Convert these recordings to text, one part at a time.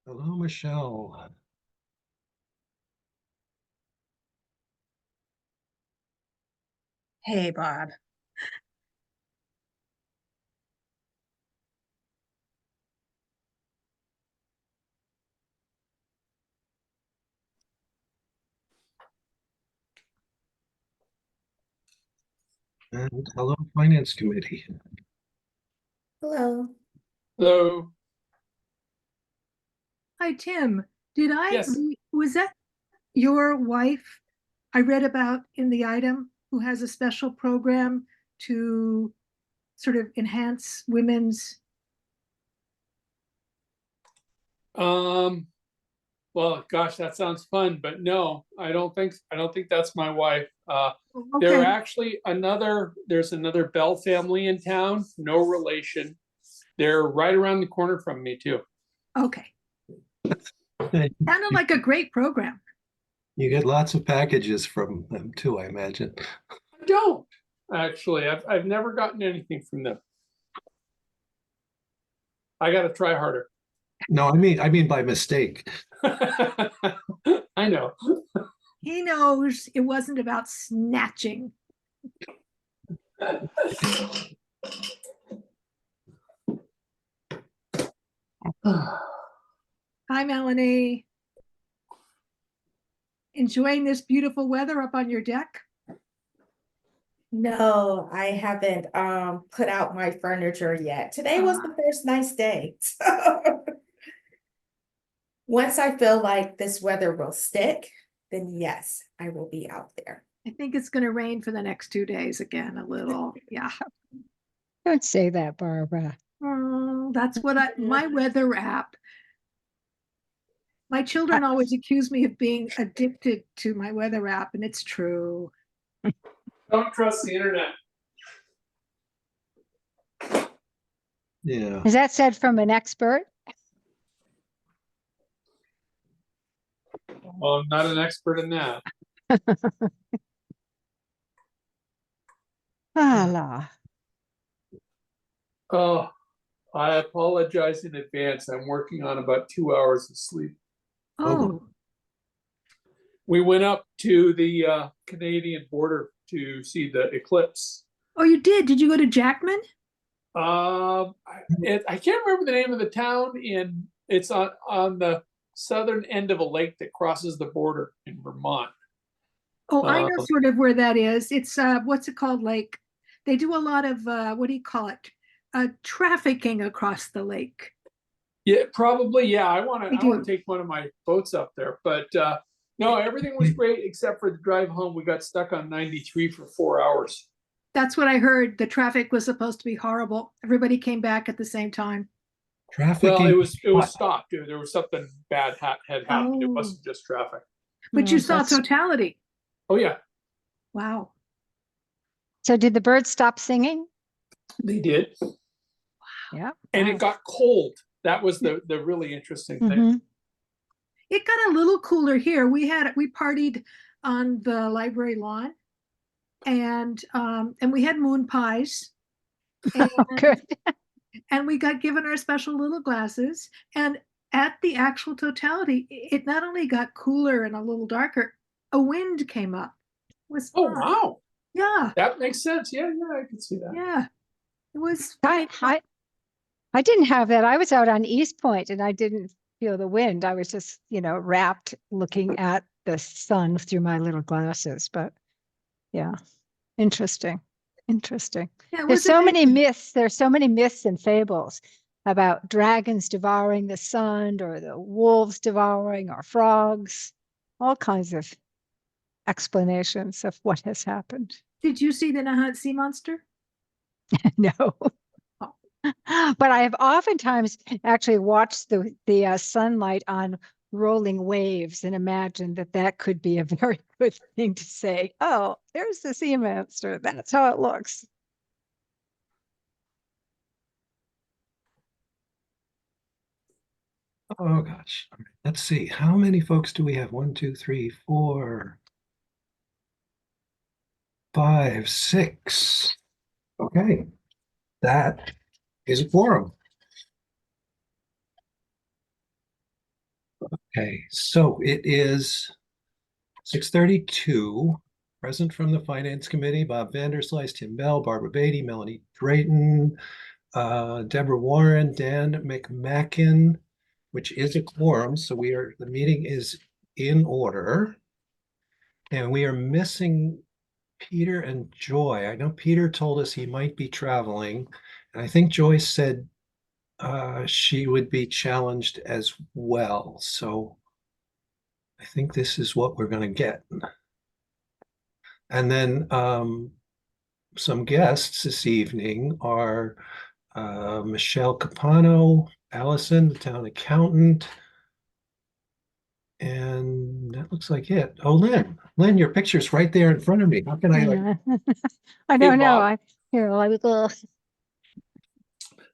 Hello, Michelle. Hey, Bob. And hello, Finance Committee. Hello. Hello. Hi, Tim. Yes. Was that your wife I read about in the item who has a special program to sort of enhance women's? Um, well, gosh, that sounds fun, but no, I don't think that's my wife. There Okay, actually there's another Bell family in town, no relation. They're right around the corner from me too. okay. Hey, Sounded like a great program. you get lots of packages from them too, I imagine. I don't actually. I've never gotten anything from them. I gotta try harder. No, I mean by mistake. I know. He knows it wasn't about snatching. Hi, Melanie. Enjoying this beautiful weather up on your deck? No, I haven't put out my furniture yet. Today was the first nice day. Once I feel like this weather will stick, then yes, I will be out there. I think it's going to rain for the next 2 days again, a little. Yeah. Don't say that, Barbara. That's what my weather app. My children always accuse me of being addicted to my weather app, and it's true. Don't trust the internet. Yeah. Is that said from an expert? Well, I'm not an expert in that. Ah, la. Oh, I apologize in advance. I'm working on about 2 hours of sleep. Oh, We went up to the Canadian border to see the eclipse. oh, you did? Did you go to Jackman? I can't remember the name of the town, and it's on the southern end of a lake that crosses the border in Vermont. Oh, I know Um, sort of where that is. It's what's it called? Like they do a lot of what do you call it? Trafficking across the lake. yeah, probably. Yeah, I want to. They I want do. to take one of my boats up there, but no, everything was great except for the drive home. We got stuck on 93 for 4 hours. That's what I heard. The traffic was supposed to be horrible. Everybody came back at the same time. Well, it Trafficking. was it was stopped. There was something bad had happened. It Oh, wasn't just traffic. but you saw That's totality. Oh yeah, Wow. so. Did the birds stop singing? they did, Yeah. and Wow. it got cold. That was the really interesting thing. Mhm. It got a little cooler here. We partied on the library lawn, and we had moon pies, and Oh, good. and we got given our special little glasses. And at the actual totality, it not only got cooler and a little darker, a wind came up. It was Oh fun. wow, Yeah, that makes sense. Yeah, yeah, I can see that. yeah. It was. I didn't have that. I was out on East Point and I didn't feel the wind. I was just, wrapped looking at the sun through my little glasses. But yeah, interesting. Interesting. Yeah, it There's was so many amazing. myths. There's so many myths and fables about dragons devouring the sun or the wolves devouring or frogs, all kinds of explanations of what has happened. Did you see the Nahant sea monster? No. Oh, But I have oftentimes actually watched the sunlight on rolling waves and imagined that that could be a very good thing to say. Oh, there's the sea monster. That's how it looks. Oh gosh. All right, let's see. How many folks do we have? One, two, three, four, five, six. Okay. That is a quorum. Okay, so it is 6:32. Present from the Finance Committee, Bob Vanderslice, Tim Bell, Barbara Beatty, Melanie Drayton, Deborah Warren, Dan McMacken, which is a quorum, so the meeting is in order. And we are missing Peter and Joy. I know Peter told us he might be traveling, and I think Joy said she would be challenged as well. So I think this is what we're going to get. And then some guests this evening are Michelle Capano, Allison, the town accountant, and that looks like it. Oh, Lynn, your picture's right there in front of me. How can I like? Yeah. I don't know. Bob. I was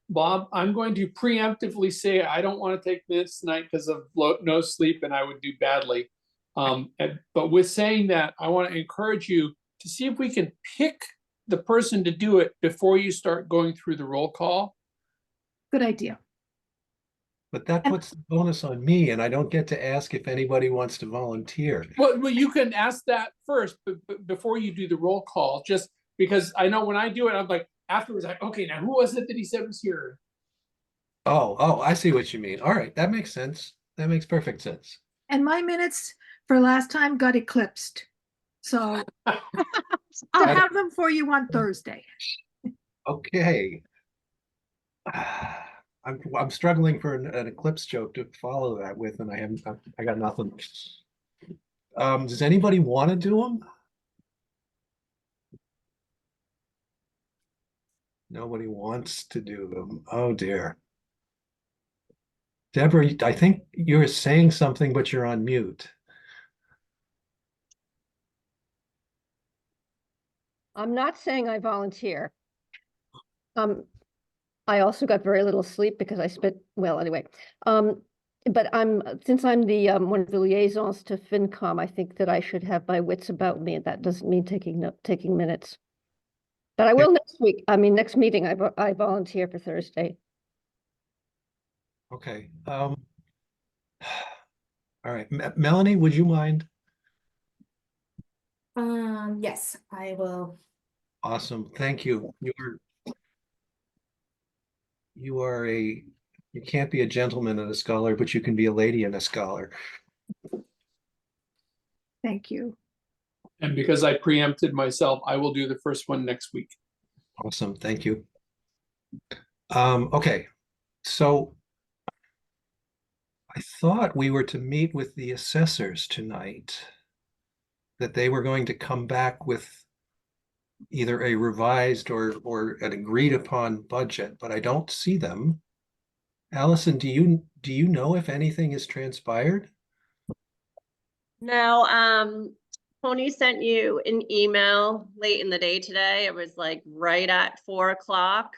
Bob, I'm going to preemptively say I don't want to take minutes tonight because of no sleep and I would do badly. But with saying that, I want to encourage you to see if we can pick the person to do it before you start going through the roll call. Good idea. But that puts the bonus on me, and I don't get to ask if anybody wants to volunteer. Well, you can ask that first, but before you do the roll call, just because I know when I do it, I'm like, afterwards, like, okay, now who was it that he said was here? Oh, I see what you mean. All right, that makes sense. That makes perfect sense. And my minutes for last time got eclipsed. So I'll have them for you on Thursday. Okay. I'm struggling for an eclipse joke to follow that with, and I got nothing. Does anybody want to do them? Nobody wants to do them. Oh dear. Deborah, I think you're saying something, but you're on mute. I'm not saying I volunteer. I also got very little sleep because I spent, well, anyway. But since I'm the one of the liaisons to FinCom, I think that I should have my wits about me. And that doesn't mean taking minutes. But I will next week. I mean, next meeting, I volunteer for Thursday. Okay. All right. Melanie, would you mind? Yes, I will. Awesome. Thank you. You can't be a gentleman and a scholar, but you can be a lady and a scholar. Thank you. And because I preempted myself, I will do the first one next week. Awesome. Thank you. Okay. So I thought we were to meet with the assessors tonight, that they were going to come back with either a revised or an agreed upon budget, but I don't see them. Allison, do you know if anything has transpired? No, Tony sent you an email late in the day today. It was like right at 4 o'clock.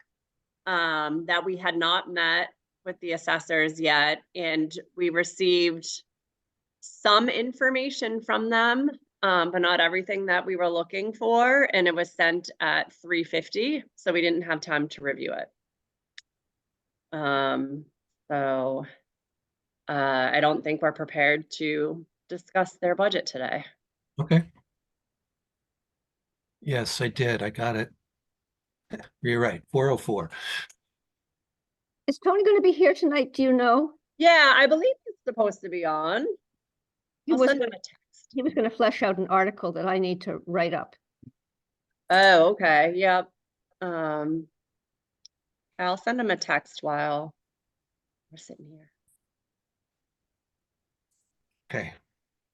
That we had not met with the assessors yet, and we received some information from them, but not everything that we were looking for, and it was sent at 3:50, so we didn't have time to review it. So I don't think we're prepared to discuss their budget today. Okay. Yes, I did. I got it. You're right. 4:04. Is Tony going to be here tonight? Do you know? Yeah, I believe it's supposed to be on. I'll send him a text. He was going to flesh out an article that I need to write up. Oh, okay, yep. I'll send him a text while we're sitting here. Okay.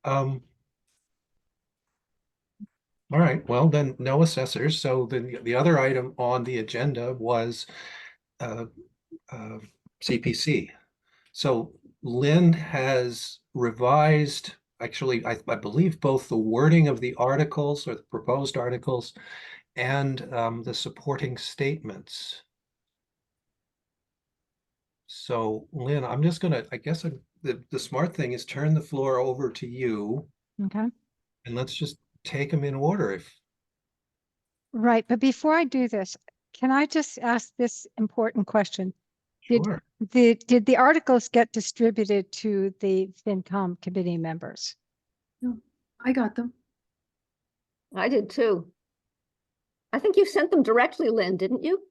All right. Well, then no assessors. So the other item on the agenda was CPC. So Lynn has revised, actually, I believe both the wording of the articles or the proposed articles and the supporting statements. So Lynn, I'm just gonna, I guess the smart thing is turn the floor over to you, okay. and let's just take them in order. Right. But before I do this, can I just ask this important question? Did Sure. did the articles get distributed to the FinCom committee members? I got them. I did too. I think you sent them directly, Lynn, didn't you?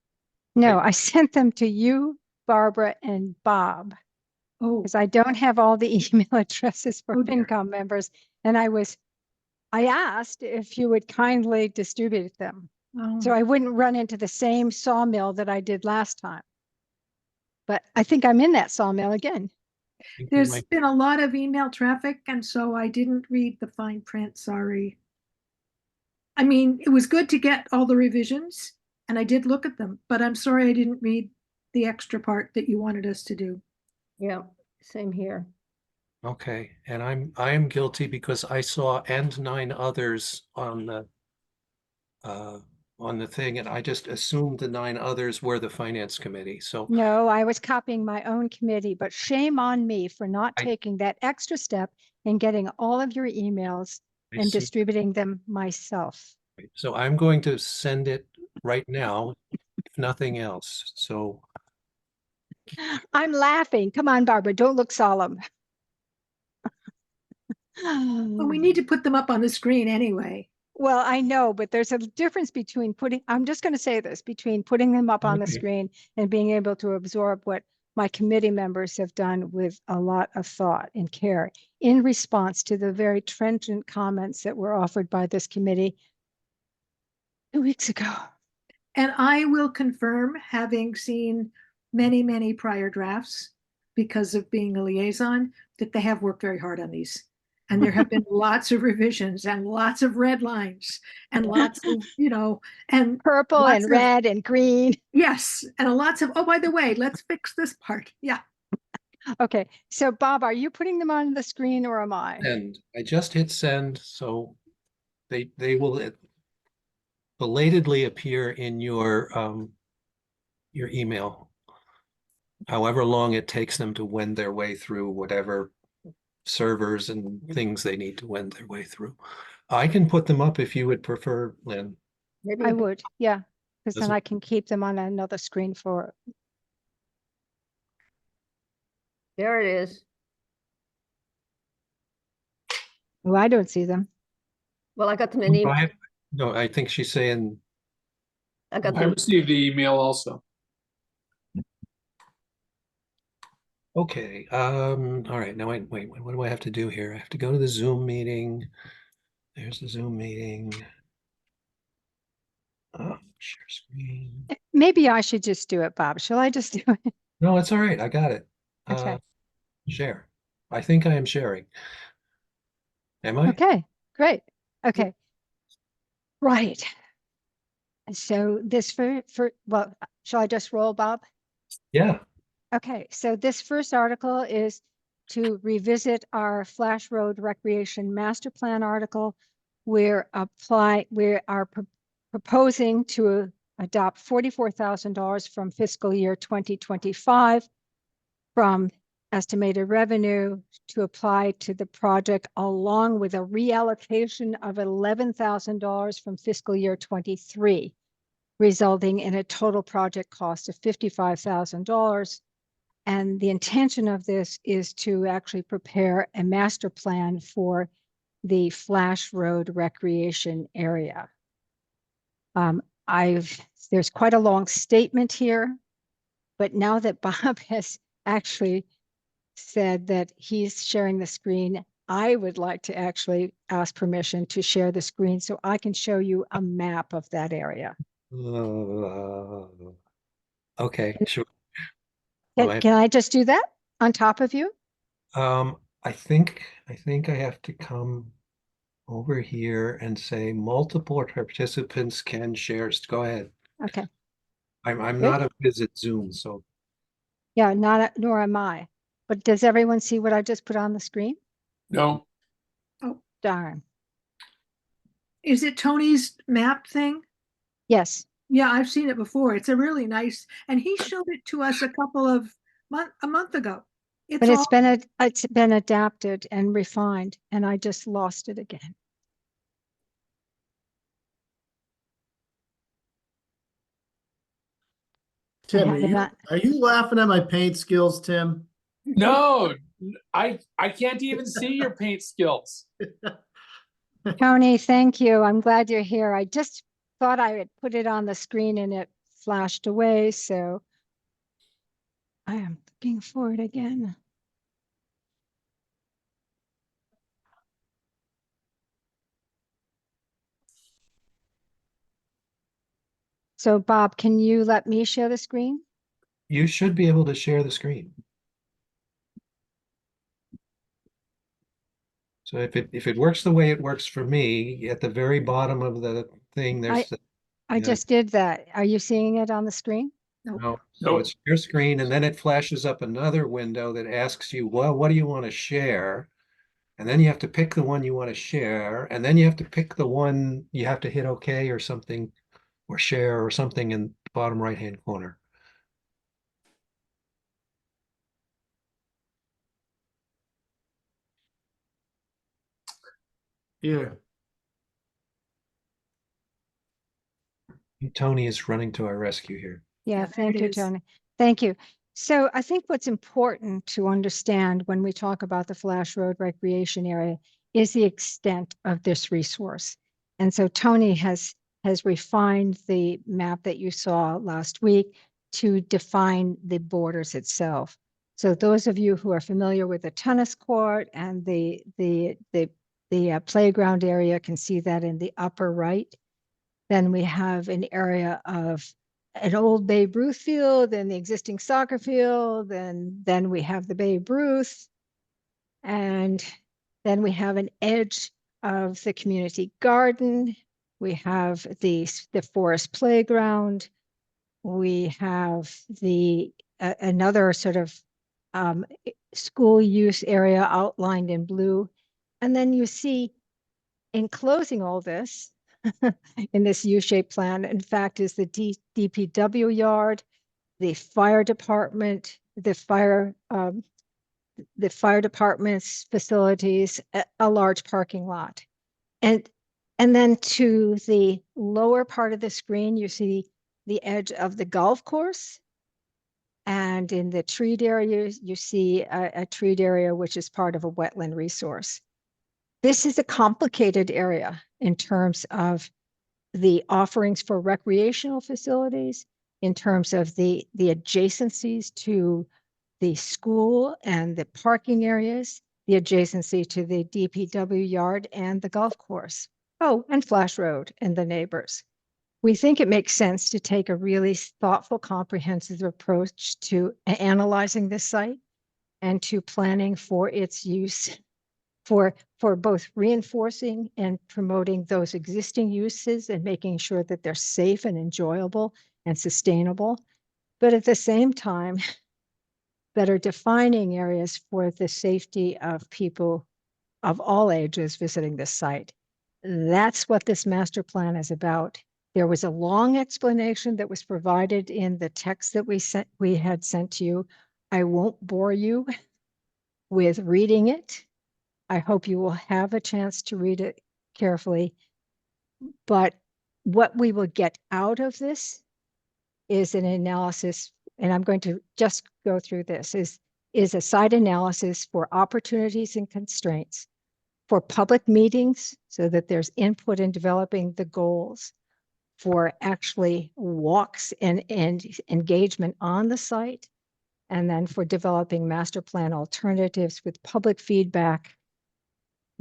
No, I sent them to you, Barbara, and Bob, Oh, because I don't have all the email addresses for Oh, dear. FinCom members. And I asked if you would kindly distribute them, so oh. I wouldn't run into the same sawmill that I did last time. But I think I'm in that sawmill again. I think you There's might- been a lot of email traffic, and so I didn't read the fine print, sorry. I mean, it was good to get all the revisions, and I did look at them, but I'm sorry I didn't read the extra part that you wanted us to do. Yeah, same here. Okay, and I am guilty because I saw and 9 others on the thing, and I just assumed the 9 others were the finance committee. So No, I was copying my own committee, but shame on me for not I- taking that extra step and getting all of your emails I and see. distributing them myself. So I'm going to send it right now, if nothing else. So I'm laughing. Come on, Barbara, don't look solemn. But we need to put them up on the screen anyway. Well, I know, but there's a difference between I'm just going to say this, between putting them up on the Okay. screen and being able to absorb what my committee members have done with a lot of thought and care in response to the very trenchant comments that were offered by this committee 2 weeks ago. And I will confirm, having seen many, many prior drafts because of being a liaison, that they have worked very hard on these. And there have been lots of revisions and lots of red lines and lots of, and Purple lots and of- red and green. yes, and lots of, oh, by the way, let's fix this part. Yeah. Okay, so Bob, are you putting them on the screen or am I? and I just hit send, so they will belatedly appear in your email. However long it takes them to wend their way through whatever servers and things they need to wend their way through. I can put them up if you would prefer, Lynn. Maybe I a bit- would, yeah, because then Doesn't- I can keep them on another screen for, There it is. oh, I don't see them. Well, I got them in email. No, I think she's saying, I got I them. received the email also. okay, all right, now wait, what do I have to do here? I have to go to the Zoom meeting. There's the Zoom meeting. Share screen. Maybe I should just do it, Bob. Shall I just do it? No, it's all right. I got it. Okay. Share. I think I am sharing. Am I? Okay, great. Okay. Right. So this well, shall I just roll, Bob? Yeah. Okay, so this first article is to revisit our Flash Road Recreation Master Plan article. We are proposing to adopt $44,000 from fiscal year 2025 from estimated revenue to apply to the project, along with a reallocation of $11,000 from fiscal year 23, resulting in a total project cost of $55,000. And the intention of this is to actually prepare a master plan for the Flash Road recreation area. There's quite a long statement here, but now that Bob has actually said that he's sharing the screen, I would like to actually ask permission to share the screen so I can show you a map of that area. Okay, sure. Can I just do that on top of you? I think I have to come over here and say multiple participants can share. Go ahead. Okay. I'm Good. not a visit Zoom, so Yeah, nor am I. But does everyone see what I just put on the screen? No, Darn. Is it Tony's map thing? Yes, Yeah, I've seen it before. It's a really nice, and he showed it to us a month ago. but It's all, it's been adapted and refined, and I just lost it again. Tim, have not- are you laughing at my paint skills, Tim? No, I can't even see your paint skills. Tony, thank you. I'm glad you're here. I just thought I would put it on the screen and it flashed away, so I am looking for it again. So Bob, can you let me share the screen? You should be able to share the screen. So if it works the way it works for me, at the very bottom of the thing, I yeah. just did that. Are you seeing it on the screen? no, so Nope. it's your screen, and then it flashes up another window that asks you, well, what do you want to share? And then you have to pick the one you want to share, and then you have to pick the one you have to hit OK or something, or share or something in the bottom right-hand corner. Here. Tony is running to our rescue here. Yeah, Yeah, there thank it you, is. Tony. Thank you. So I think what's important to understand when we talk about the Flash Road Recreation Area is the extent of this resource. And so Tony has refined the map that you saw last week to define the borders itself. So those of you who are familiar with the tennis court and the playground area can see that in the upper right. Then we have an area of an old Babe Ruth field and the existing soccer field. And then we have the Babe Ruth. And then we have an edge of the community garden. We have the forest playground. We have the another sort of school use area outlined in blue. And then you see enclosing all this in this U-shaped plan, in fact, is the DPW yard, the fire department, the fire department's facilities, a large parking lot. And then to the lower part of the screen, you see the edge of the golf course. And in the treed area, you see a treed area, which is part of a wetland resource. This is a complicated area in terms of the offerings for recreational facilities, in terms of the adjacencies to the school and the parking areas, the adjacency to the DPW yard and the golf course. Oh, and Flash Road and the neighbors. We think it makes sense to take a really thoughtful, comprehensive approach to analyzing this site and to planning for its use for both reinforcing and promoting those existing uses and making sure that they're safe and enjoyable and sustainable, but at the same time, that are defining areas for the safety of people of all ages visiting this site. That's what this master plan is about. There was a long explanation that was provided in the text that we had sent to you. I won't bore you with reading it. I hope you will have a chance to read it carefully. But what we will get out of this is an analysis, and I'm going to just go through this, is a site analysis for opportunities and constraints, for public meetings so that there's input in developing the goals, for actually walks and engagement on the site, and then for developing master plan alternatives with public feedback,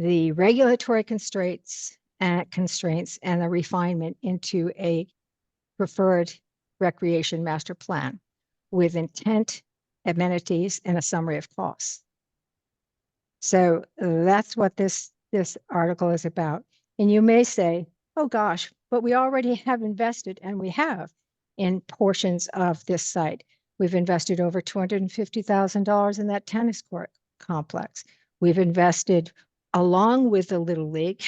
the regulatory constraints and the refinement into a preferred recreation master plan with intent, amenities, and a summary of costs. So that's what this article is about. And you may say, oh gosh, but we already have invested, and we have, in portions of this site. We've invested over $250,000 in that tennis court complex. We've invested, along with the Little League,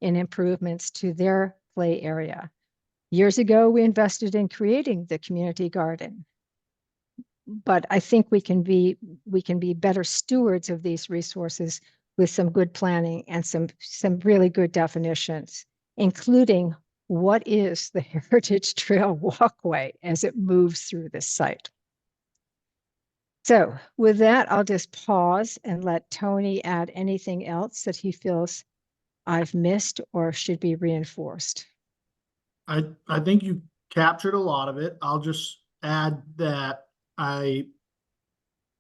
in improvements to their play area. Years ago, we invested in creating the community garden. But I think we can be better stewards of these resources with some good planning and some really good definitions, including what is the Heritage Trail walkway as it moves through this site? So with that, I'll just pause and let Tony add anything else that he feels I've missed or should be reinforced. I think you captured a lot of it. I'll just add that I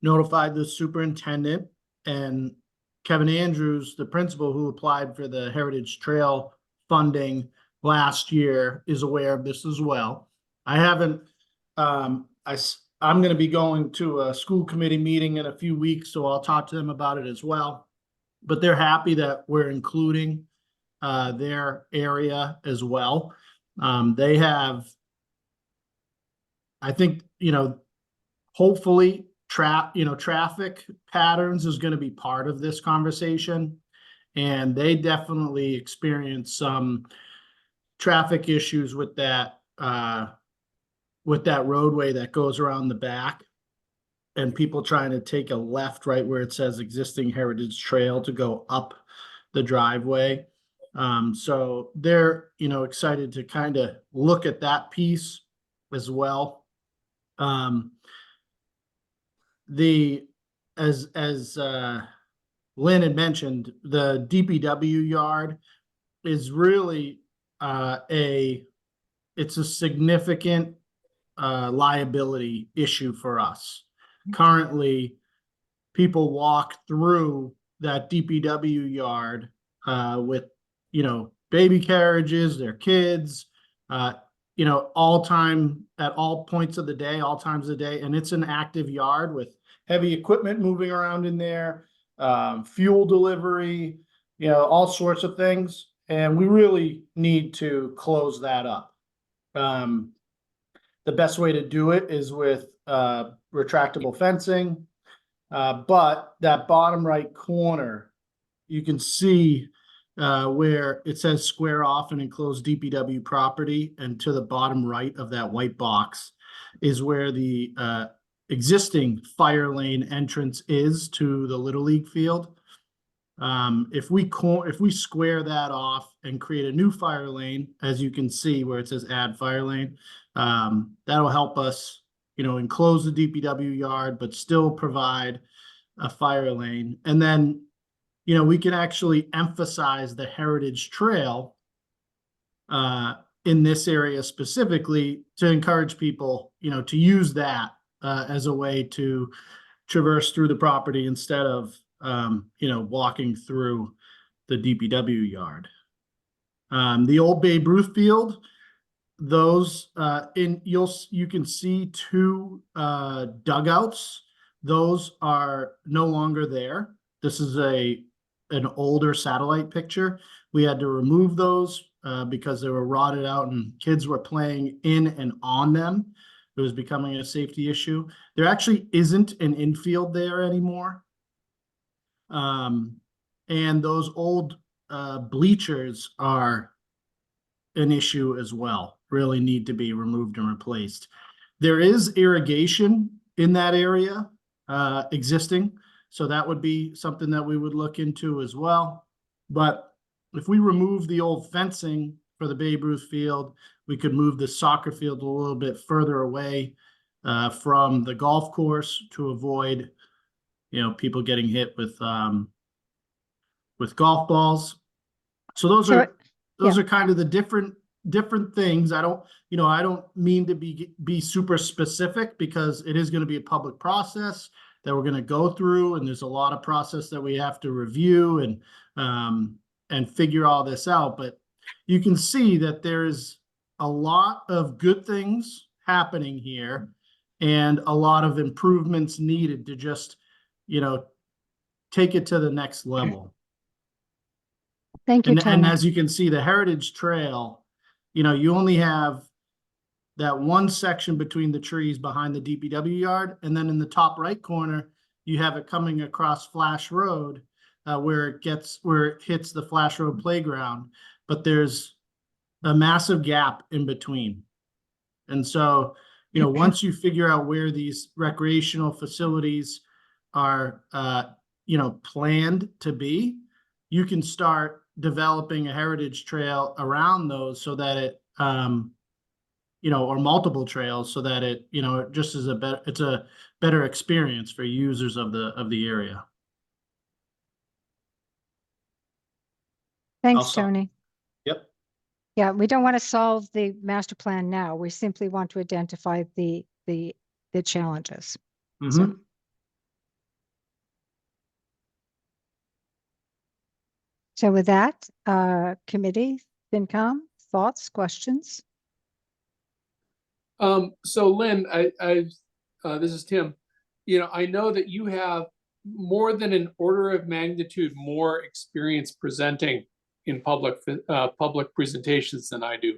notified the superintendent and Kevin Andrews, the principal who applied for the Heritage Trail funding last year, is aware of this as well. I haven't, I'm going to be going to a school committee meeting in a few weeks, so I'll talk to them about it as well. But they're happy that we're including their area as well. They have, I think, hopefully traffic patterns is going to be part of this conversation. And they definitely experience some traffic issues with that roadway that goes around the back, and people trying to take a left right where it says existing Heritage Trail to go up the driveway. So they're, excited to kind of look at that piece as well. As Lynn had mentioned, the DPW yard is really it's a significant liability issue for us. Currently, people walk through that DPW yard with, baby carriages, their kids, all time at all points of the day, all times of the day. And it's an active yard with heavy equipment moving around in there, fuel delivery, all sorts of things. And we really need to close that up. The best way to do it is with retractable fencing. But that bottom right corner, you can see where it says square off and enclose DPW property, and to the bottom right of that white box is where the existing fire lane entrance is to the Little League field. If we square that off and create a new fire lane, as you can see where it says add fire lane, that'll help us, enclose the DPW yard, but still provide a fire lane. And then, we can actually emphasize the Heritage Trail in this area specifically to encourage people, to use that as a way to traverse through the property instead of, walking through the DPW yard. The old Babe Ruth field, those you can see two dugouts. Those are no longer there. This is an older satellite picture. We had to remove those because they were rotted out and kids were playing in and on them. It was becoming a safety issue. There actually isn't an infield there anymore. And those old bleachers are an issue as well, really need to be removed and replaced. There is irrigation in that area existing, so that would be something that we would look into as well. But if we remove the old fencing for the Babe Ruth field, we could move the soccer field a little bit further away from the golf course to avoid, people getting hit with golf balls. So those are kind of the different things. I don't mean to be super specific, because it is going to be a public process that we're going to go through, and there's a lot of process that we have to review and figure all this out. But you can see that there's a lot of good things happening here and a lot of improvements needed to just, take it to the next level. Thank you, And Tony. as you can see, the Heritage Trail, you only have that one section between the trees behind the DPW yard. And then in the top right corner, you have it coming across Flash Road where it hits the Flash Road playground. But there's a massive gap in between. And so, once you figure out where these recreational facilities are, planned to be, you can start developing a heritage trail around those so that it, you know, or multiple trails so that it, you know, it just is it's a better experience for users of the area. Thanks, stop. Tony. Yep. Yeah, we don't want to solve the master plan now. We simply want to identify the challenges. Mhm. So with that, committee, FinCom, thoughts, questions? So Lynn, this is Tim. You know, I know that you have more than an order of magnitude more experience presenting in public presentations than I do.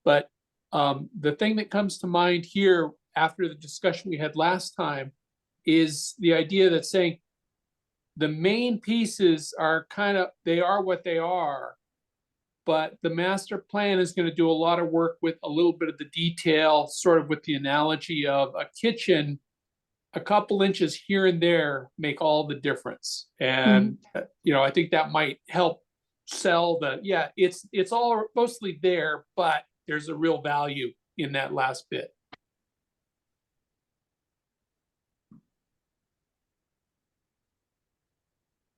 But the thing that comes to mind here after the discussion we had last time is the idea that saying the main pieces are they are what they are, but the master plan is going to do a lot of work with a little bit of the detail, sort of with the analogy of a kitchen. A couple inches here and there make all the difference. And, you know, I think that might help sell it's all mostly there, but there's a real value in that last bit.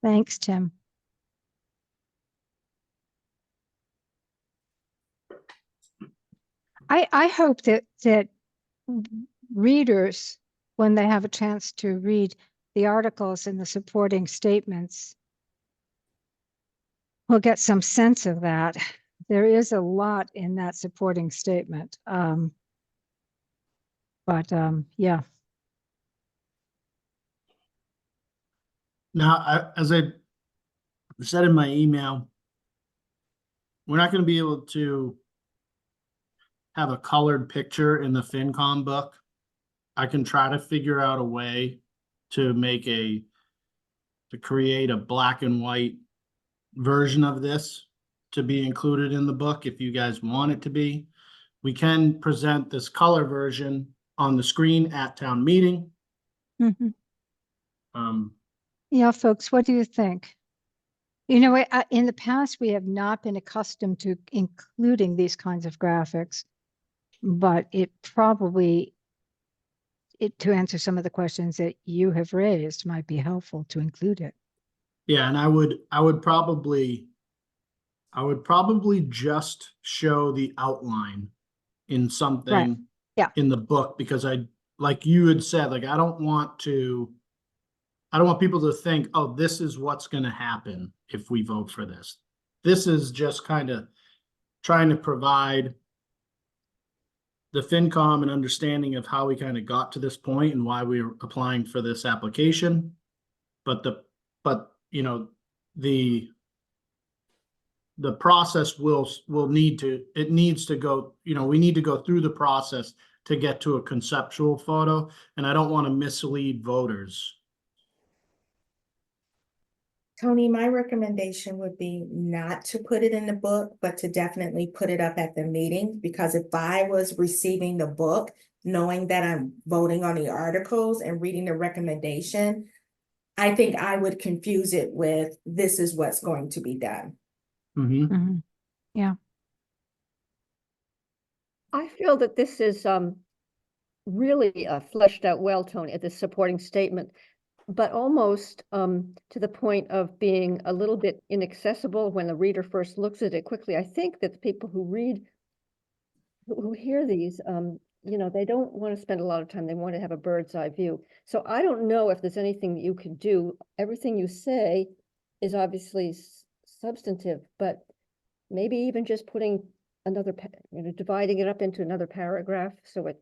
Thanks, Tim. I hope that readers, when they have a chance to read the articles and the supporting statements, will get some sense of that. There is a lot in that supporting statement. Yeah. Now, as I said in my email, we're not going to be able to have a colored picture in the FinCom book. I can try to figure out a way to create a black and white version of this to be included in the book if you guys want it to be. We can present this color version on the screen at town meeting. Yeah, folks, what do you think? You know, in the past, we have not been accustomed to including these kinds of graphics, but it probably, to answer some of the questions that you have raised, might be helpful to include it. Yeah, and I would probably just show the outline in something Yeah. in the book, because like you had said, like I don't want people to think, oh, this is what's going to happen if we vote for this. This is just kind of trying to provide the FinCom an understanding of how we kind of got to this point and why we're applying for this application. But you know, the process needs to go, you know, we need to go through the process to get to a conceptual photo, and I don't want to mislead voters. Tony, my recommendation would be not to put it in the book, but to definitely put it up at the meeting, because if I was receiving the book, knowing that I'm voting on the articles and reading the recommendation, I think I would confuse it with, this is what's going to be done. Yeah. I feel that this is really fleshed out well, Tony, at this supporting statement, but almost to the point of being a little bit inaccessible when the reader first looks at it quickly. I think that the people who hear these, you know, they don't want to spend a lot of time. They want to have a bird's eye view. So I don't know if there's anything that you could do. Everything you say is obviously substantive, but maybe even just putting another, dividing it up into another paragraph so it's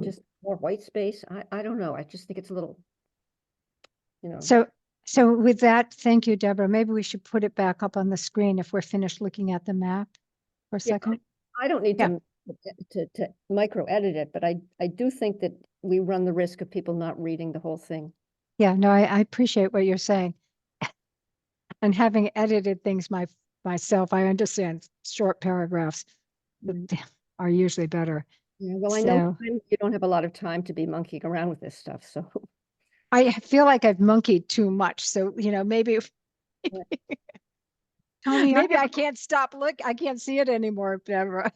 just more white space. I don't know. I just think it's a little, you know. So with that, thank you, Deborah. Maybe we should put it back up on the screen if we're finished looking at the map for a second. I don't need to micro edit it, but I do think that we run the risk of people not reading the whole thing. Yeah, no, I appreciate what you're saying. And having edited things myself, I understand short paragraphs are usually better. Yeah, well, I know you don't have a lot of time to be monkeying around with this stuff, so. I feel like I've monkeyed too much, so, you know, maybe. Tony, Maybe I can't stop I can't see it anymore, Deborah.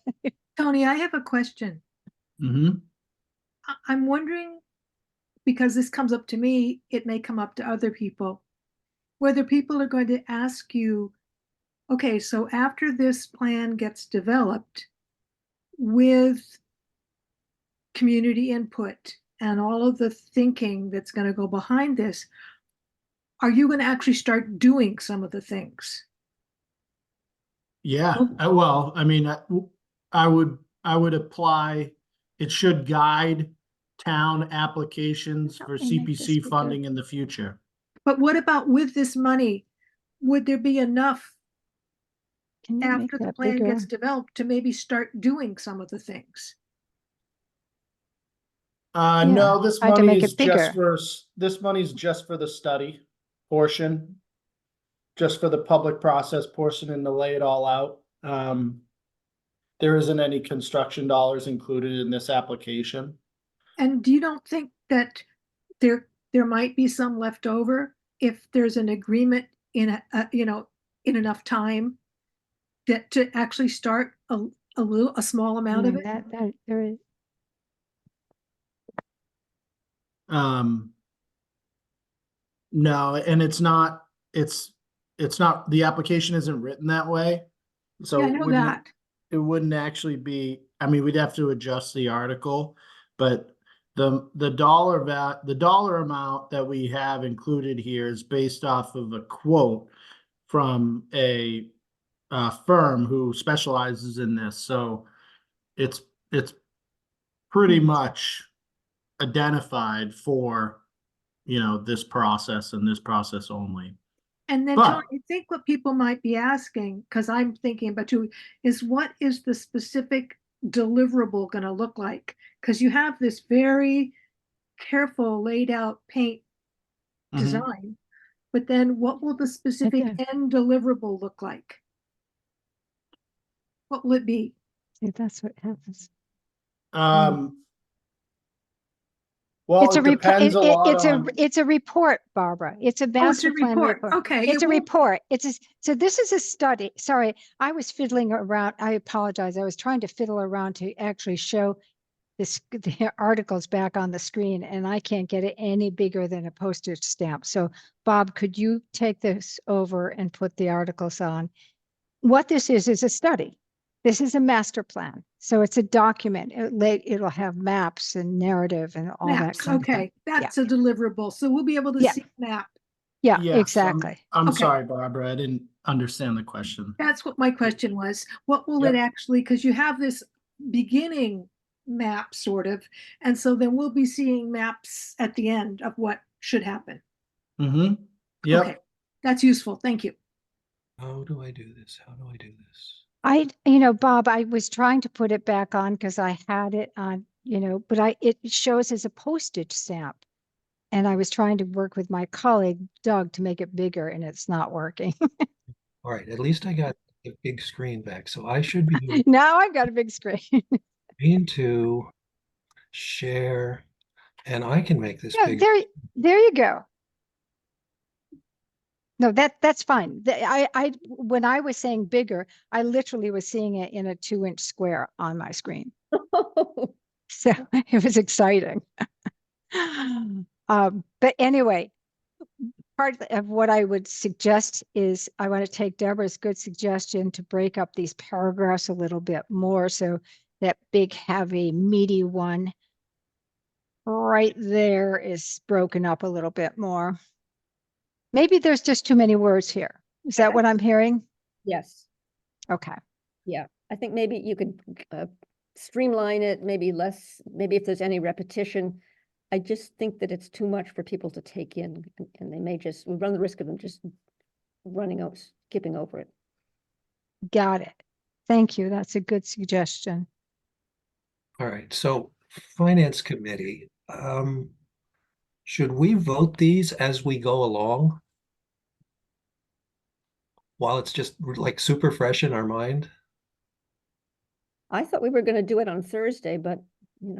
Tony, I have a question. Mhm. I'm wondering, because this comes up to me, it may come up to other people, whether people are going to ask you, okay, so after this plan gets developed with community input and all of the thinking that's going to go behind this, are you going to actually start doing some of the things? Yeah, well, I mean, I would apply, it should guide town applications for Help me make this CPC bigger. funding in the future. But what about with this money? Would there be enough Can you make after the that plan bigger? gets developed to maybe start doing some of the things? Yeah, No, this I had to money make is it just bigger. for, this money's just for the study portion. Just for the public process portion and to lay it all out. There isn't any construction dollars included in this application. And do you don't think that there might be some left over if there's an agreement in in enough time that to actually start a small amount of it? That there is. Um, no, and it's not, the application isn't written that way. So Yeah, I it know wouldn't, that. it wouldn't actually be, I mean, we'd have to adjust the article, but the dollar amount that we have included here is based off of a quote from a firm who specializes in this. So it's pretty much identified for, this process and this process only. And then, But Tony, I think what people might be asking, because I'm thinking about you, is what is the specific deliverable going to look like? Because you have this very careful laid out paint Mhm. design, but then what will the specific there. end deliverable look like? What will it be? See, that's what happens. Well, It's a it depends a lot on, it's a report, Barbara. It's a Oh, it's master a plan report. report. Okay. It's it a will- report. So this is a study. Sorry, I was fiddling around. I apologize. I was trying to fiddle around to actually show the articles back on the screen, and I can't get it any bigger than a postage stamp. So Bob, could you take this over and put the articles on? What this is a study. This is a master plan. So it's a document. It'll have maps and narrative and all that Maps. kind of thing. Okay. That's a deliverable. So we'll be able to Yeah. see a map. Yeah, yes, exactly. I'm Okay. sorry, Barbara, I didn't understand the question. That's what my question was. What will Yep. it actually, because you have this beginning map sort of, and so then we'll be seeing maps at the end of what should happen. Mm-hmm. Okay. Yep. That's useful. Thank you. How do I do this? How do I do this? Bob, I was trying to put it back on because I had it on, but it shows as a postage stamp. And I was trying to work with my colleague, Doug, to make it bigger, and it's not working. All right, at least I got the big screen back. So I should be Now I've got a big screen. into share, and I can make this Yeah, big. there you go. No, that's fine. When I was saying bigger, I literally was seeing it in a 2-inch square on my screen. So it was exciting. But anyway, part of what I would suggest is I want to take Deborah's good suggestion to break up these paragraphs a little bit more. So that big, heavy, meaty one right there is broken up a little bit more. Maybe there's just too many words here. Is that what I'm hearing? Yes, Okay. yeah. I think maybe you could streamline it, maybe less, maybe if there's any repetition. I just think that it's too much for people to take in, and they may just, we run the risk of them just skipping over it. Got it. Thank you. That's a good suggestion. All right, so Finance Committee, should we vote these as we go along? While it's just like super fresh in our mind? I thought we were gonna do it on Thursday, but,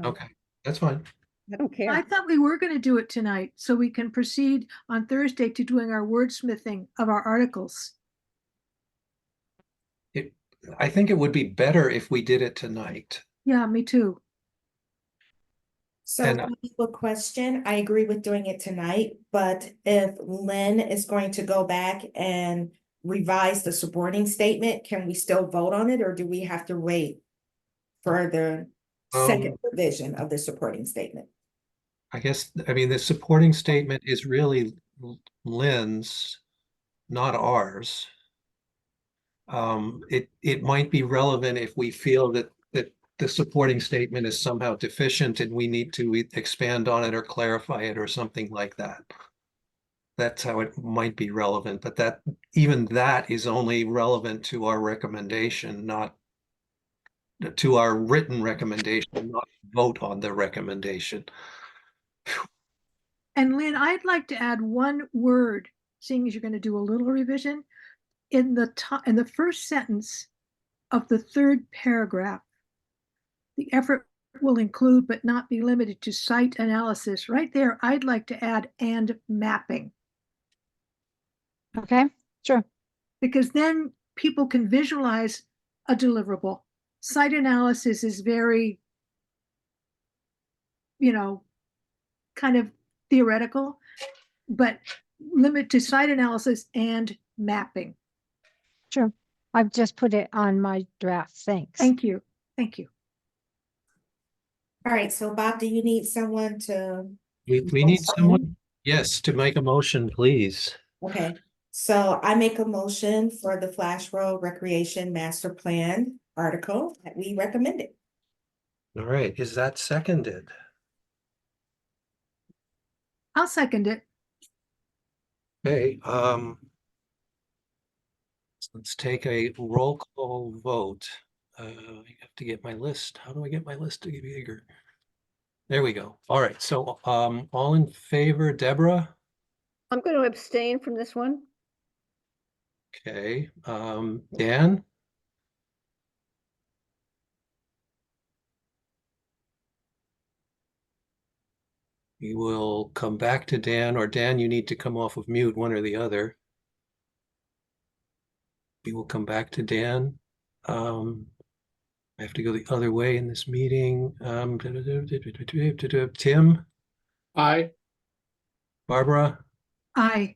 Okay, that's fine. I don't care. I thought we were going to do it tonight so we can proceed on Thursday to doing our wordsmithing of our articles. I think it would be better if we did it tonight. Yeah, me too. So And- I have a question. I agree with doing it tonight, but if Lynn is going to go back and revise the supporting statement, can we still vote on it, or do we have to wait for the second revision of the supporting statement? I guess, I mean, the supporting statement is really Lynn's, not ours. It might be relevant if we feel that the supporting statement is somehow deficient and we need to expand on it or clarify it or something like that. That's how it might be relevant, but that even that is only relevant to our recommendation, not to our written recommendation, not vote on the recommendation. And Lynn, I'd like to add one word, seeing as you're going to do a little revision. In the first sentence of the third paragraph, the effort will include but not be limited to site analysis. Right there, I'd like to add and mapping, Okay, sure. because then people can visualize a deliverable. Site analysis is very, kind of theoretical, but limit to site analysis and mapping. Sure. I've just put it on my draft. Thanks. Thank you. Thank you. All right, so Bob, do you need someone to? We need someone, yes, to make a motion, please. Okay, so I make a motion for the Flash Road Recreation Master Plan article that we recommended. All right, is that seconded? I'll second it. Okay, let's take a roll call vote. I have to get my list. How do I get my list to get bigger? There we go. All right, so all in favor, Deborah? I'm going to abstain from this one. Okay, Dan? We will come back to Dan, or Dan, you need to come off of mute, one or the other. We will come back to Dan. I have to go the other way in this meeting. Tim, Aye. Barbara, Aye.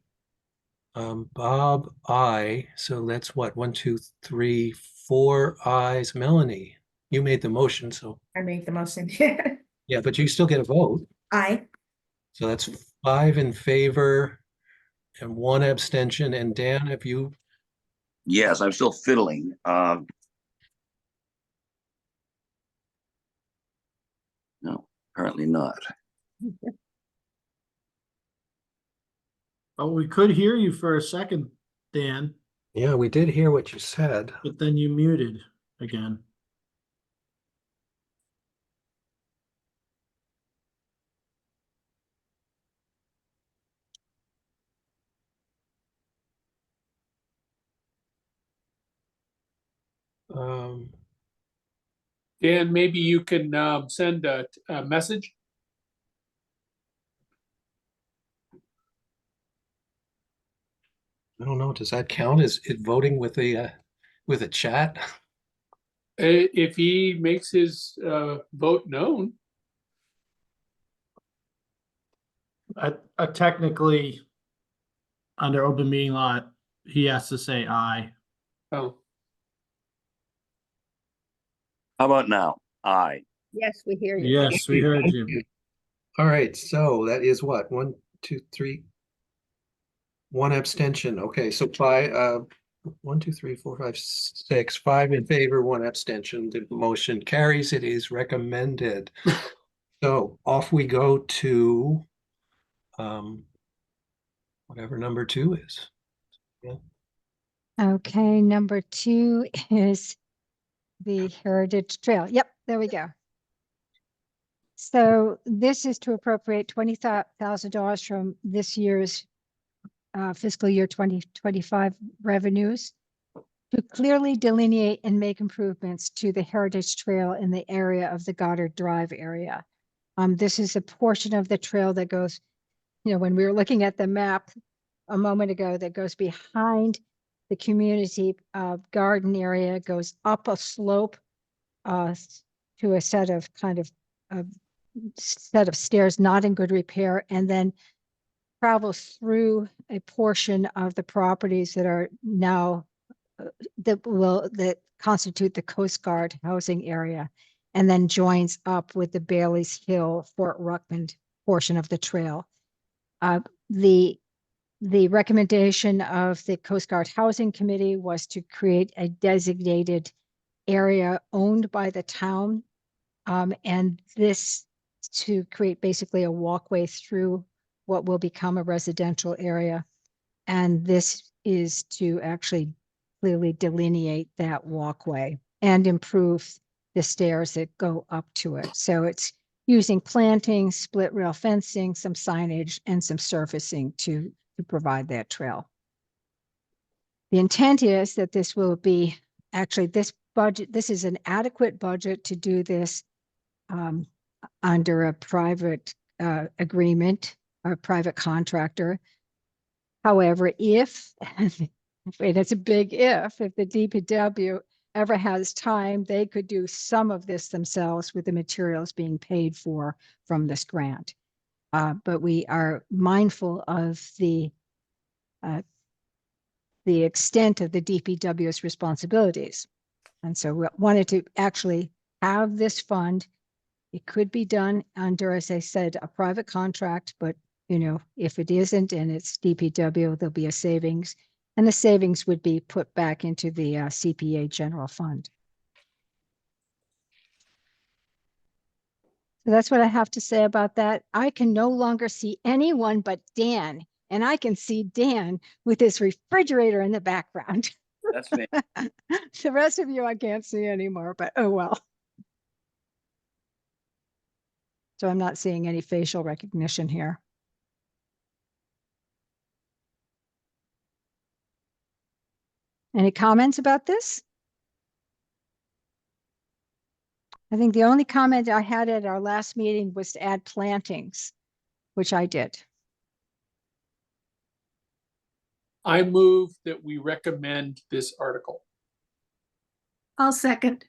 Bob, I. So that's what, 1, 2, 3, 4 ayes. Melanie, you made the motion, so I made the motion. yeah, but you still get a vote. Aye. So that's 5 in favor and 1 abstention. And Dan, have you? Yes, I'm still fiddling. No, apparently not. Oh, we could hear you for a second, Dan, Yeah, we did hear what you said. but then you muted again. Dan, maybe you can send a message. I don't know. Does that count as it voting with a chat? If he makes his vote known. Technically, under open meeting law, he has to say aye. Oh, How about now? Aye. Yes, we hear you. Yes, we heard you. All right, so that is what? 1, 2, 3. 1 abstention. Okay, so 1, 2, 3, 4, 5, 6. 5 in favor, 1 abstention. The motion carries. It is recommended. So off we go to whatever number 2 is. Okay, number 2 is the Heritage Trail. Yep, there we go. So this is to appropriate $20,000 from this year's fiscal year 2025 revenues to clearly delineate and make improvements to the Heritage Trail in the area of the Goddard Drive area. This is a portion of the trail that goes, when we were looking at the map a moment ago, that goes behind the community garden area goes up a slope to a set of set of stairs not in good repair, and then travels through a portion of the properties that are now that constitute the Coast Guard housing area, and then joins up with the Bailey's Hill, Fort Ruckman portion of the trail. The recommendation of the Coast Guard Housing Committee was to create a designated area owned by the town, and this to create basically a walkway through what will become a residential area. And this is to actually clearly delineate that walkway and improve the stairs that go up to it. So it's using plantings, split rail fencing, some signage, and some surfacing to provide that trail. The intent is that this will be actually this is an adequate budget to do this under a private agreement or a private contractor. However, if, and it's a big if the DPW ever has time, they could do some of this themselves with the materials being paid for from this grant. But we are mindful of the extent of the DPW's responsibilities. And so we wanted to actually have this fund. It could be done under, as I said, a private contract, but if it isn't and it's DPW, there'll be a savings, and the savings would be put back into the CPA general fund. So that's what I have to say about that. I can no longer see anyone but Dan, and I can see Dan with his refrigerator in the background. That's me. The rest of you I can't see anymore, but oh well. So I'm not seeing any facial recognition here. Any comments about this? I think the only comment I had at our last meeting was to add plantings, which I did. I move that we recommend this article. I'll second.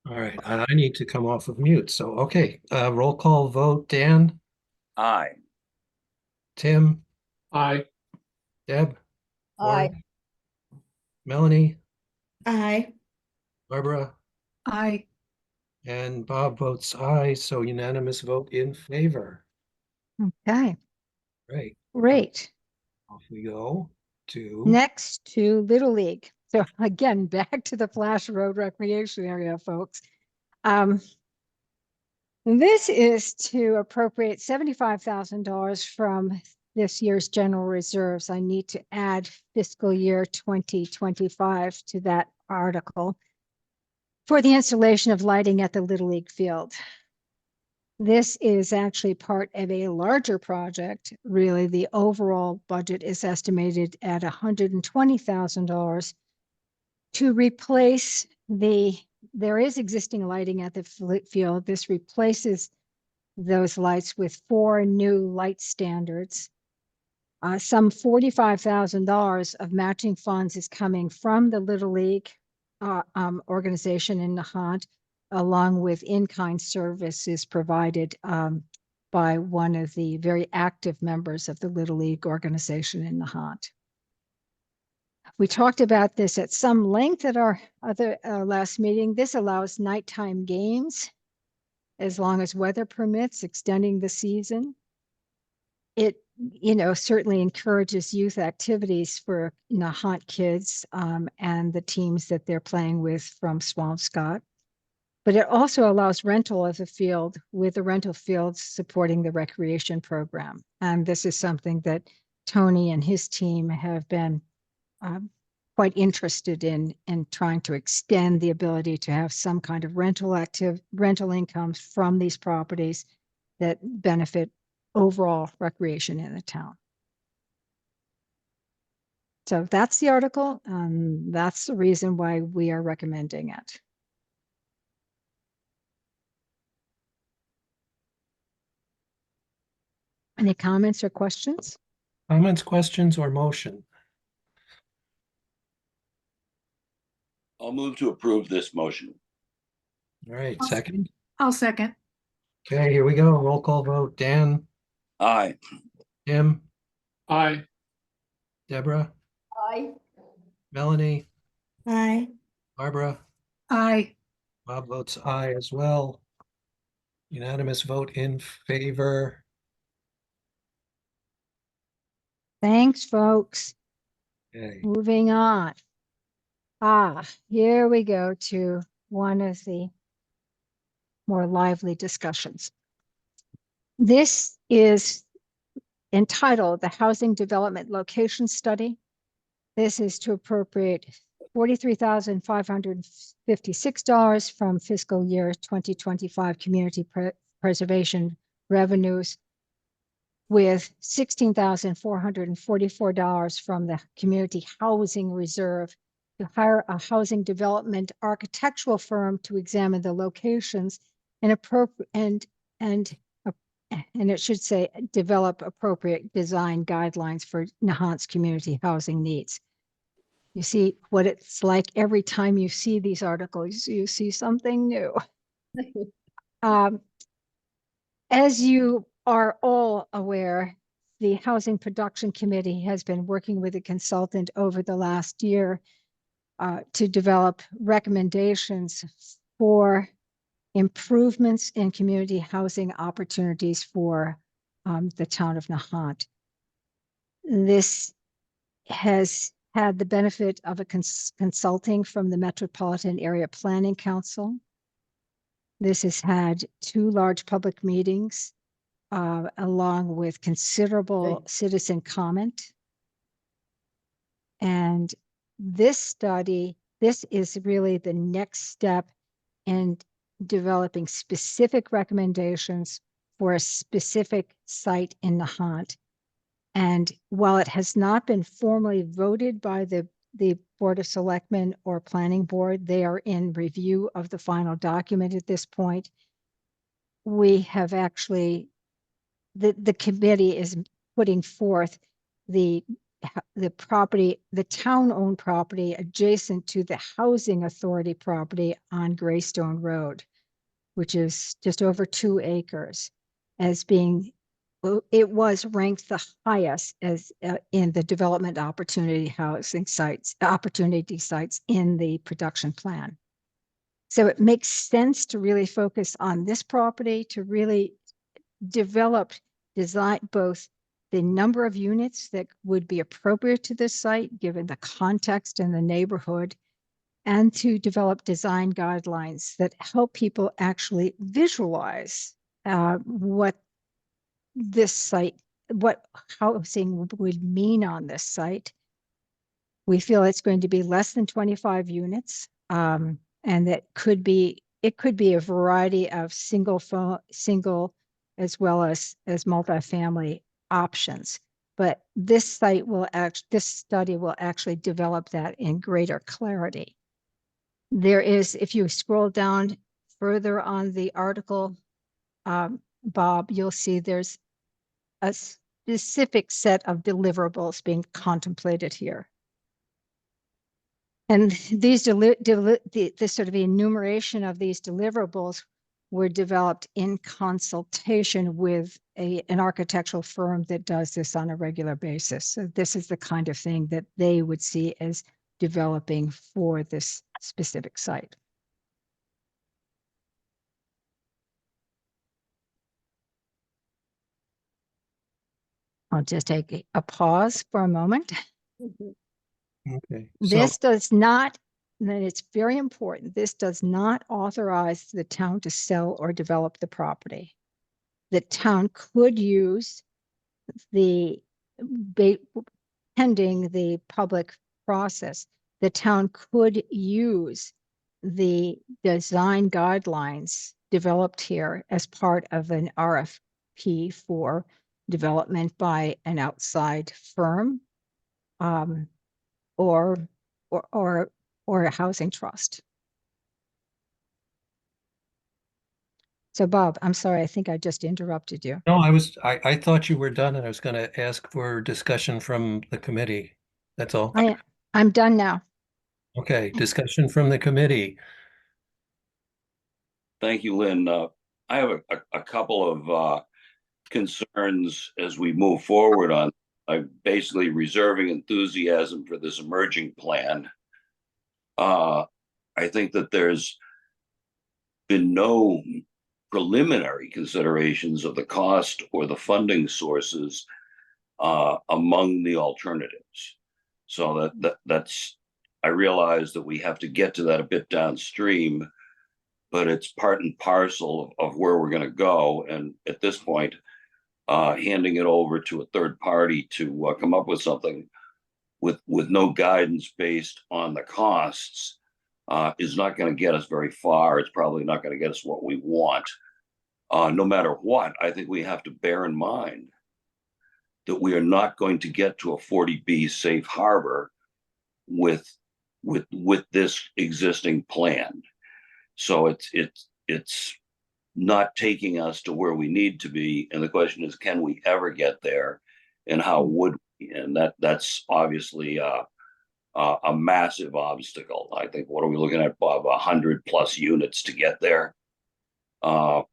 All right, and I need to come off of mute. So, okay, roll call vote. Dan, Aye. Tim, Aye. Deb, Aye. Warren, Melanie, Aye. Barbara, I and Bob votes aye. So unanimous vote in favor. Okay, Great. great. Off we go to Next to Little League. So again, back to the Flash Road Recreation Area, folks. This is to appropriate $75,000 from this year's general reserves. I need to add fiscal year 2025 to that article for the installation of lighting at the Little League field. This is actually part of a larger project. Really, the overall budget is estimated at $120,000 to replace there is existing lighting at the field. This replaces those lights with 4 new light standards. Some $45,000 of matching funds is coming from the Little League organization in Nahant, along with in-kind services provided by one of the very active members of the Little League organization in Nahant. We talked about this at some length at our other last meeting. This allows nighttime games as long as weather permits, extending the season. It, certainly encourages youth activities for Nahant kids and the teams that they're playing with from Swampscott. But it also allows rental of the field, with the rental fields supporting the recreation program. And this is something that Tony and his team have been quite interested in trying to extend the ability to have some kind of rental incomes from these properties that benefit overall recreation in the town. So that's the article. That's the reason why we are recommending it. Any comments or questions? Comments, questions, or motion? I'll move to approve this motion. All right, I'll- second. I'll second. Okay, here we go. Roll call vote. Dan, Aye. Jim, Aye. Deborah, Aye. Melanie, Aye. Barbara, Aye. Bob votes aye as well. Unanimous vote in favor. Thanks, folks. Okay. Moving on. Here we go to one of the more lively discussions. This is entitled the Housing Development Location Study. This is to appropriate $43,556 from fiscal year 2025 community preservation revenues, with $16,444 from the Community Housing Reserve to hire a housing development architectural firm to examine the locations and it should say develop appropriate design guidelines for Nahant's community housing needs. You see what it's like every time you see these articles, you see something new. As you are all aware, the Housing Production Committee has been working with a consultant over the last year to develop recommendations for improvements in community housing opportunities for the town of Nahant. This has had the benefit of a consulting from the Metropolitan Area Planning Council. This has had 2 large public meetings, along with considerable citizen comment. And this study, this is really the next step in developing specific recommendations for a specific site in Nahant. And while it has not been formally voted by the Board of Selectmen or Planning Board, they are in review of the final document at this point. We have actually, the committee is putting forth the property, the town-owned property adjacent to the Housing Authority property on Greystone Road, which is just over 2 acres, as being, it was ranked the highest as in the development opportunity sites in the production plan. So it makes sense to really focus on this property, to really develop design, both the number of units that would be appropriate to this site, given the context and the neighborhood, and to develop design guidelines that help people actually visualize what this site, what housing would mean on this site. We feel it's going to be less than 25 units, and that it could be a variety of single as well as multifamily options. But this study will actually develop that in greater clarity. There is, if you scroll down further on the article, Bob, you'll see there's a specific set of deliverables being contemplated here. And these this sort of enumeration of these deliverables were developed in consultation with an architectural firm that does this on a regular basis. So this is the kind of thing that they would see as developing for this specific site. I'll just take a pause for a moment. Okay. This does not, and it's very important, this does not authorize the town to sell or develop the property. The town could use pending the public process, the town could use the design guidelines developed here as part of an RFP for development by an outside firm, or a housing trust. So Bob, I'm sorry, I think I just interrupted you. No, I thought you were done and I was gonna ask for discussion from the committee. That's all. I'm done now. Okay, discussion from the committee. Thank you, Lynn. I have a couple of concerns as we move forward on. I'm basically reserving enthusiasm for this emerging plan. I think that there's been no preliminary considerations of the cost or the funding sources among the alternatives. So that's, I realize that we have to get to that a bit downstream, but it's part and parcel of where we're going to go. And at this point, handing it over to a third party to come up with something with no guidance based on the costs is not going to get us very far. It's probably not going to get us what we want. No matter what, I think we have to bear in mind that we are not going to get to a 40B safe harbor with this existing plan. So it's not taking us to where we need to be. And the question is, can we ever get there? And how would we? And that's obviously a massive obstacle. I think, what are we looking at, Bob? 100+ units to get there. I'm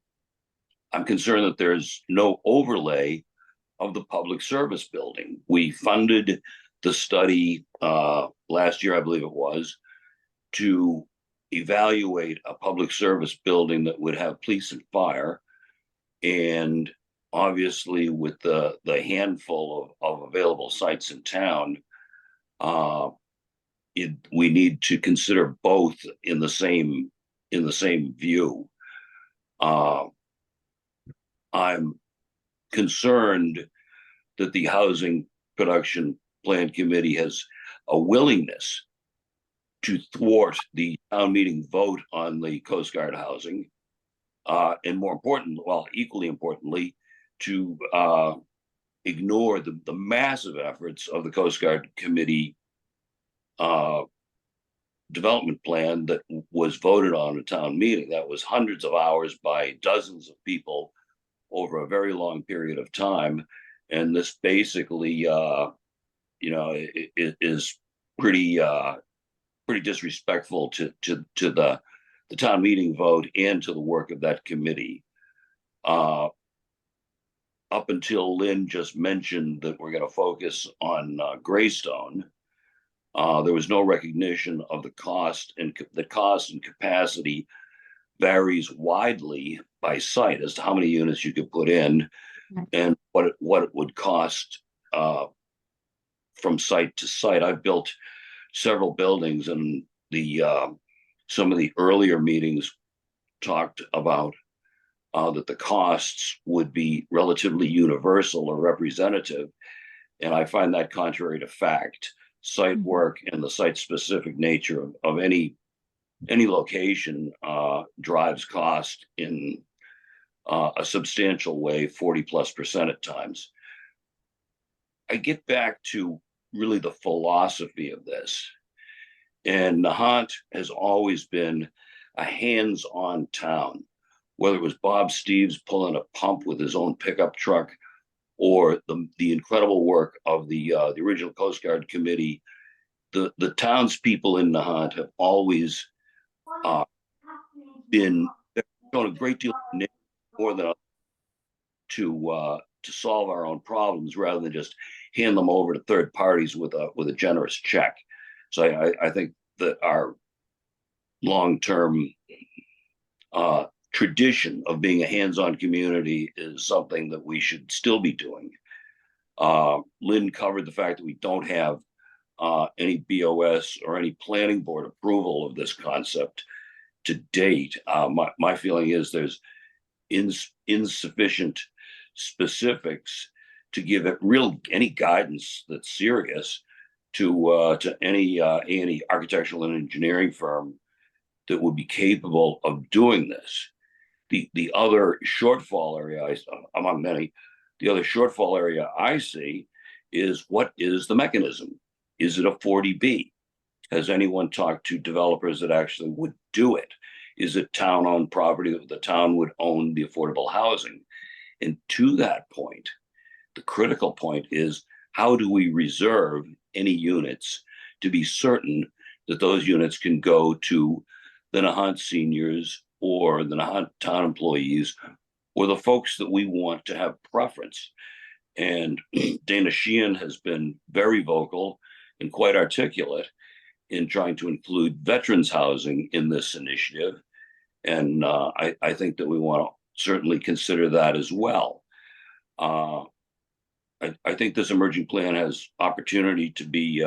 concerned that there's no overlay of the public service building. We funded the study last year, I believe it was, to evaluate a public service building that would have police and fire. And obviously, with the handful of available sites in town, we need to consider both in the same view. I'm concerned that the Housing Production Plan Committee has a willingness to thwart the town meeting vote on the Coast Guard housing, and more important, well, equally importantly, to ignore the massive efforts of the Coast Guard Committee development plan that was voted on at town meeting. That was hundreds of hours by dozens of people over a very long period of time. And this basically, is pretty disrespectful to the town meeting vote and to the work of that committee. Up until Lynn just mentioned that we're going to focus on Greystone, there was no recognition of the cost, and the cost and capacity varies widely by site as to how many units you could put in, right, and what it would cost from site to site. I've built several buildings, and some of the earlier meetings talked about that the costs would be relatively universal or representative, and I find that contrary to fact. Site work and the site-specific nature of any location drives cost in a substantial way, 40+% at times. I get back to really the philosophy of this. And Nahant has always been a hands-on town, whether it was Bob Steves pulling a pump with his own pickup truck, or the incredible work of the original Coast Guard Committee. The townspeople in Nahant have always been shown a great deal of more than to solve our own problems, rather than just hand them over to third parties with a generous check. So I think that our long-term tradition of being a hands-on community is something that we should still be doing. Lynn covered the fact that we don't have any BOS or any planning board approval of this concept to date. My feeling is there's insufficient specifics to give it any guidance that's serious to any architectural and engineering firm that would be capable of doing this. The other shortfall area, among many, the other shortfall area I see is, what is the mechanism? Is it a 40B? Has anyone talked to developers that actually would do it? is it town-owned property that the town would own the affordable housing? And to that point, the critical point is, how do we reserve any units to be certain that those units can go to the Nahant seniors or the Nahant town employees or the folks that we want to have preference? And Dana Sheehan has been very vocal and quite articulate in trying to include veterans housing in this initiative. And I think that we want to certainly consider that as well. I think this emerging plan has opportunity to be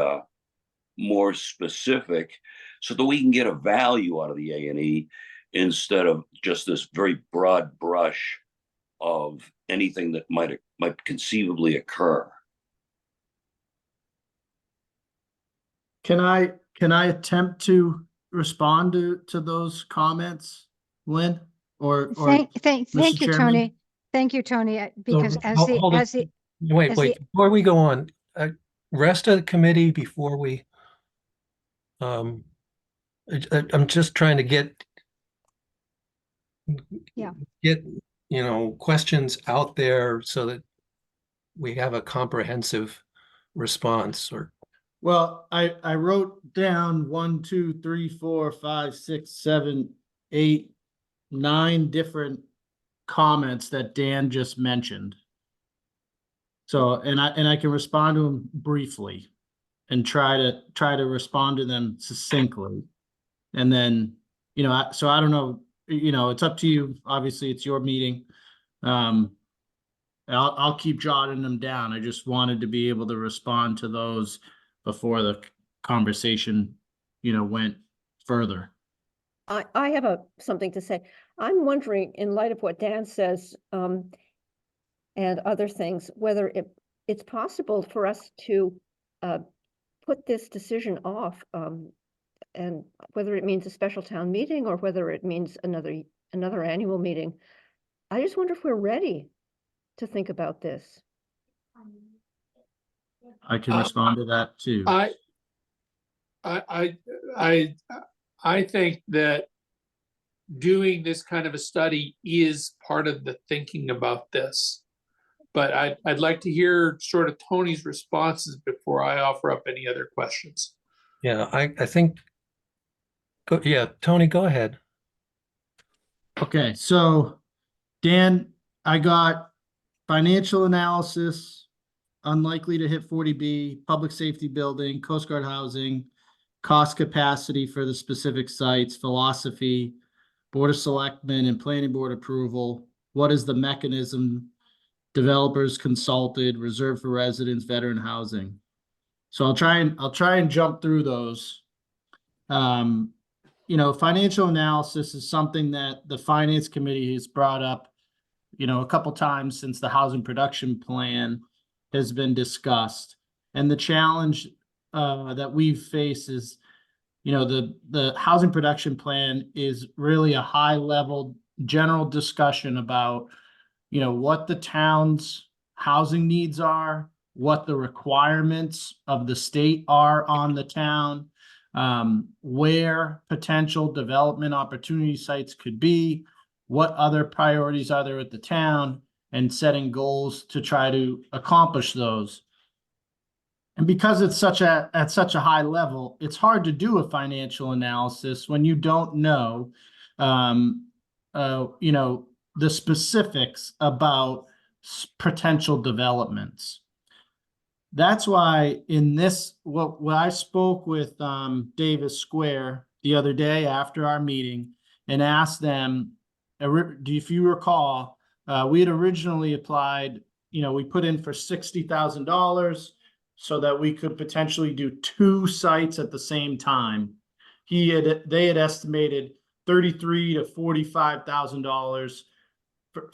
more specific so that we can get a value out of the A&E instead of just this very broad brush of anything that might conceivably occur. Can I attempt to respond to those comments, Lynn? Or Thank Mr. you, Chairman? Tony. Thank you, Tony, because hold it. Wait, as wait, the- before we go on, rest of the committee before we, I'm just trying to get Yeah. get, questions out there so that we have a comprehensive response. Or Well, I wrote down 1, 2, 3, 4, 5, 6, 7, 8, 9 different comments that Dan just mentioned. So, and I can respond to them briefly and try to respond to them succinctly. And then, so I don't know, it's up to you. Obviously, it's your meeting. I'll keep jotting them down. I just wanted to be able to respond to those before the conversation, went further. I have something to say. I'm wondering, in light of what Dan says, and other things, whether it's possible for us to put this decision off, and whether it means a special town meeting or whether it means another annual meeting. I just wonder if we're ready to think about this. I can respond to that too. I think that doing this kind of a study is part of the thinking about this. But I'd like to hear sort of Tony's responses before I offer up any other questions. yeah, I think, Tony, go ahead. Okay, so Dan, I got financial analysis, unlikely to hit 40B, public safety building, Coast Guard housing, cost capacity for the specific sites, philosophy, Board of Selectmen and Planning Board approval. What is the mechanism? Developers consulted, reserved for residents, veteran housing. So I'll try and jump through those. Financial analysis is something that the Finance Committee has brought up, a couple times since the housing production plan has been discussed. And the challenge that we've faced is, the housing production plan is really a high level general discussion about, what the town's housing needs are, what the requirements of the state are on the town, where potential development opportunity sites could be, what other priorities are there at the town, and setting goals to try to accomplish those. And because it's at such a high level, it's hard to do a financial analysis when you don't know, the specifics about potential developments. That's why in this, when I spoke with Davis Square the other day after our meeting and asked them, if you recall, we had originally applied, we put in for $60,000 so that we could potentially do 2 sites at the same time. They had estimated $33,000 to $45,000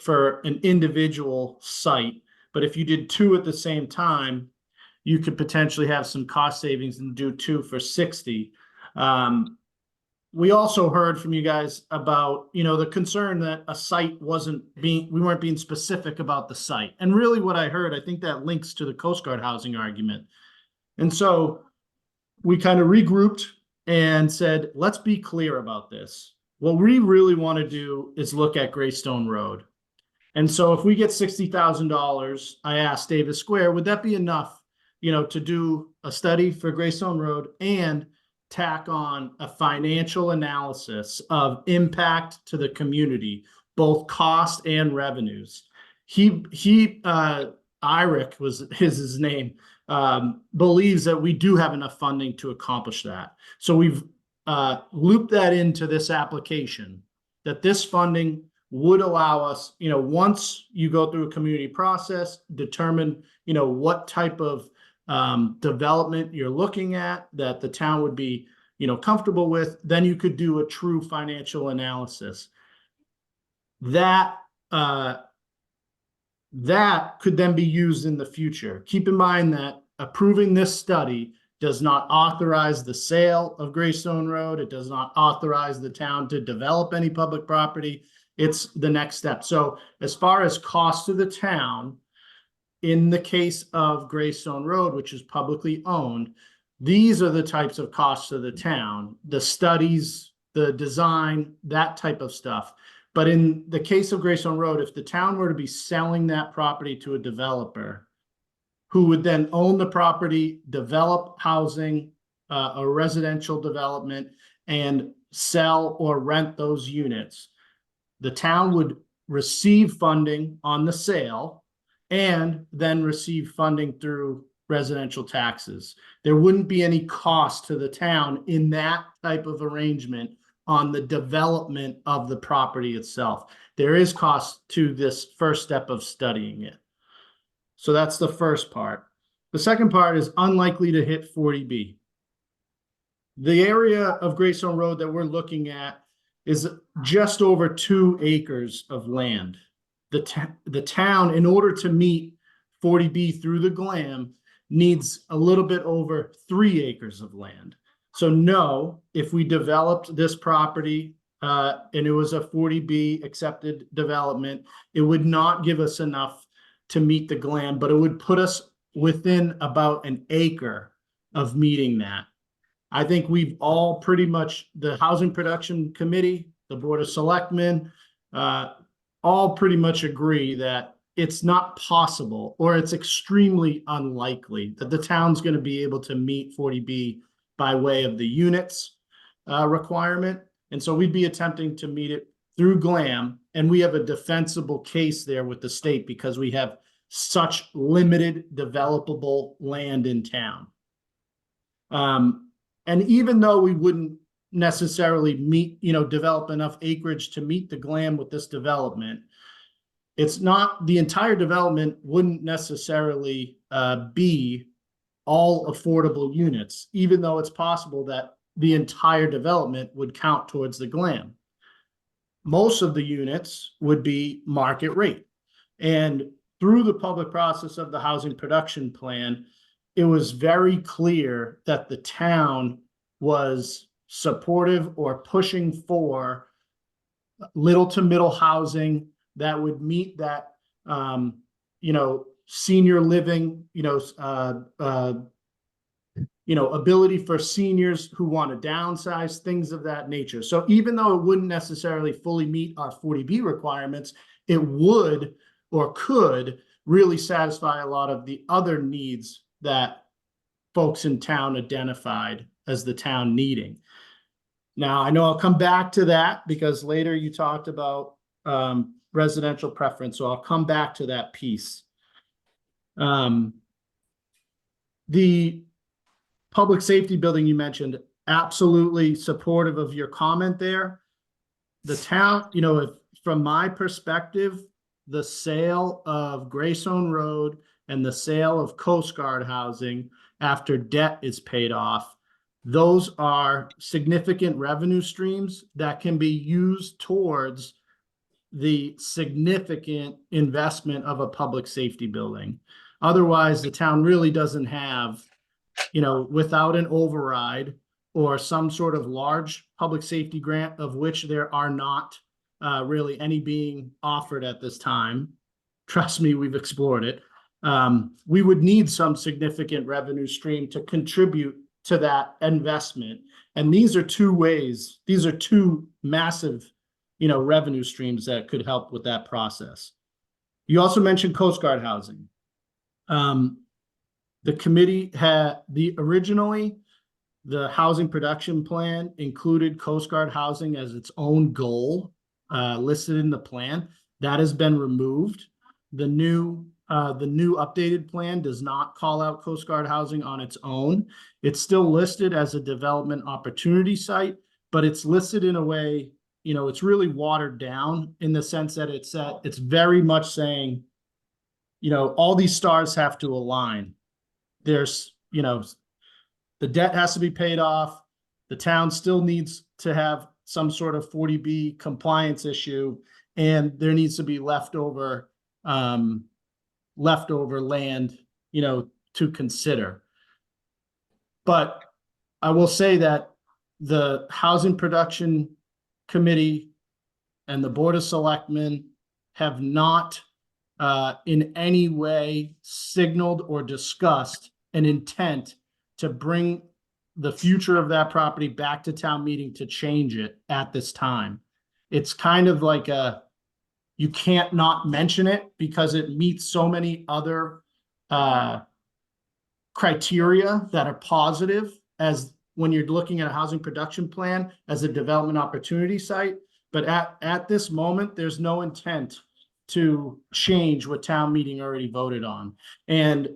for an individual site. But if you did 2 at the same time, you could potentially have some cost savings and do 2 for 60. We also heard from you guys about, the concern that a site we weren't being specific about the site. And really what I heard, I think that links to the Coast Guard housing argument. And so we kind of regrouped and said, let's be clear about this. what we really want to do is look at Greystone Road. And so if we get $60,000, I asked Davis Square, would that be enough, to do a study for Greystone Road and tack on a financial analysis of impact to the community, both cost and revenues? Iric was his name, believes that we do have enough funding to accomplish that. So we've looped that into this application, that this funding would allow us, once you go through a community process, determine, what type of development you're looking at that the town would be, comfortable with, then you could do a true financial analysis. That could then be used in the future. Keep in mind that approving this study does not authorize the sale of Greystone Road. It does not authorize the town to develop any public property. It's the next step. So as far as cost to the town, in the case of Greystone Road, which is publicly owned, these are the types of costs to the town, the studies, the design, that type of stuff. But in the case of Greystone Road, if the town were to be selling that property to a developer who would then own the property, develop housing, a residential development, and sell or rent those units, the town would receive funding on the sale and then receive funding through residential taxes. There wouldn't be any cost to the town in that type of arrangement on the development of the property itself. There is cost to this first step of studying it. So that's the first part. The second part is unlikely to hit 40B. The area of Greystone Road that we're looking at is just over 2 acres of land. The town, in order to meet 40B through the GLAM, needs a little bit over 3 acres of land. So no, if we developed this property and it was a 40B accepted development, it would not give us enough to meet the GLAM, but it would put us within about an acre of meeting that. I think we've all pretty much, the Housing Production Committee, the Board of Selectmen, all pretty much agree that it's not possible, or it's extremely unlikely that the town's going to be able to meet 40B by way of the units requirement. And so we'd be attempting to meet it through GLAM, and we have a defensible case there with the state because we have such limited developable land in town. And even though we wouldn't necessarily meet, develop enough acreage to meet the GLAM with this development, it's not, the entire development wouldn't necessarily be all affordable units, even though it's possible that the entire development would count towards the GLAM. Most of the units would be market rate. And through the public process of the housing production plan, it was very clear that the town was supportive or pushing for little to middle housing that would meet that, senior living, ability for seniors who want to downsize, things of that nature. So even though it wouldn't necessarily fully meet our 40B requirements, it would or could really satisfy a lot of the other needs that folks in town identified as the town needing. Now, I know I'll come back to that because later you talked about residential preference, so I'll come back to that piece. The public safety building you mentioned, absolutely supportive of your comment there. The town, from my perspective, the sale of Greystone Road and the sale of Coast Guard housing after debt is paid off, those are significant revenue streams that can be used towards the significant investment of a public safety building. Otherwise, the town really doesn't have, without an override or some sort of large public safety grant, of which there are not really any being offered at this time. Trust me, we've explored it. We would need some significant revenue stream to contribute to that investment. And these are two ways, these are two massive, revenue streams that could help with that process. You also mentioned Coast Guard housing. The committee had originally, the housing production plan included Coast Guard housing as its own goal, listed in the plan. That has been removed. The new updated plan does not call out Coast Guard housing on its own. It's still listed as a development opportunity site, but it's listed in a way, it's really watered down in the sense that it's very much saying, all these stars have to align. There's, the debt has to be paid off. The town still needs to have some sort of 40B compliance issue, and there needs to be leftover land, to consider. But I will say that the Housing Production Committee and the Board of Selectmen have not in any way signaled or discussed an intent to bring the future of that property back to town meeting to change it at this time. It's kind of like you can't not mention it because it meets so many other criteria that are positive as when you're looking at a housing production plan as a development opportunity site. But at this moment, there's no intent to change what town meeting already voted on. And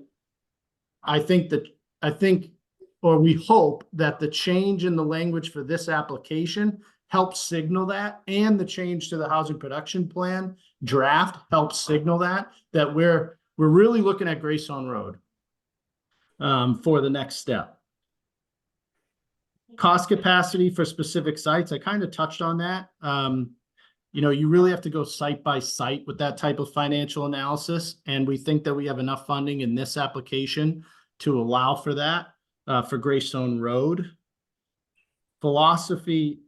we hope that the change in the language for this application helps signal that, and the change to the housing production plan draft helps signal that we're really looking at Greystone Road for the next step. Cost capacity for specific sites, I kind of touched on that. You really have to go site by site with that type of financial analysis. And we think that we have enough funding in this application to allow for that, for Greystone Road. Philosophy,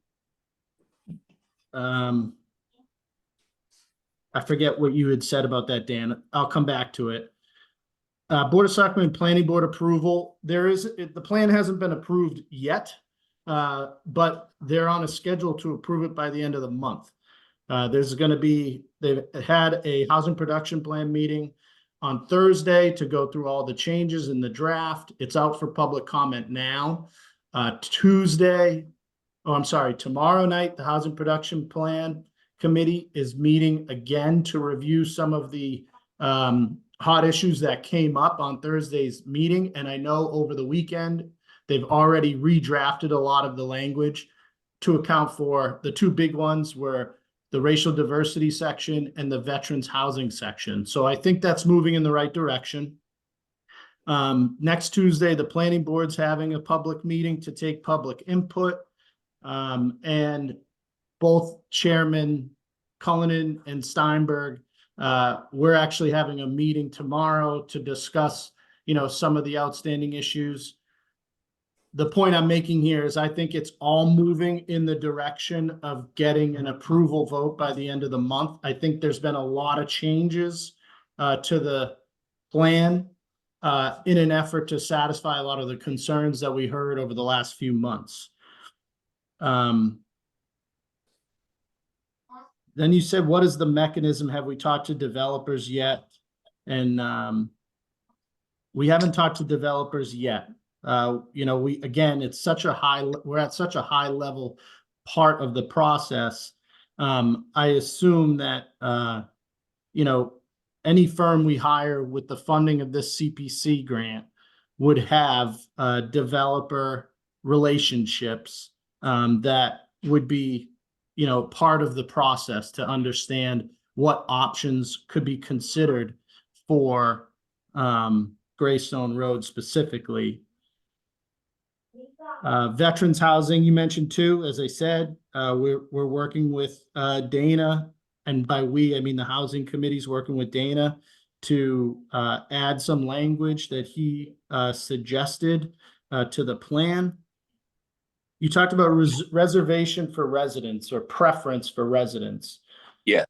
I forget what you had said about that, Dan. I'll come back to it. Board of Selectmen Planning Board approval. The plan hasn't been approved yet, but they're on a schedule to approve it by the end of the month. They've had a housing production plan meeting on Thursday to go through all the changes in the draft. It's out for public comment now. Tomorrow night, the Housing Production Plan Committee is meeting again to review some of the hot issues that came up on Thursday's meeting. And I know over the weekend, they've already redrafted a lot of the language to account for the two big ones were the racial diversity section and the veterans housing section. So I think that's moving in the right direction. Next Tuesday, the planning board's having a public meeting to take public input. And both Chairman Cullinan and Steinberg, we're actually having a meeting tomorrow to discuss, some of the outstanding issues. The point I'm making here is I think it's all moving in the direction of getting an approval vote by the end of the month. I think there's been a lot of changes to the plan in an effort to satisfy a lot of the concerns that we heard over the last few months. Then you said, what is the mechanism? Have we talked to developers yet? And we haven't talked to developers yet. It's such a we're at such a high level part of the process. I assume that, any firm we hire with the funding of this CPC grant would have developer relationships that would be, part of the process to understand what options could be considered for Greystone Road specifically. Veterans housing, you mentioned too, as I said, we're working with Dana, and by we, I mean the housing committee's working with Dana to add some language that he suggested to the plan. You talked about reservation for residents or preference for residents. Yeah.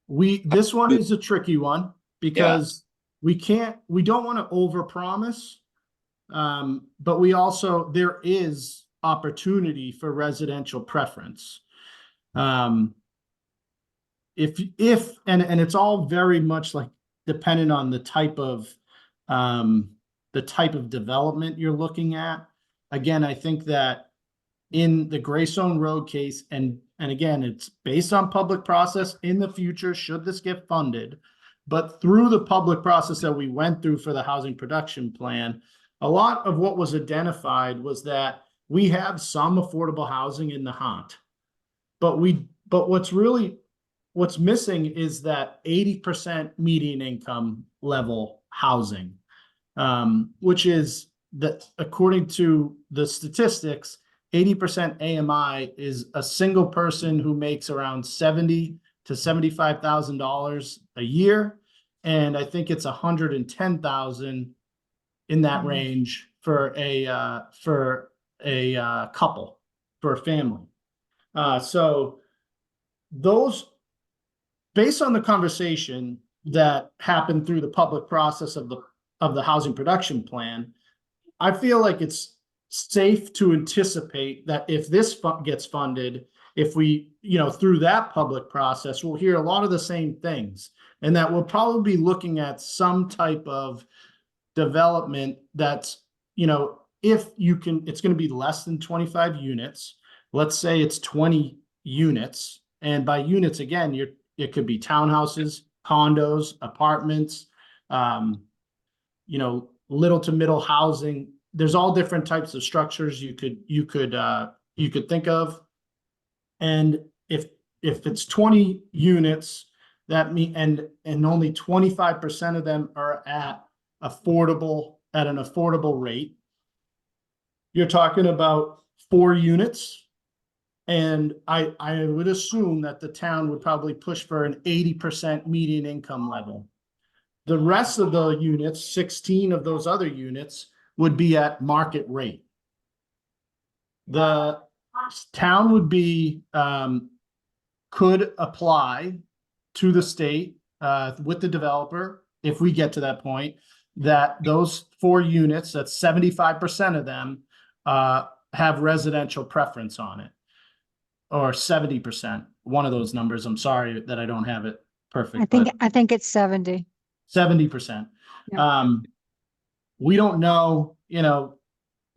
This one is a tricky one because we don't want to overpromise. But there is opportunity for residential preference. And it's all very much like dependent on the type of development you're looking at. Again, I think that in the Greystone Road case, and again, it's based on public process in the future, should this get funded. But through the public process that we went through for the housing production plan, a lot of what was identified was that we have some affordable housing in Nahant. But what's missing is that 80% median income level housing, which is that according to the statistics, 80% AMI is a single person who makes around $70,000 to $75,000 a year, and I think it's 110,000 in that range for a couple, for a family. So those, based on the conversation that happened through the public process of the housing production plan, I feel like it's safe to anticipate that if this gets funded, if we, through that public process, we'll hear a lot of the same things, and that we'll probably be looking at some type of development that's, if you can, it's going to be less than 25 units. Let's say it's 20 units. And by units, again, it could be townhouses, condos, apartments, little to middle housing. There's all different types of structures you could think of. And if it's 20 units, that mean and only 25% of them are at an affordable rate, you're talking about 4 units. And I would assume that the town would probably push for an 80% median income level. The rest of the units, 16 of those other units, would be at market rate. The town would could apply to the state with the developer, if we get to that point, that those 4 units, that's 75% of them, have residential preference on it, or 70%. One of those numbers. I'm sorry that I don't have it perfect. I think it's 70. 70%. Yeah. We don't know,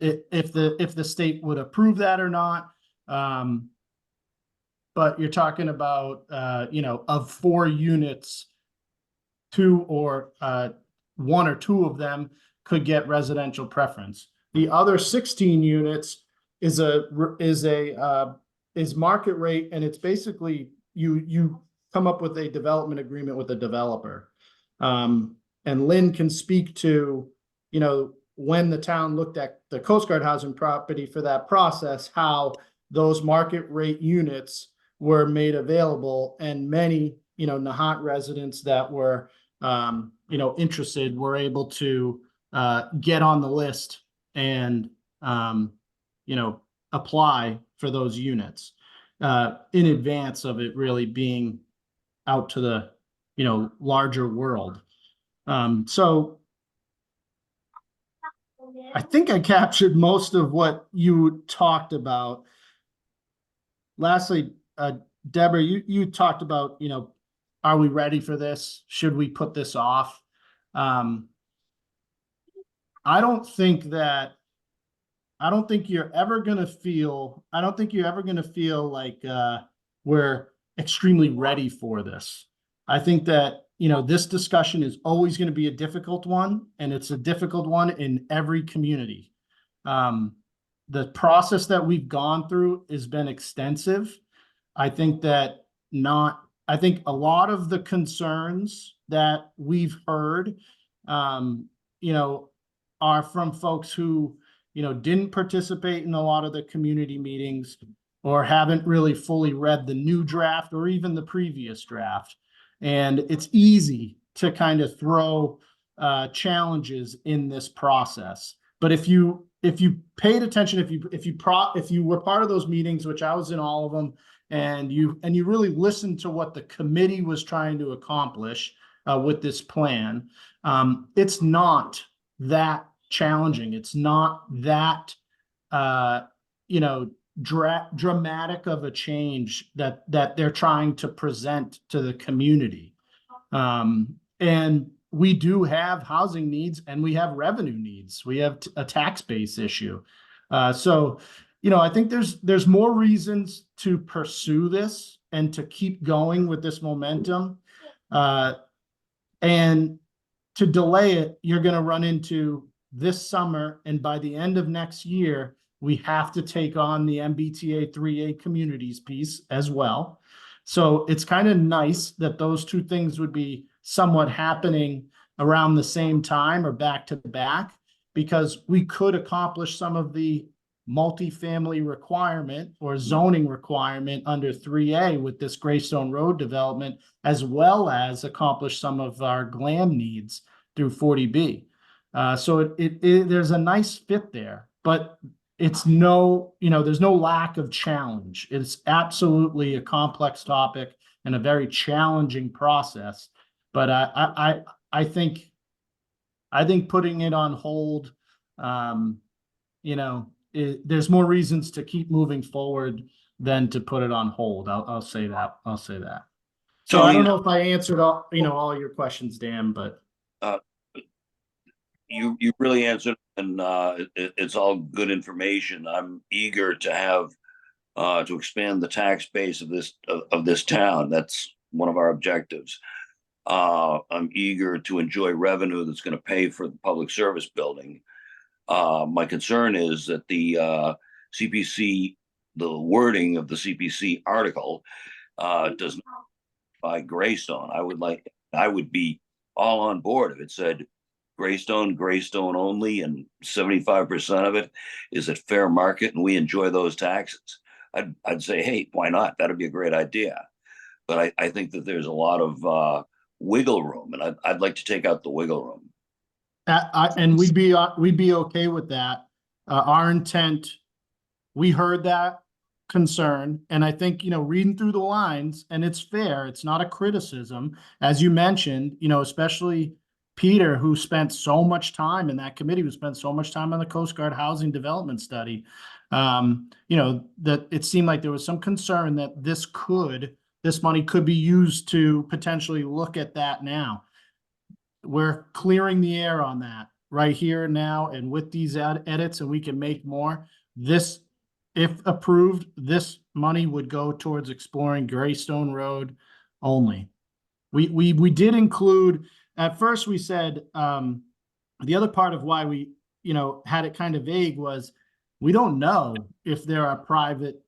if the state would approve that or not. But you're talking about, of 4 units, 1 or 2 of them could get residential preference. The other 16 units is market rate, and it's basically you come up with a development agreement with the developer. And Lynn can speak to, when the town looked at the Coast Guard housing property for that process, how those market rate units were made available, and many, Nahant residents that were, interested were able to get on the list and, apply for those units in advance of it really being out to the, larger world. So I think I captured most of what you talked about. Lastly, Deborah, you talked about, are we ready for this? Should we put this off? I don't think you're ever going to feel like we're extremely ready for this. I think that, this discussion is always going to be a difficult one, and it's a difficult one in every community. The process that we've gone through has been extensive. I think a lot of the concerns that we've heard, are from folks who, didn't participate in a lot of the community meetings, or haven't really fully read the new draft or even the previous draft. And it's easy to kind of throw challenges in this process. But if you paid attention, if you were part of those meetings, which I was in all of them, and you really listened to what the committee was trying to accomplish with this plan, it's not that challenging. It's not that, you know, dramatic of a change that they're trying to present to the community. And we do have housing needs and we have revenue needs. We have a tax base issue. So, you know, I think there's more reasons to pursue this and to keep going with this momentum. And to delay it, you're going to run into this summer, and by the end of next year, we have to take on the MBTA 3A communities piece as well. So it's kind of nice that those two things would be somewhat happening around the same time or back to back, because we could accomplish some of the multifamily requirement or zoning requirement under 3A with this Greystone Road development, as well as accomplish some of our glam needs through 40B. So there's a nice fit there, but it's no, you know, there's no lack of challenge. It's absolutely a complex topic and a very challenging process. But I think putting it on hold, you know, there's more reasons to keep moving forward than to put it on hold. I'll say that. I'll say that. So I don't know if I answered all, you know, all your questions, Dan, but you really answered, and it's all good information. I'm eager to have to expand the tax base of this town. That's one of our objectives. I'm eager to enjoy revenue that's going to pay for the public service building. My concern is that the CPC, the wording of the CPC article, does not by Greystone. I would be all on board if it said Greystone only, and 75% of it is at fair market, and we enjoy those taxes. I'd say, hey, why not? That'd be a great idea. But I think that there's a lot of wiggle room, and I'd like to take out the wiggle room. And we'd be okay with that. Our intent, we heard that concern, and I think, you know, reading through the lines, and it's fair, it's not a criticism, as you mentioned, you know, especially Peter, who spent so much time in that committee, who spent so much time on the Coast Guard housing development study. You know, that it seemed like there was some concern that this money could be used to potentially look at that now. We're clearing the air on that right here and now, and with these edits, and we can make more. This, if approved, this money would go towards exploring Greystone Road only. We did include, at first we said, the other part of why we, you know, had it kind of vague was we don't know if there are private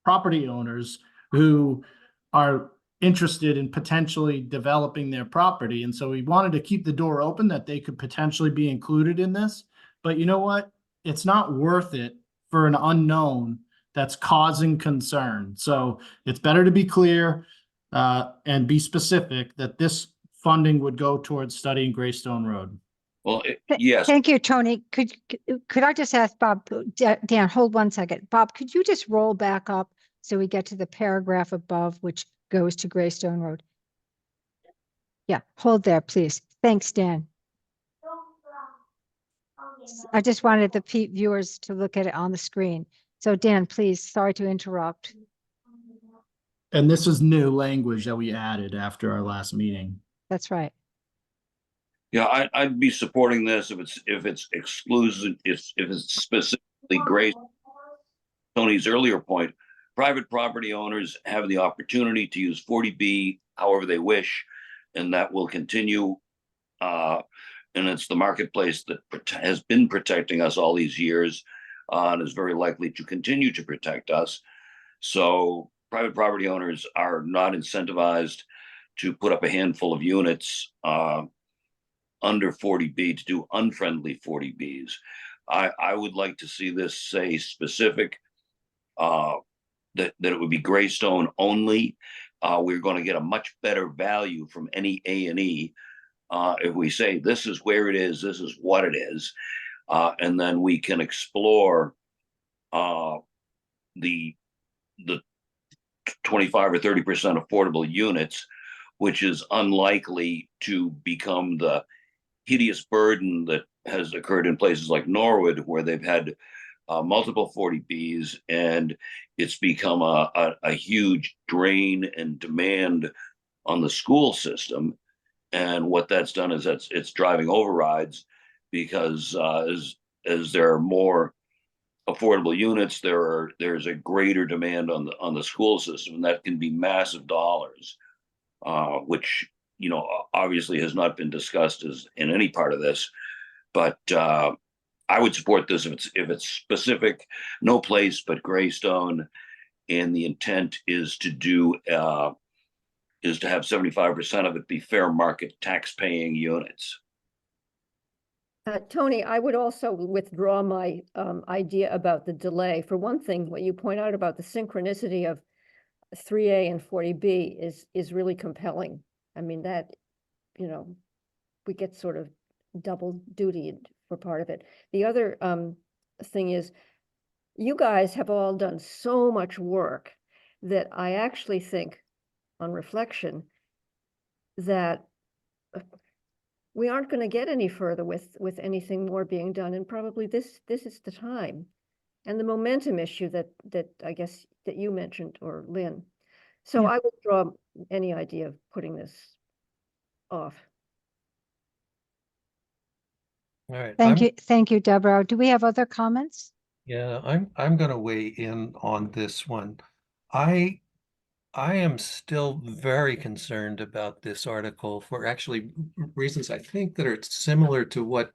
property owners who are interested in potentially developing their property. And so we wanted to keep the door open that they could potentially be included in this. But you know what? It's not worth it for an unknown that's causing concern. So it's better to be clear and be specific that this funding would go towards studying Greystone Road. Well, yes. Thank you, Tony. Could I just ask Bob, Dan, hold one second. Bob, could you just roll back up so we get to the paragraph above, which goes to Greystone Road? Yeah, hold there, please. Thanks, Dan. I just wanted the viewers to look at it on the screen. So Dan, please, sorry to interrupt. And this is new language that we added after our last meeting. That's right. Yeah, I'd be supporting this if it's exclusive, if it's specifically Greystone. Tony's earlier point, private property owners have the opportunity to use 40B however they wish, and that will continue. And it's the marketplace that has been protecting us all these years, and is very likely to continue to protect us. So private property owners are not incentivized to put up a handful of units under 40B to do unfriendly 40Bs. I would like to see this say specific, that it would be Greystone only. We're going to get a much better value from any A&E if we say this is where it is, this is what it is, and then we can explore the 25 or 30% affordable units, which is unlikely to become the hideous burden that has occurred in places like Norwood, where they've had multiple 40Bs, and it's become a huge drain and demand on the school system. And what that's done is it's driving overrides, because as there are more affordable units, there's a greater demand on the school system, and that can be massive dollars, which obviously has not been discussed as in any part of this. But I would support this if it's specific, no place but Greystone, and the intent is to have 75% of it be fair market tax paying units. Tony, I would also withdraw my idea about the delay. For one thing, what you point out about the synchronicity of 3A and 40B is really compelling. I mean, that, we get sort of double duty for part of it. The other thing is, you guys have all done so much work that I actually think, on reflection, that we aren't going to get any further with anything more being done, and probably this is the time. And the momentum issue that I guess that you mentioned, or Lynn. So Yeah. I withdraw any idea of putting this off. All right. Thank you, Deborah. Do we have other comments? Yeah, I'm going to weigh in on this one. I am still very concerned about this article for actually reasons I think that are similar to what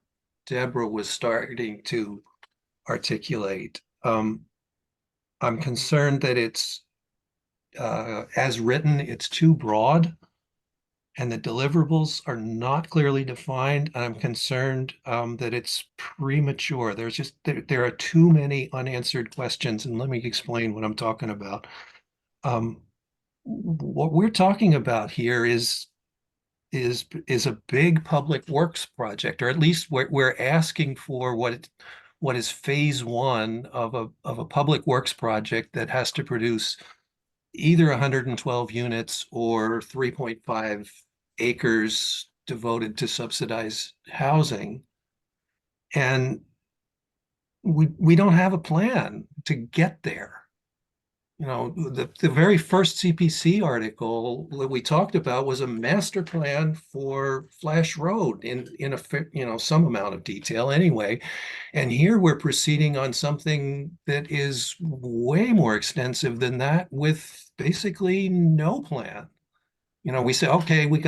Deborah was starting to articulate. I'm concerned that it's as written, it's too broad, and the deliverables are not clearly defined. I'm concerned that it's premature. There are too many unanswered questions, and let me explain what I'm talking about. What we're talking about here is a big public works project, or at least we're asking for what is phase one of a public works project that has to produce either 112 units or 3.5 acres devoted to subsidized housing. And we don't have a plan to get there. The very first CPC article that we talked about was a master plan for Flash Road in a some amount of detail anyway. And here we're proceeding on something that is way more extensive than that, with basically no plan. We say, okay, we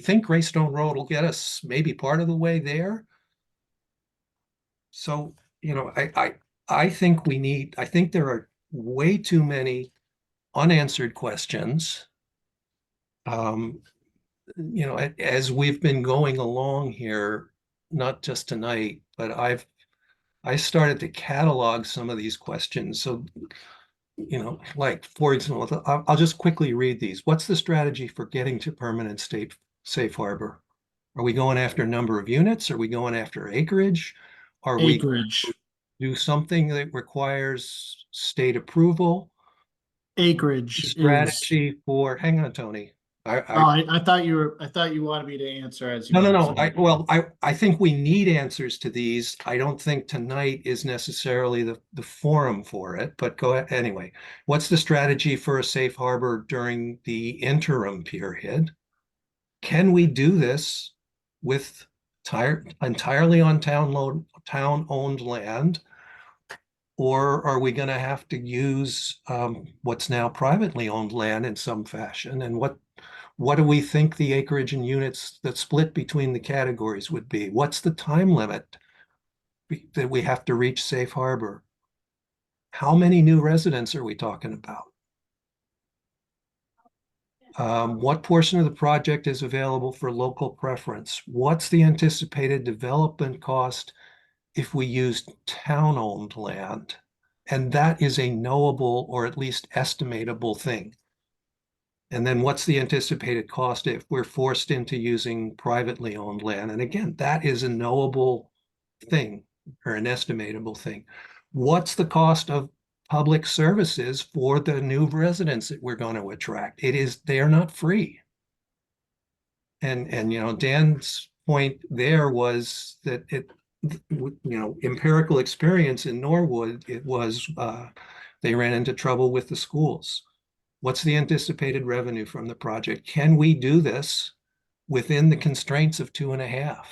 think Greystone Road will get us maybe part of the way there. So, I think there are way too many unanswered questions. As we've been going along here, not just tonight, but I started to catalog some of these questions. So, like, for example, I'll just quickly read these. What's the strategy for getting to permanent state safe harbor? Are we going after number of units? Are we going after acreage? Are we Acreage. do something that requires state approval? Acreage is. Strategy for, hang on, Tony. I thought you wanted me to answer as you. No. I think we need answers to these. I don't think tonight is necessarily the forum for it, but go ahead anyway. What's the strategy for a safe harbor during the interim period? Can we do this with entirely on town-owned land? Or are we going to have to use what's now privately owned land in some fashion? And what do we think the acreage and units that split between the categories would be? What's the time limit that we have to reach safe harbor? How many new residents are we talking about? What portion of the project is available for local preference? What's the anticipated development cost if we used town-owned land? And that is a knowable or at least estimatable thing. And then what's the anticipated cost if we're forced into using privately owned land? And again, that is a knowable thing or an estimatable thing. What's the cost of public services for the new residents that we're going to attract? They are not free. And Dan's point there was that empirical experience in Norwood, it was, they ran into trouble with the schools. What's the anticipated revenue from the project? Can we do this within the constraints of 2.5?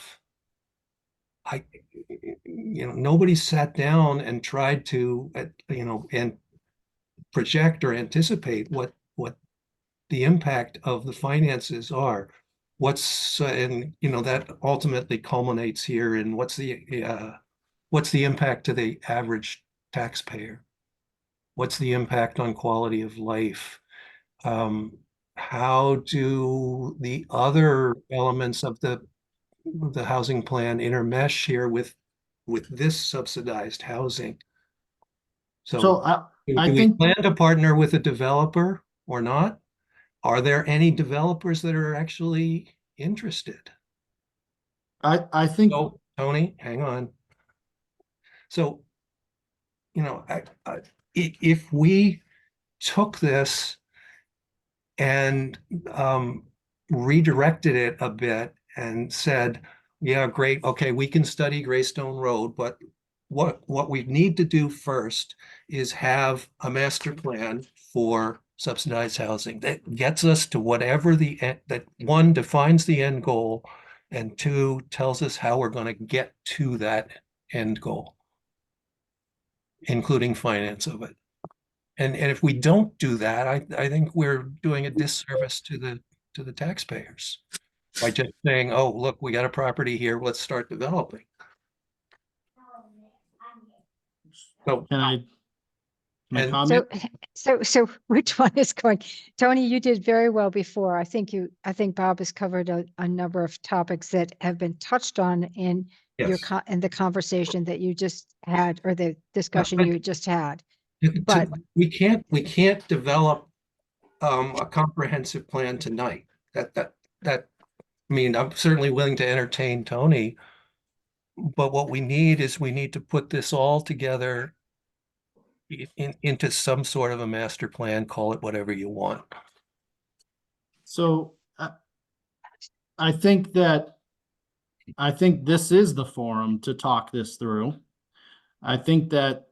Nobody sat down and tried to, and project or anticipate what the impact of the finances are. And that ultimately culminates here in what's the impact to the average taxpayer? What's the impact on quality of life? How do the other elements of the housing plan intermesh here with this subsidized housing? So So I do we think plan to partner with a developer or not? Are there any developers that are actually interested? I think Oh, Tony, hang on. So, if we took this and redirected it a bit and said, yeah, great, okay, we can study Greystone Road, but what we need to do first is have a master plan for subsidized housing that gets us to whatever that one defines the end goal, and two tells us how we're going to get to that end goal, including finance of it. And if we don't do that, I think we're doing a disservice to the taxpayers by just saying, oh, look, we got a property here, let's start developing. So, can I and comment? So which one is going? Tony, you did very well before. I think Bob has covered a number of topics that have been touched on in yes, in the conversation that you just had, or the discussion you just had. But we can't develop a comprehensive plan tonight. I mean, I'm certainly willing to entertain Tony, but what we need to put this all together into some sort of a master plan, call it whatever you want. So I think this is the forum to talk this through. I think that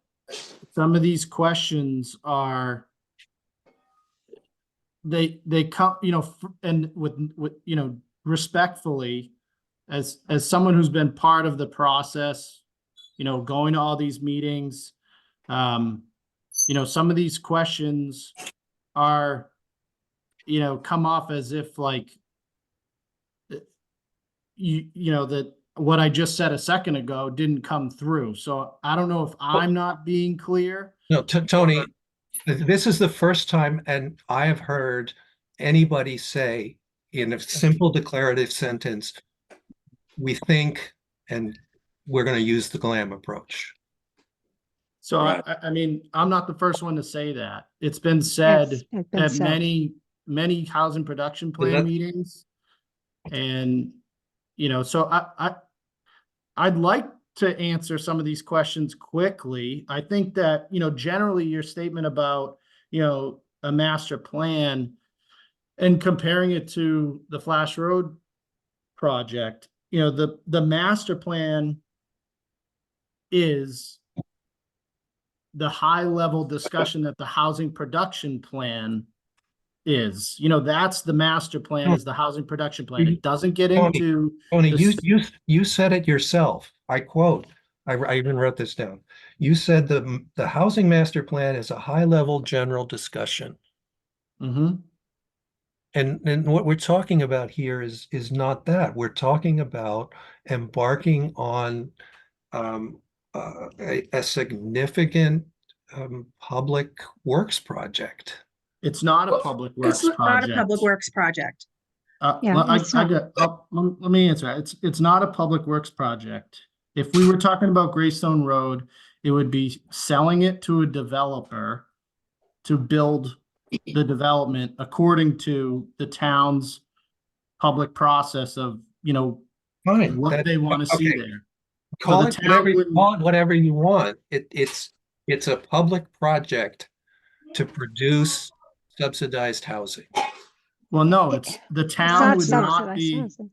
some of these questions are, they come, and with, respectfully, as someone who's been part of the process, going to all these meetings, some of these questions are, come off as if like, that what I just said a second ago didn't come through. So I don't know if I'm not being clear. No, Tony, this is the first time, and I have heard anybody say in a simple declarative sentence, we think, and we're going to use the GLAM approach. So Right. I mean, I'm not the first one to say that. It's been said it's been at said. many housing production plan meetings. And, so I'd like to answer some of these questions quickly. I think that, generally your statement about, a master plan and comparing it to the Flash Road project, the master plan is the high level discussion that the housing production plan is. That's the master plan, is the housing production plan. It doesn't get into Tony, the you said it yourself. I quote, I even wrote this down. You said the housing master plan is a high level general discussion. Mhm. And what we're talking about here is not that. We're talking about embarking on a significant public works project. It's not a public works It's not a project. public works project. Yeah, it's not. Let me answer that. It's not a public works project. If we were talking about Greystone Road, it would be selling it to a developer to build the development according to the town's public process of, Fine. what they want to see okay. there. Call the it town whatever, wouldn't- call it whatever you want. It's a public project to produce subsidized housing. Well, no, it's the town not would not subsidized be, housing.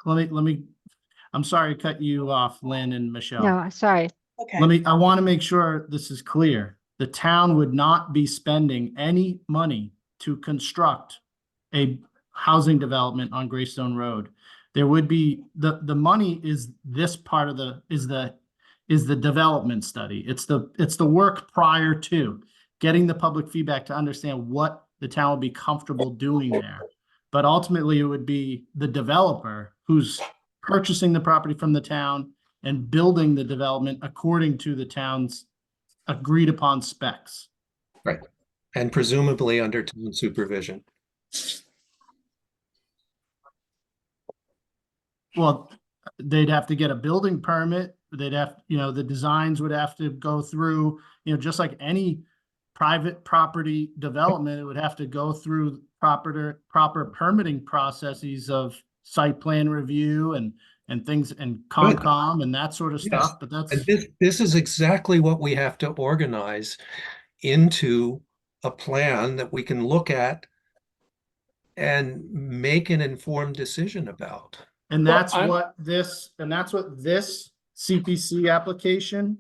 I'm sorry to cut you off, Lynn and Michelle. No, sorry. Okay. I want to make sure this is clear. The town would not be spending any money to construct a housing development on Greystone Road. There would be, the money is this part of is the development study. It's the work prior to getting the public feedback to understand what the town would be comfortable doing there. But ultimately, it would be the developer who's purchasing the property from the town and building the development according to the town's agreed upon specs. Right. And presumably under town supervision. Well, they'd have to get a building permit. They'd have, the designs would have to go through, just like any private property development, it would have to go through proper permitting processes of site plan review and things and Concom and that sort of Yes. stuff. But that's, And this is exactly what we have to organize into a plan that we can look at and make an informed decision about. and Well, that's what this CPC application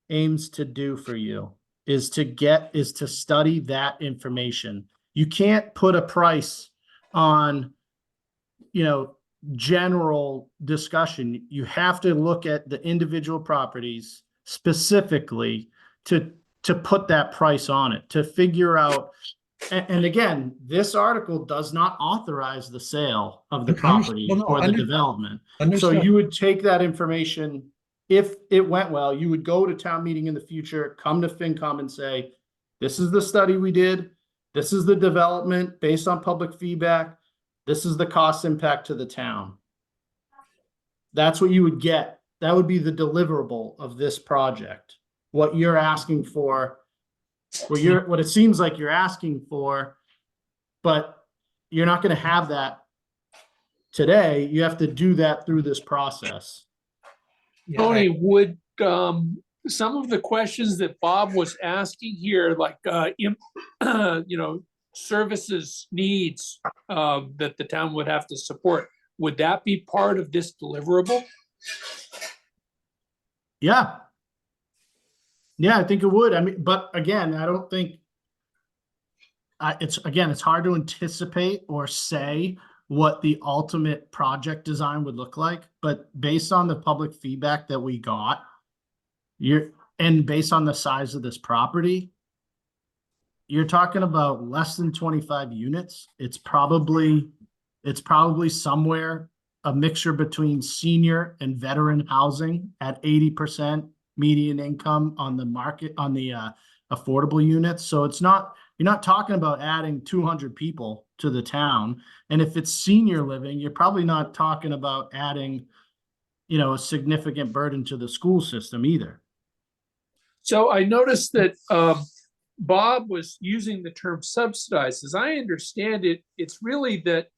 aims to do for you, is to study that information. You can't put a price on, general discussion. You have to look at the individual properties specifically to put that price on it, to figure out. And again, this article does not authorize the sale of the property or the development. So Understood. you would take that information, if it went well, you would go to town meeting in the future, come to FinCom and say, this is the study we did. This is the development based on public feedback. This is the cost impact to the town. That's what you would get. That would be the deliverable of this project. What you're asking for, what it seems like you're asking for, but you're not going to have that today. You have to do that through this process. Yeah, Tony, would some of the questions that Bob was asking here, like services needs that the town would have to support, would that be part of this deliverable? Yeah. Yeah, I think it would. I mean, but again, I don't think it's hard to anticipate or say what the ultimate project design would look like, but based on the public feedback that we got, and based on the size of this property, you're talking about less than 25 units. It's probably somewhere a mixture between senior and veteran housing at 80% median income on the market, on the affordable units. So you're not talking about adding 200 people to the town. And if it's senior living, you're probably not talking about adding, a significant burden to the school system either. So I noticed that Bob was using the term subsidized. As I understand it, it's really that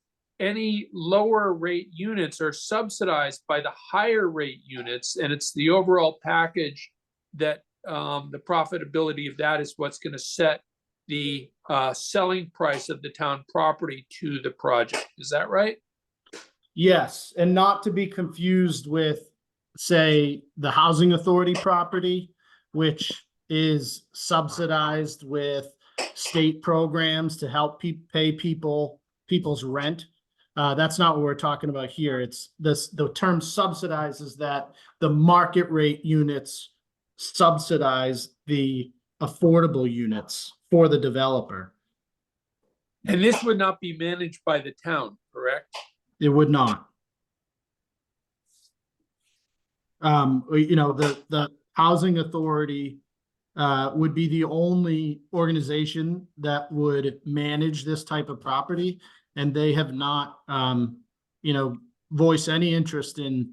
any lower rate units are subsidized by the higher rate units, and it's the overall package that the profitability of that is what's going to set the selling price of the town property to the project. Is that right? Yes, and not to be confused with, say, the housing authority property, which is subsidized with state programs to help pay people's rent. That's not what we're talking about here. It's the term subsidized is that the market rate units subsidize the affordable units for the developer. And this would not be managed by the town, correct? It would not. The housing authority would be the only organization that would manage this type of property, and they have not, voiced any interest in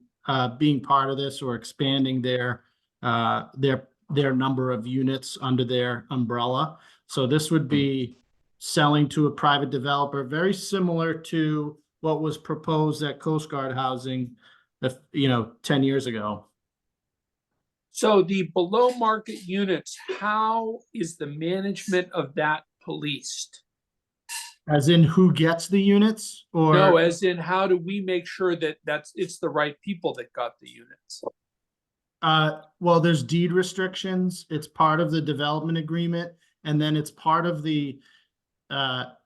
being part of this or expanding their number of units under their umbrella. So this would be selling to a private developer, very similar to what was proposed at Coast Guard Housing, 10 years ago. So the below market units, how is the management of that policed? As in who gets the units No, or, as in how do we make sure that it's the right people that got the units? well, there's deed restrictions. It's part of the development agreement. And then it's part of the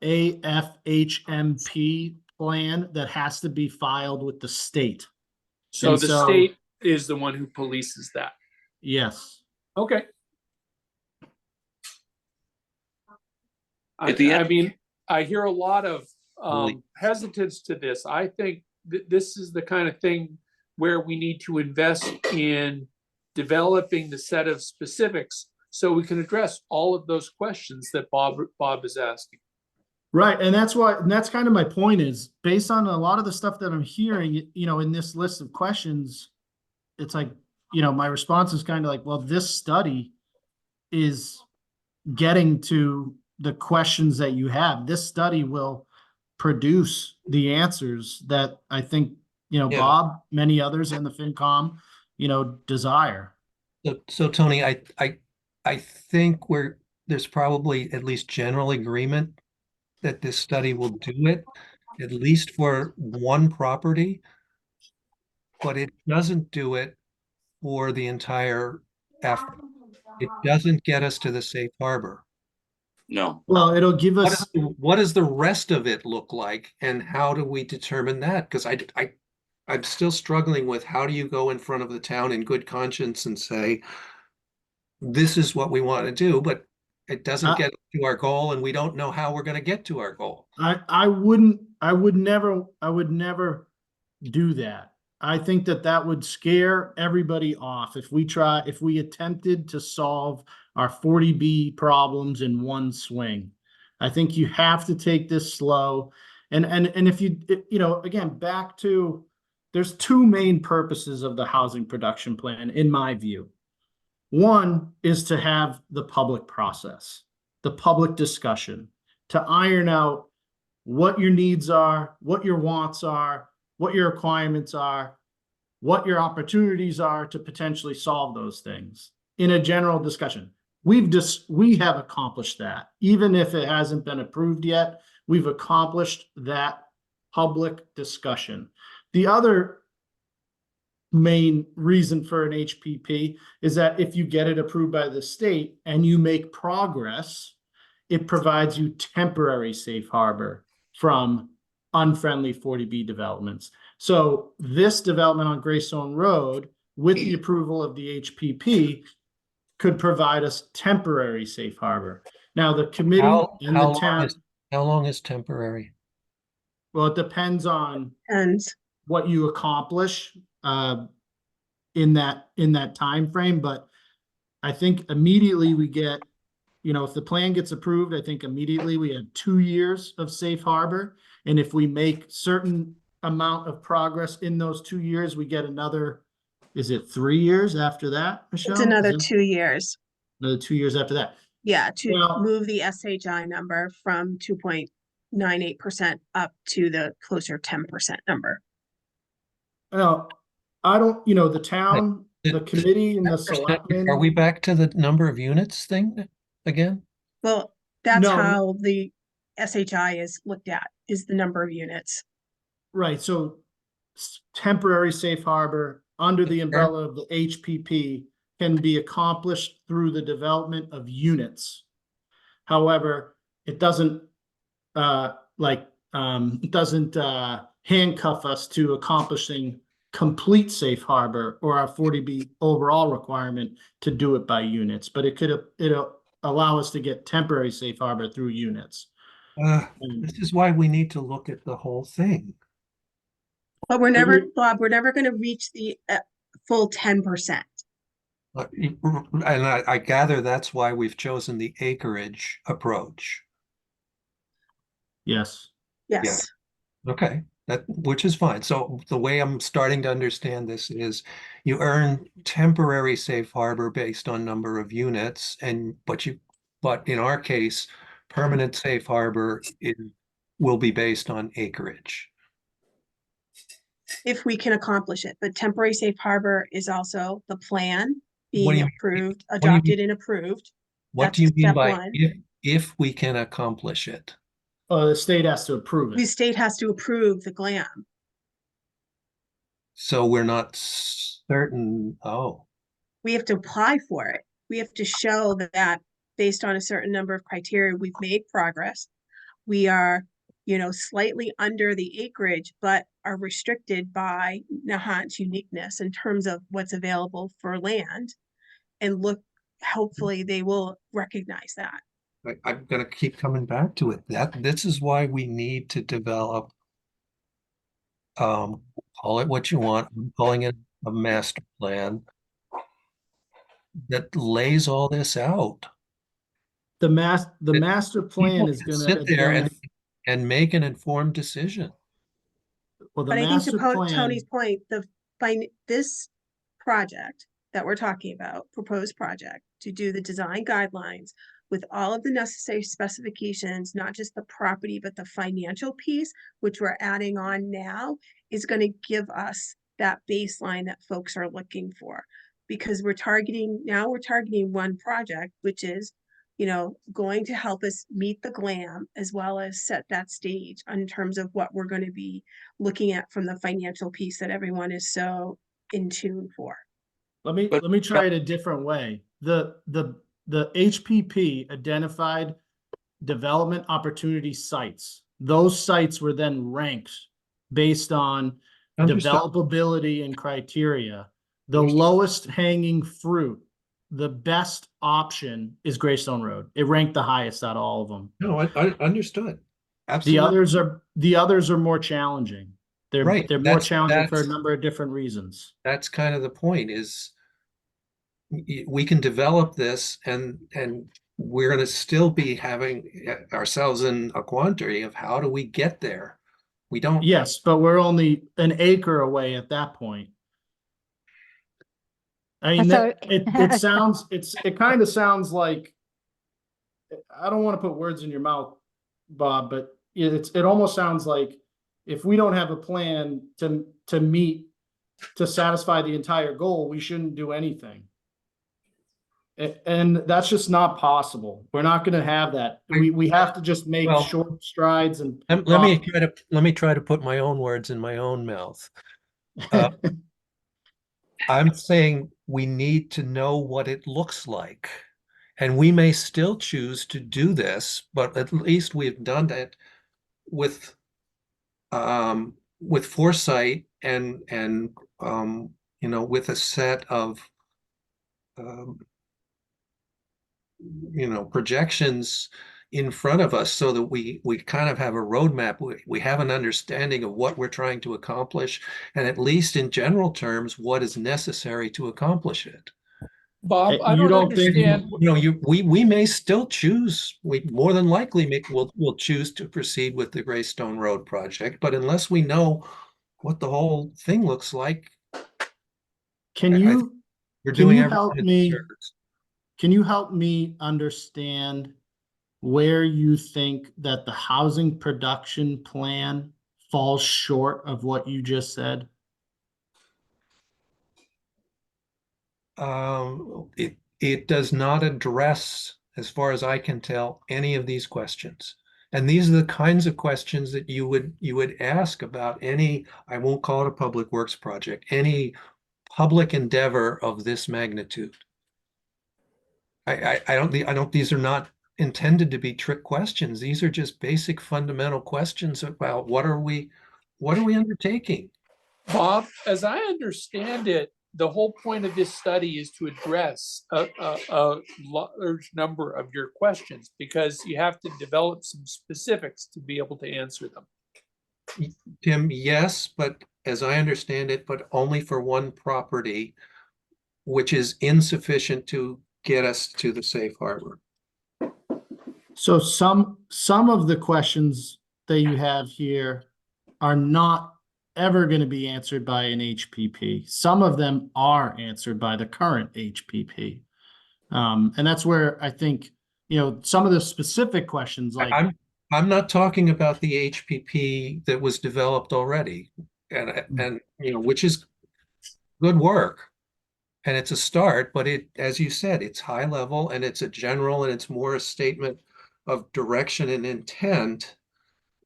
AFHMP plan that has to be filed with the state. So And the so- state is the one who polices that. Yes. Okay. At the I end- mean, I hear a lot of Believe- hesitance to this. I think this is the kind of thing where we need to invest in developing the set of specifics so we can address all of those questions that Bob is asking. Right. And that's why, and that's kind of my point is based on a lot of the stuff that I'm hearing, you know, in this list of questions, it's like, you know, my response is kind of like, well, this study is getting to the questions that you have. This study will produce the answers that I think, you know, Yeah. Bob, many others in the FinCom, you know, desire. So Tony, I think there's probably at least general agreement that this study will do it, at least for one property, but it doesn't do it for the entire effort. It doesn't get us to the safe harbor. No, Well, it'll give us, What does the rest of it look like, and how do we determine that? Because I'm still struggling with how do you go in front of the town in good conscience and say, this is what we want to do, but it doesn't get to our goal, and we don't know how we're going to get to our goal. I would never do that. I think that that would scare everybody off if we attempted to solve our 40B problems in one swing. I think you have to take this slow. And if you know, again, back to, there's two main purposes of the housing production plan, in my view. One is to have the public process, the public discussion, to iron out what your needs are, what your wants are, what your requirements are, what your opportunities are to potentially solve those things in a general discussion. We have accomplished that. Even if it hasn't been approved yet, we've accomplished that public discussion. The other main reason for an HPP is that if you get it approved by the state and you make progress, it provides you temporary safe harbor from unfriendly 40B developments. So this development on Greystone Road, with the approval of the HPP, could provide us temporary safe harbor. Now, the committee and the town, How long is temporary? well, it depends on And what you accomplish in that time frame. But I think immediately we get, you know, if the plan gets approved, I think immediately we have 2 years of safe harbor. And if we make certain amount of progress in those 2 years, we get another, is it 3 years after that, Michelle? it's another Is it 2 years. another 2 years after that? Yeah, to Well- move the SHI number from 2.98% up to the closer 10% number. No, I don't, you know, the town, the committee and the Are selectmen. we back to the number of units thing again? Well, that's No. how the SHI is looked at, is the number of units. Right, so temporary safe harbor under the Sure. umbrella of the HPP can be accomplished through the development of units. However, it doesn't handcuff us to accomplishing complete safe harbor or our 40B overall requirement to do it by units, but it'll allow us to get temporary safe harbor through units. This is why we need to look at the whole thing. But we're never, Agreed. Bob, we're never gonna reach the full 10%. And I gather that's why we've chosen the acreage approach. Yes. Yes, Okay, which is fine. So the way I'm starting to understand this is you earn temporary safe harbor based on number of units, but in our case, permanent safe harbor will be based on acreage. if we can accomplish it, but temporary safe harbor is also the plan What do being you- approved, what do you adopted and approved. What That's do you mean step by one. if we can accomplish it? the state has to approve The it. state has to approve the GLAM. So we're not certain, oh, We have to apply for it. We have to show that based on a certain number of criteria, we've made progress. We are, slightly under the acreage, but are restricted by Nahant's uniqueness in terms of what's available for land. And hopefully they will recognize that. I'm gonna keep coming back to it. This is why we need to develop, call it what you want, I'm calling it a master plan that lays all this out. The That master People plan is can gonna sit there identify, and make an informed decision. well, the But I think to master plan, Tony's point, this project that we're talking about, proposed project, to do the design guidelines with all of the necessary specifications, not just the property, but the financial piece, which we're adding on now, is gonna give us that baseline that folks are looking for. Because we're targeting one project, which is, going to help us meet the GLAM as well as set that stage in terms of what we're going to be looking at from the financial piece that everyone is so in tune for. let me try it a different way. The HPP identified development opportunity sites. Those sites were then ranked based on Understood. developability and criteria. The Understood. lowest hanging fruit, the best option is Greystone Road. It ranked the highest out of all of them. No, I understood. The Absolutely. others are more challenging. Right. They're more That's- challenging for a that's- number of different reasons. That's kind of the point is we can develop this and we're going to still be having ourselves in a quandary of how do we get there? We don't. Yes, but we're only an acre away at that point. I mean, thought- it kind of sounds like, I don't want to put words in your mouth, Bob, but it almost sounds like if we don't have a plan to meet, to satisfy the entire goal, we shouldn't do anything. And that's just not possible. We're not going to have that. We have to just make Well, short strides and. Let me try to put my own words in my own mouth. I'm saying we need to know what it looks like. And we may still choose to do this, but at least we've done it with foresight and with a set of projections in front of us so that we kind of have a roadmap. We have an understanding of what we're trying to accomplish, and at least in general terms, what is necessary to accomplish it. Bob, I You don't don't think- understand. We may still choose, we more than likely we'll choose to proceed with the Greystone Road project, but unless we know what the whole thing looks like, Can I you, think we're can doing you everything help it me? deserves. Can you help me understand where you think that the housing production plan falls short of what you just said? It does not address, as far as I can tell, any of these questions. And these are the kinds of questions that you would ask about any, I won't call it a public works project, any public endeavor of this magnitude. I don't, these are not intended to be trick questions. These are just basic fundamental questions about what are we undertaking? Bob, as I understand it, the whole point of this study is to address a large number of your questions because you have to develop some specifics to be able to answer them. Tim, yes, but as I understand it, but only for one property, which is insufficient to get us to the safe harbor. So some of the questions that you have here are not ever going to be answered by an HPP. Some of them are answered by the current HPP. And that's where I think, some of the specific questions like. I'm not talking about the HPP that was developed already and which is good work. And it's a start, but as you said, it's high level and it's a general and it's more a statement of direction and intent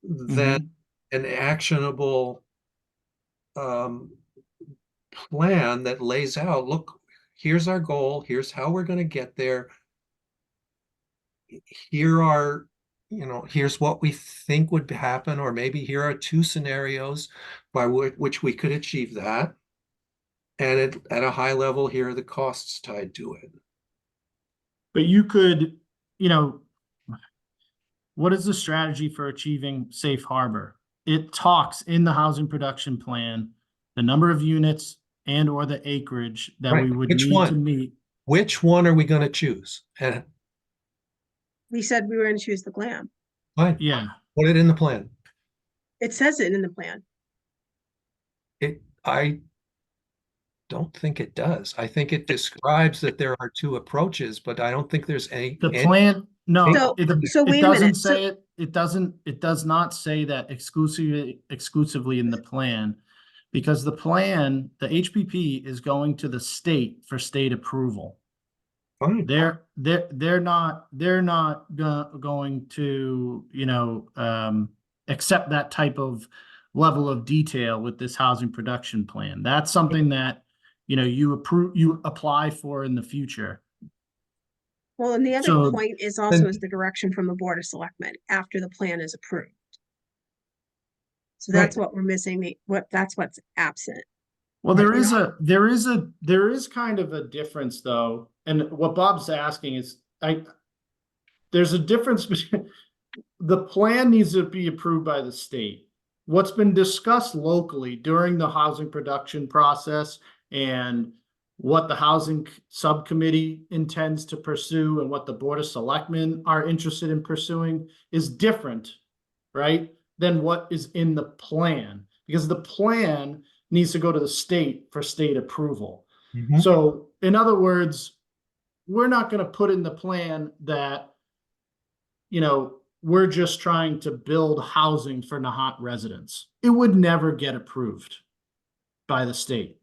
than an actionable plan that lays out, look, here's our goal, here's how we're going to get there. Here are, here's what we think would happen, or maybe here are two scenarios by which we could achieve that. And at a high level, here are the costs tied to it. But you could, what is the strategy for achieving safe harbor? It talks in the housing production plan, the number of units and or the acreage that we would Which need one? to meet. Which one are we going to choose? And We said we were gonna choose the glam. fine, Yeah. put it in the plan. It says it in the plan. I don't think it does. I think it describes that there are two approaches, but I don't think there's any. The plan, no, So- it, so it wait a doesn't minute, say it. It does not say that exclusively in the plan, because the plan, the HPP is going to the state for state approval. Fine. They're not going to, accept that type of level of detail with this housing production plan. That's something that, you apply for in the future. Well, and the other So- point is also is the direction from the Board of Selectmen after the plan is approved. So that's what we're missing, that's what's absent. Well, Right. there is kind of a difference though. And what Bob's asking is, there's a difference between, the plan needs to be approved by the state. What's been discussed locally during the housing production process and what the housing subcommittee intends to pursue and what the Board of Selectmen are interested in pursuing is different, right, than what is in the plan, because the plan needs to go to the state for state approval. Mhm. So in other words, we're not going to put in the plan that, we're just trying to build housing for Nahant residents. It would never get approved by the state.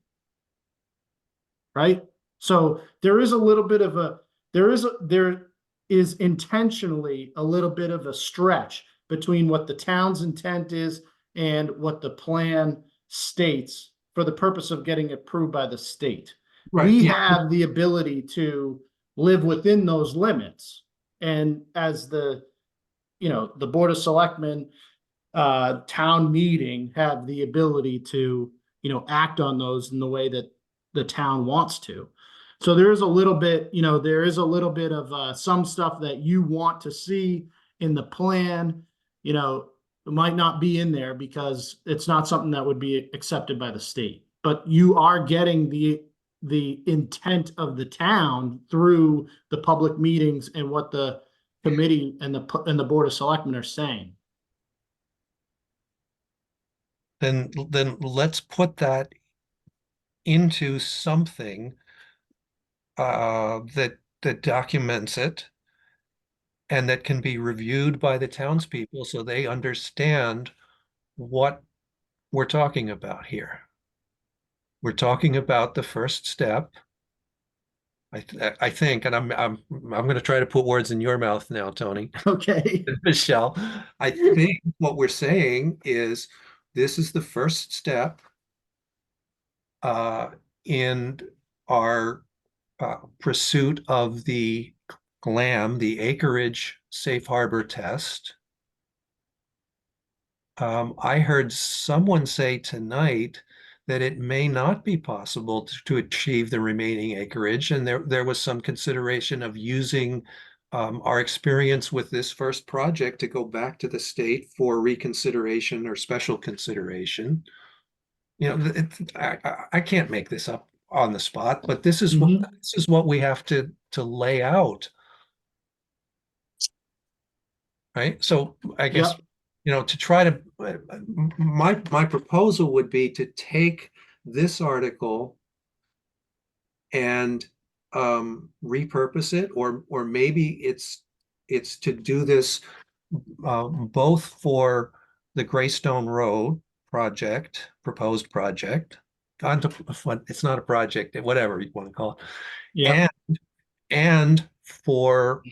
Right? So there is a little bit of there is intentionally a little bit of a stretch between what the town's intent is and what the plan states for the purpose of getting approved by the state. Right, We yeah. have the ability to live within those limits. And as the Board of Selectmen, town meeting have the ability to, act on those in the way that the town wants to. So there is a little bit, of some stuff that you want to see in the plan, it might not be in there because it's not something that would be accepted by the state. But you are getting the intent of the town through the public meetings and what the committee and the Board of Selectmen are saying. Then let's put that into something that documents it and that can be reviewed by the townspeople so they understand what we're talking about here. We're talking about the first step. I think, and I'm going to try to put words in your mouth now, Tony. Okay. Michelle, I think what we're saying is this is the first step in our pursuit of the GLAM, the acreage safe harbor test. I heard someone say tonight that it may not be possible to achieve the remaining acreage, and there was some consideration of using our experience with this first project to go back to the state for reconsideration or special consideration. I can't make this up on the spot, but this is what we have to lay out. Right. So I guess, to try to, my proposal would be to take this article and repurpose it, or maybe it's to do this both for the Greystone Road proposed project. It's not a project, whatever you want to call it. Yeah. And for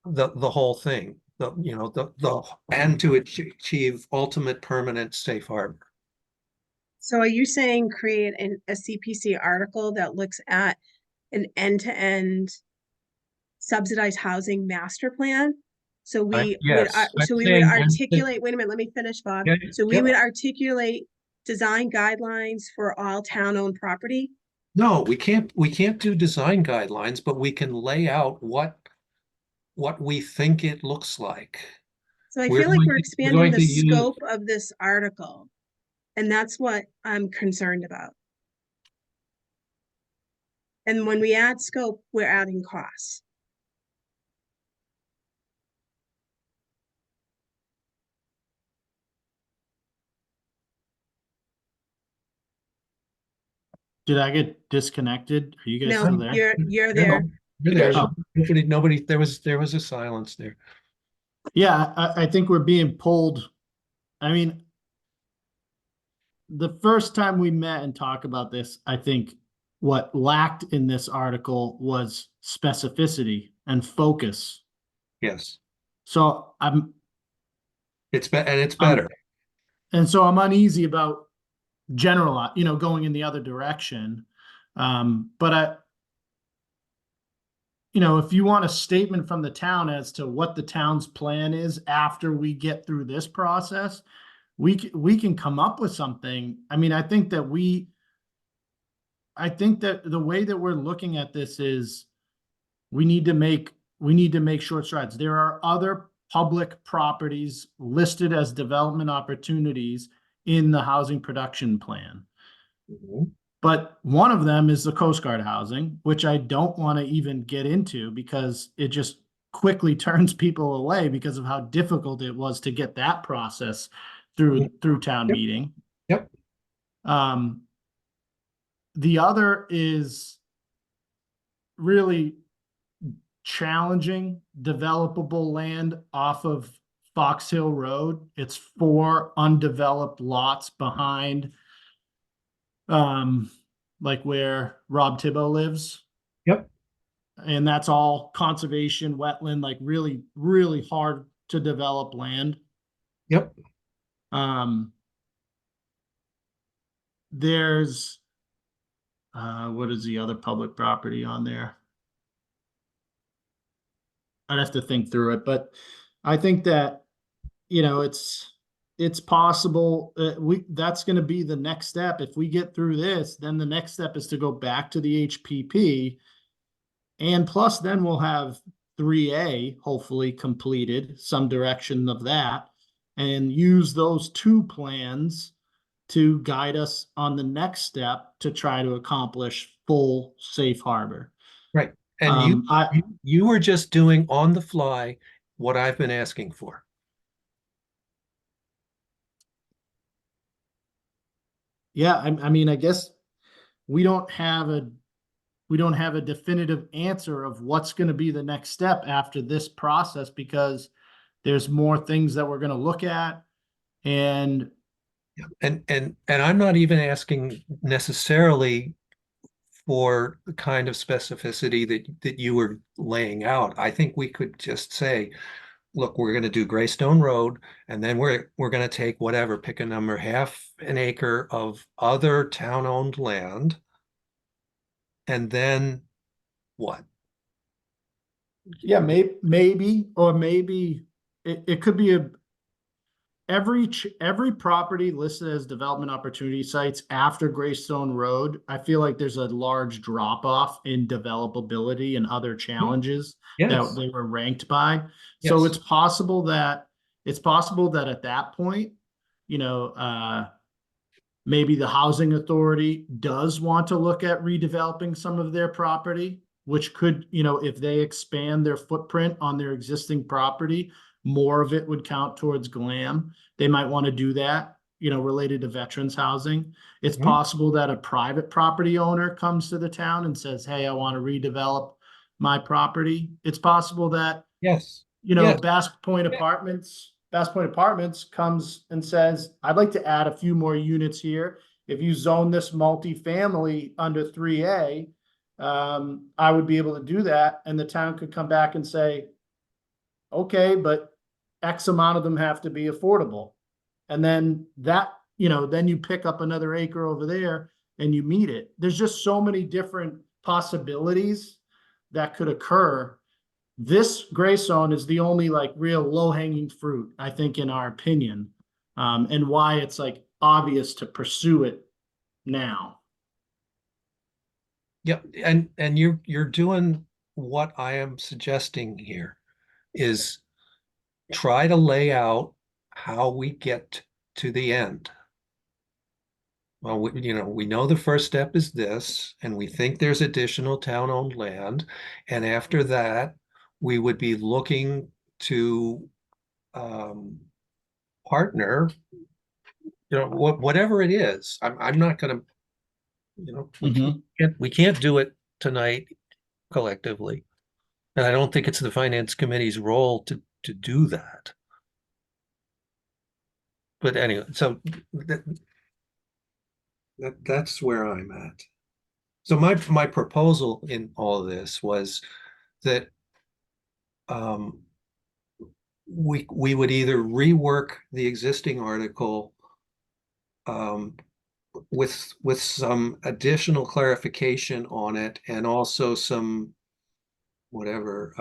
the whole thing. and to achieve ultimate permanent safe harbor. So are you saying create a CPC article that looks at an end-to-end subsidized housing master plan? So Yes, I'm so we would saying articulate, wait a minute, let me finish, Bob. Yeah, So we yeah. would articulate design guidelines for all town-owned property? No, we can't do design guidelines, but we can lay out what we think it looks like. So I We're feel like going we're to- we're expanding going the to use- scope of this article. And that's what I'm concerned about. And when we add scope, we're adding costs. Did I get disconnected? Are you guys No, still there? you're there. You're there. Oh. Nobody, there was a silence there. Yeah, I think we're being pulled. I mean, the first time we met and talked about this, I think what lacked in this article was specificity and focus. Yes, So it's Um, better. and so I'm uneasy about general, going in the other direction. But if you want a statement from the town as to what the town's plan is after we get through this process, we can come up with something. I mean, I think that the way that we're looking at this is we need to make short strides. There are other public properties listed as development opportunities in the housing production plan. Mhm. But one of them is the Coast Guard housing, which I don't want to even get into because it just quickly turns people away because of how difficult it was to get that process through town Yep. meeting. Yep. The other is really challenging developable land off of Fox Hill Road. It's 4 undeveloped lots behind like where Rob Thibault lives. Yep. And that's all conservation, wetland, like really, really hard to develop land. Yep. There's what is the other public property on there? I'd have to think through it, but I think that it's possible that's going to be the next step. If we get through this, then the next step is to go back to the HPP, and plus then we'll have 3A hopefully completed, some direction of that, and use those 2 plans to guide us on the next step to try to accomplish full safe harbor. Right. And I you were just doing on the fly what I've been asking for. Yeah, I mean, I guess we don't have a definitive answer of what's going to be the next step after this process because there's more things that we're going to look at. And I'm not even asking necessarily for the kind of specificity that you were laying out. I think we could just say, look, we're going to do Greystone Road, and then we're going to take whatever, pick a number, half an acre of other town-owned land, and then what? yeah, maybe it could be every property listed as development opportunity sites after Greystone Road. I feel like there's a large drop off in developability and other challenges Yes. that they were ranked by. So Yes. it's possible that at that point, maybe the housing authority does want to look at redeveloping some of their property, which could, if they expand their footprint on their existing property, more of it would count towards GLAM. They might want to do that, related to veterans housing. It's Mhm. possible that a private property owner comes to the town and says, hey, I want to redevelop my property. It's possible that, Yes. Yes. Bass Point Apartments comes and says, I'd like to add a few more units here. If you zone this multifamily under 3A, I would be able to do that. And the town could come back and say, okay, but X amount of them have to be affordable. And then that, then you pick up another acre over there and you meet it. There's just so many different possibilities that could occur. This gray zone is the only like real low hanging fruit, I think, in our opinion, and why it's like obvious to pursue it now. Yep, and you're doing what I am suggesting here is try to lay out how we get to the end. Well, we know the first step is this, and we think there's additional town-owned land. And after that, we would be looking to partner, whatever it is. I'm not gonna, we can't do it tonight collectively. And I don't think it's the finance committee's role to do that. But anyway, so that's where I'm at. So my proposal in all of this was that we would either rework the existing article with some additional clarification on it and also some whatever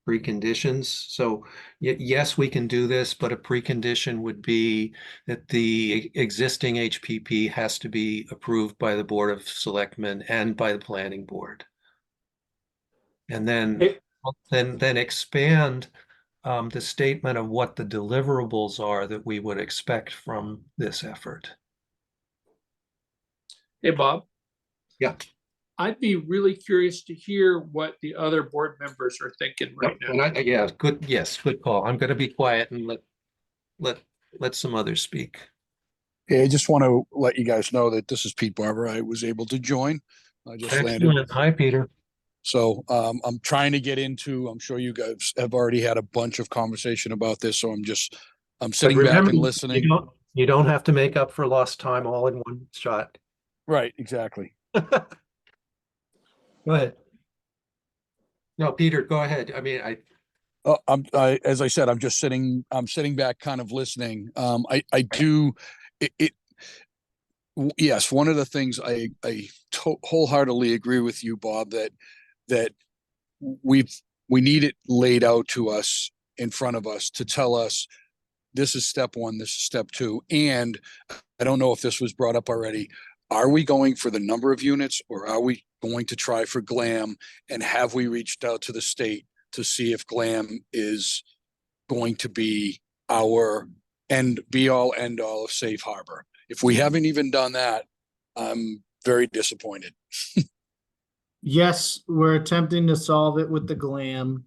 preconditions. So yes, we can do this, but a precondition would be that the existing HPP has to be approved by the Board of Selectmen and by the Planning Board. And then expand the statement of what the deliverables are that we would expect from this effort. Hey, Bob. Yeah. I'd be really curious to hear what the other board members are thinking right now. And good call. I'm going to be quiet and let some others speak. Hey, I just want to let you guys know that this is Pete Barber. I was able to join. I just landed. Excellent. Hi, Peter. So I'm trying to get into, I'm sure you guys have already had a bunch of conversation about this. So I'm sitting back and listening. You don't have to make up for lost time all in one shot. Right, exactly. Go ahead. No, Peter, go ahead. I mean, as I said, I'm sitting back kind of listening. I do it. Yes, one of the things I wholeheartedly agree with you, Bob, that we need it laid out to us in front of us to tell us this is step one, this is step two. And I don't know if this was brought up already. Are we going for the number of units or are we going to try for GLAM? And have we reached out to the state to see if GLAM is going to be our be all end all of safe harbor? If we haven't even done that, I'm very disappointed. Yes, we're attempting to solve it with the GLAM.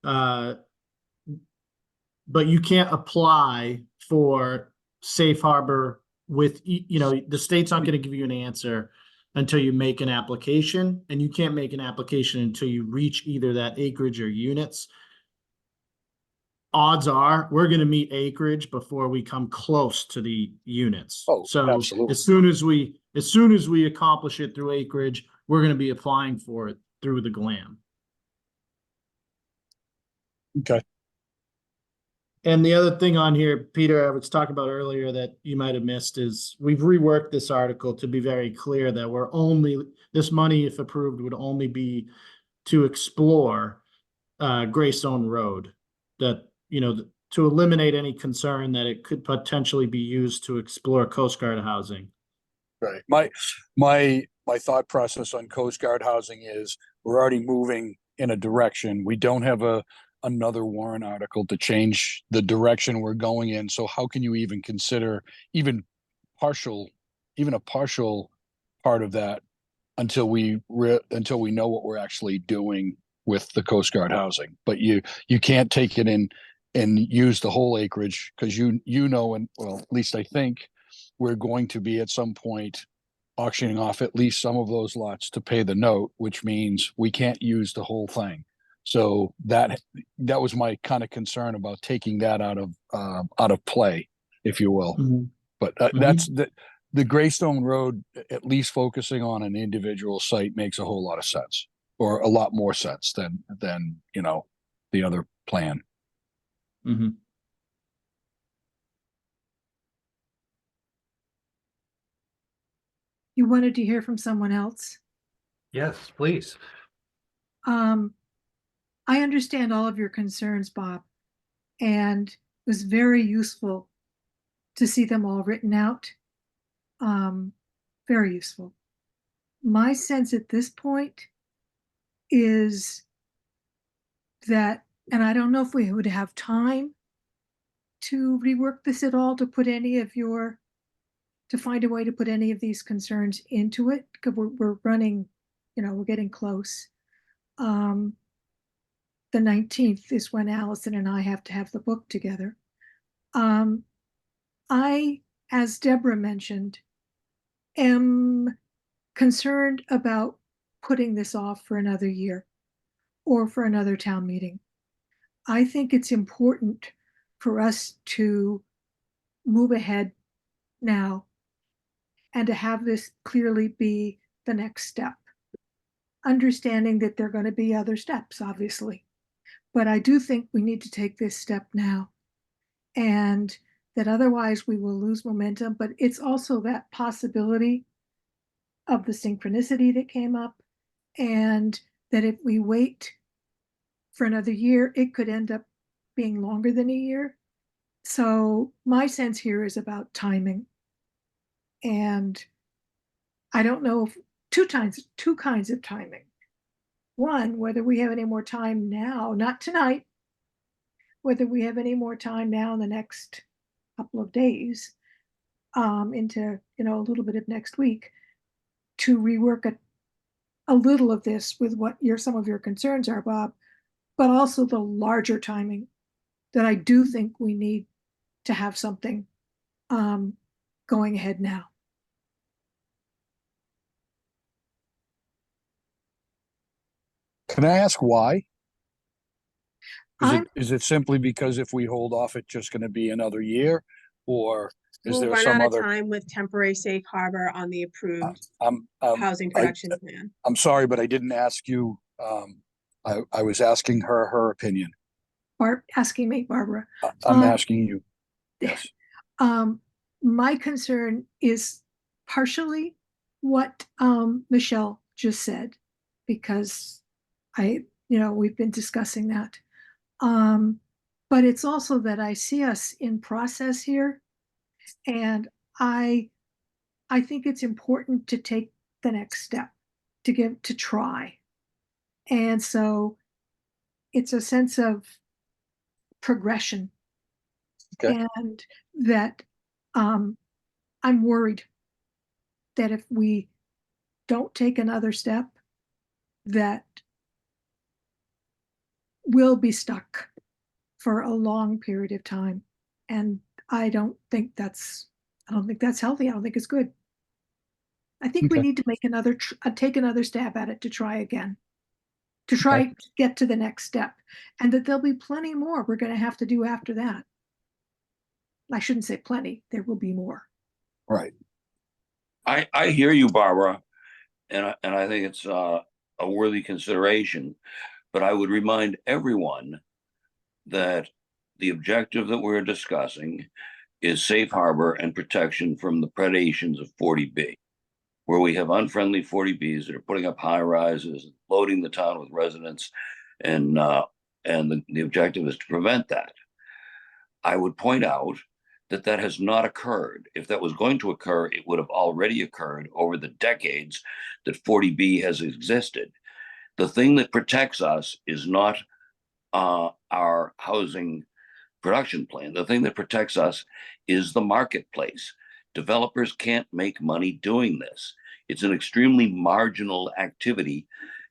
But you can't apply for safe harbor with, the state's not going to give you an answer until you make an application, and you can't make an application until you reach either that acreage or units. Odds are we're going to meet acreage before we come close to the units. Oh, so absolutely. as soon as we accomplish it through acreage, we're going to be applying for it through the GLAM. Okay. And the other thing on here, Peter, I was talking about earlier that you might have missed is we've reworked this article to be very clear that this money, if approved, would only be to explore Greystone Road, that, to eliminate any concern that it could potentially be used to explore Coast Guard housing. Right. My thought process on Coast Guard housing is we're already moving in a direction. We don't have another warrant article to change the direction we're going in. So how can you even consider even a partial part of that until we know what we're actually doing with the Coast Guard housing? But you can't take it in and use the whole acreage because and well, at least I think we're going to be at some point auctioning off at least some of those lots to pay the note, which means we can't use the whole thing. So that was my kind of concern about taking that out of play, if you will. Mm-hmm. But that's the Greystone Road, at least focusing on an individual site, makes a whole lot of sense, or a lot more sense than the other plan. Mhm. You wanted to hear from someone else? Yes, please. Um, I understand all of your concerns, Bob, and it was very useful to see them all written out. Very useful. My sense at this point is that, and I don't know if we would have time to rework this at all, to put any of your, to find a way to put any of these concerns into it, because we're running, we're getting close. The 19th is when Allison and I have to have the book together. I, as Deborah mentioned, am concerned about putting this off for another year or for another town meeting. I think it's important for us to move ahead now and to have this clearly be the next step. Understanding that there are going to be other steps, obviously. But I do think we need to take this step now, and that otherwise we will lose momentum. But it's also that possibility of the synchronicity that came up, and that if we wait for another year, it could end up being longer than a year. So my sense here is about timing. And I don't know if two kinds of timing. One, whether we have any more time now, not tonight, whether we have any more time now in the next couple of days, into a little bit of next week, to rework a little of this with what some of your concerns are, Bob, but also the larger timing that I do think we need to have something going ahead now. Can I ask why? I'm Is it simply because if we hold off, it's just gonna be another year? Or is We'll there run some out of other? time with temporary safe harbor on the approved I'm, housing I- production plan. I'm sorry, but I didn't ask you. I was asking her opinion. asking me, Barbara. I'm asking you. Yes. My concern is partially what Michelle just said, because we've been discussing that. But it's also that I see us in process here, and I think it's important to take the next step, to try. And so it's a sense of progression. Okay. And that I'm worried that if we don't take another step, that we'll be stuck for a long period of time. And I don't think that's healthy. I don't think it's good. I think we Okay. need to make take another stab at it, to try again, to Okay. to get to the next step, and that there'll be plenty more we're going to have to do after that. I shouldn't say plenty. There will be more. Right. I hear you, Barbara, and I think it's a worthy consideration. But I would remind everyone that the objective that we're discussing is safe harbor and protection from the predations of 40B, where we have unfriendly 40Bs that are putting up high rises, loading the town with residents, and the objective is to prevent that. I would point out that that has not occurred. If that was going to occur, it would have already occurred over the decades that 40B has existed. The thing that protects us is not our housing production plan. The thing that protects us is the marketplace. Developers can't make money doing this. It's an extremely marginal activity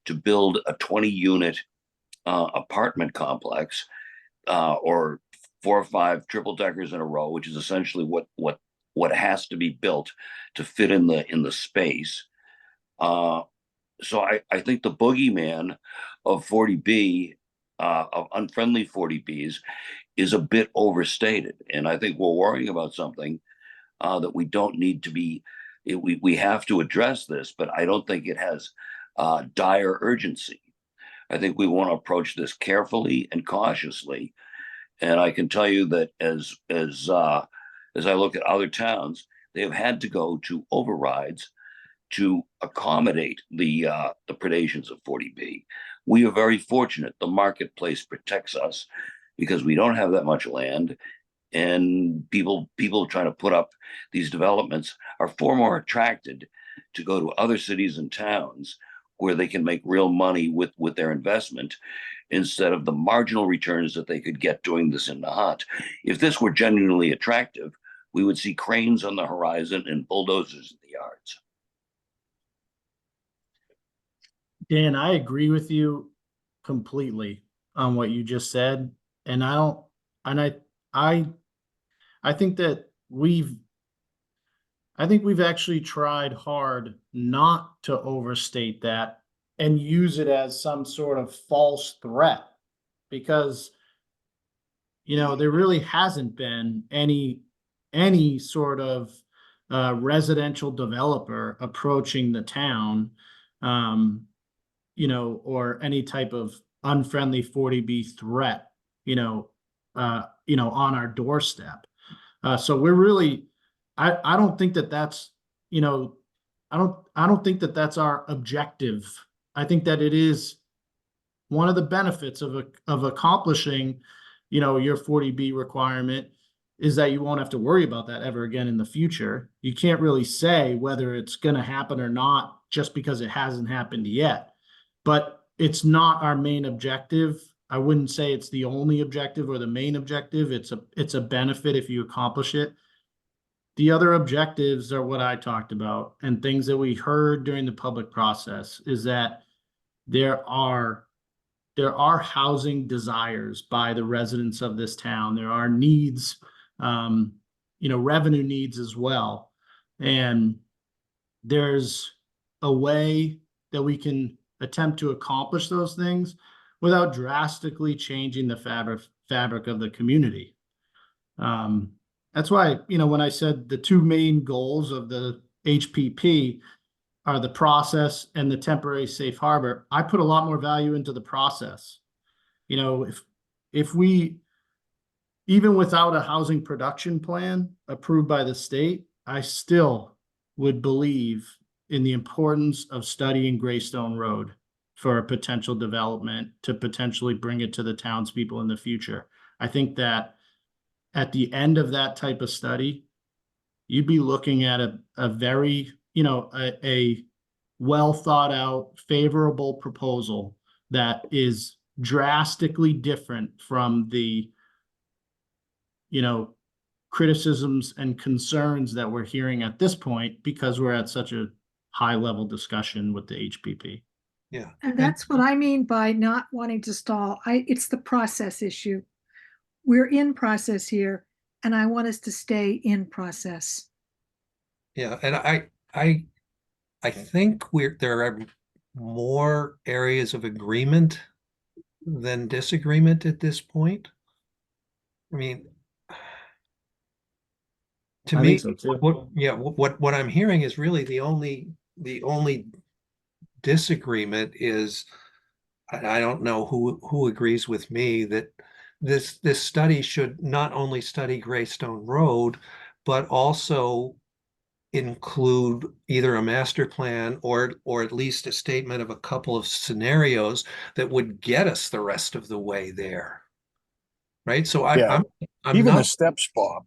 to build a 20-unit apartment complex or 4 or 5 triple deckers in a row, which is essentially what has to be built to fit in the space. So I think the boogeyman of 40B, of unfriendly 40Bs, is a bit overstated. And I think we're worrying about something that we don't need to be, we have to address this, but I don't think it has dire urgency. I think we want to approach this carefully and cautiously And I can tell you that as I look at other towns, they have had to go to overrides to accommodate the predations of 40B. We are very fortunate. The marketplace protects us because we don't have that much land, and people trying to put up these developments are far more attracted to go to other cities and towns where they can make real money with their investment instead of the marginal returns that they could get doing this in Nahant. If this were genuinely attractive, we would see cranes on the horizon and bulldozers in the yards. Dan, I agree with you completely on what you just said. And I don't, and I think that I think we've actually tried hard not to overstate that and use it as some sort of false threat, because, you know, there really hasn't been any sort of residential developer approaching the town, you know, or any type of unfriendly 40B threat, you know, on our doorstep. So we're really, I don't think that that's, you know, I don't think that that's our objective. I think that it is one of the benefits of accomplishing, you know, your 40B requirement is that you won't have to worry about that ever again in the future. You can't really say whether it's going to happen or not just because it hasn't happened yet. But it's not our main objective. I wouldn't say it's the only objective or the main objective. It's a benefit if you accomplish it. The other objectives are what I talked about, and things that we heard during the public process is that there are housing desires by the residents of this town. There are needs, you know, revenue needs as well. And there's a way that we can attempt to accomplish those things without drastically changing the fabric of the community. That's why, you know, when I said the two main goals of the HPP are the process and the temporary safe harbor, I put a lot more value into the process. You know, if we, even without a housing production plan approved by the state, I still would believe in the importance of studying Greystone Road for a potential development to potentially bring it to the townspeople in the future. I think that at the end of that type of study, you'd be looking at a very, you know, a well thought out, favorable proposal that is drastically different from the, you know, criticisms and concerns that we're hearing at this point because we're at such a high level discussion with the HPP. Yeah. And that's what I mean by not wanting to stall. It's the process issue. We're in process here, and I want us to stay in process. Yeah, and I think there are more areas of agreement than disagreement at this point. I mean, to I me, think so too. what I'm hearing is really the only disagreement is I don't know who agrees with me that this study should not only study Greystone Road, but also include either a master plan or at least a statement of a couple of scenarios that would get us the rest of the way there. Right. So Yeah. I'm Even the not, steps, Bob.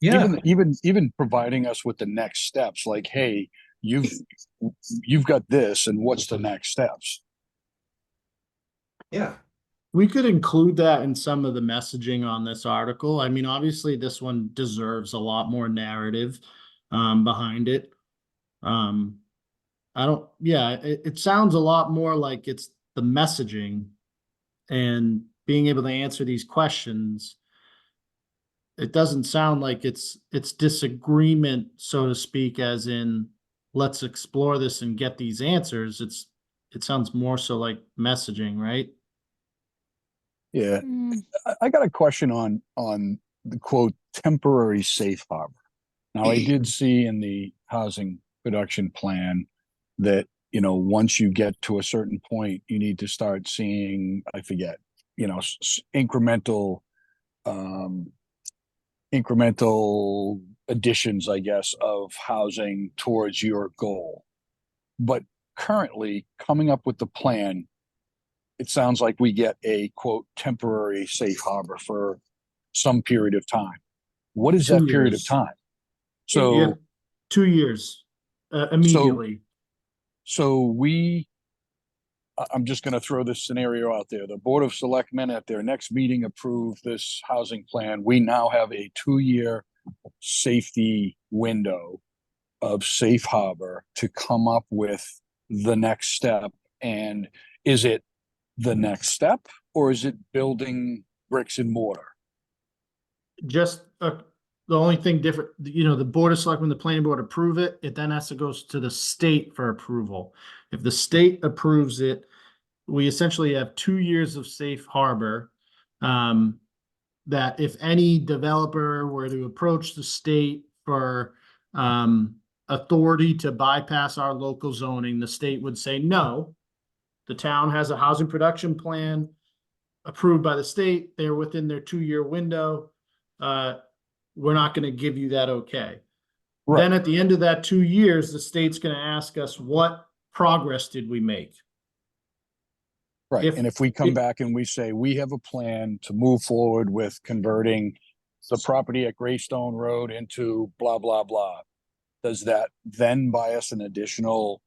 yeah. Even providing us with the next steps, like, hey, you've got this, and what's the next steps? Yeah. We could include that in some of the messaging on this article. I mean, obviously this one deserves a lot more narrative behind it. It sounds a lot more like it's the messaging and being able to answer these questions. It doesn't sound like it's disagreement, so to speak, as in let's explore this and get these answers. It sounds more so like messaging, right? Yeah. I got a question on the quote temporary safe harbor. Now, I did see in the housing production plan that, you know, once you get to a certain point, you need to start seeing, I forget, you know, incremental incremental additions, I guess, of housing towards your goal. But currently, coming up with the plan, it sounds like we get a quote temporary safe harbor for some period of time. What is 2 that period of years. time? Yeah, So 2 years, immediately. I'm just going to throw this scenario out there. The Board of Selectmen at their next meeting approved this housing plan. We now have a 2-year safety window of safe harbor to come up with the next step. And is it the next step, or is it building bricks and mortar? Just the only thing different, the Board of Selectmen, the planning board approve it, it then has to go to the state for approval. If the state approves it, we essentially have 2 years of safe harbor. That if any developer were to approach the state for authority to bypass our local zoning, the state would say no. The town has a housing production plan approved by the state. They're within their 2-year window. We're not going to give you that okay. Right. Then at the end of that 2 years, the state's going to ask us, what progress did we make? Right. And if we come back and we say, we have a plan to move forward with converting the property at Greystone Road into blah, blah, blah, does that then buy us an additional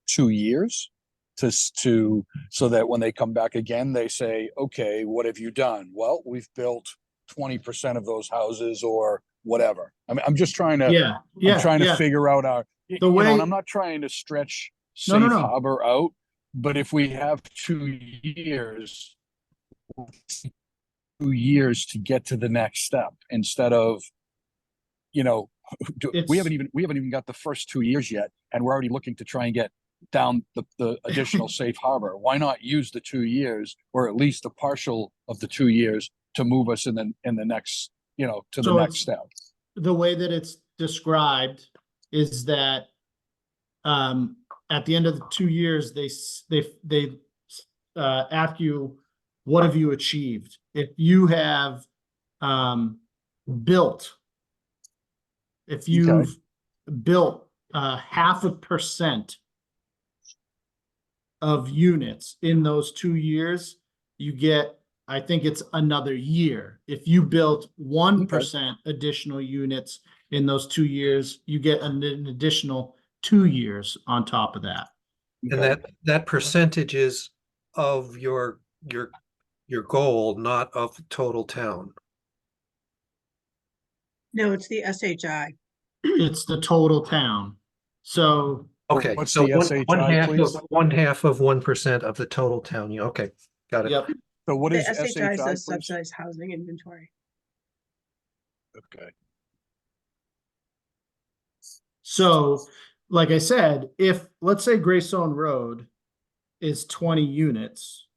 2 years so that when they come back again, they say, okay, what have you done? Well, we've built 20% of those houses or whatever. I mean, I'm just trying to, to figure out and I'm not trying to stretch safe harbor out, but if we have 2 years, 2 years to get to the next step instead of, we haven't even got the first 2 years yet, and we're already looking to try and get down the additional safe harbor. Why not use the 2 years, or at least a partial of the 2 years, to move us in the next, to the next step? The way that it's described is that at the end of the 2 years, they ask you, what have you achieved? If you have built, if you've built 0.5% of units in those 2 years, you get, I think it's another year. If you built 1% additional units in those 2 years, you get an additional 2 years on top of that. And that percentage is of your goal, not of the total town. No, it's the SHI. It's the total town. So Okay, what's so the SHI, one half please? of 1% of the total town. Yeah, okay, got it. Yep. So what The is SHI SHI, says please? subsidized housing inventory. Okay. So, like I said, if let's say Greystone Road is 20 units,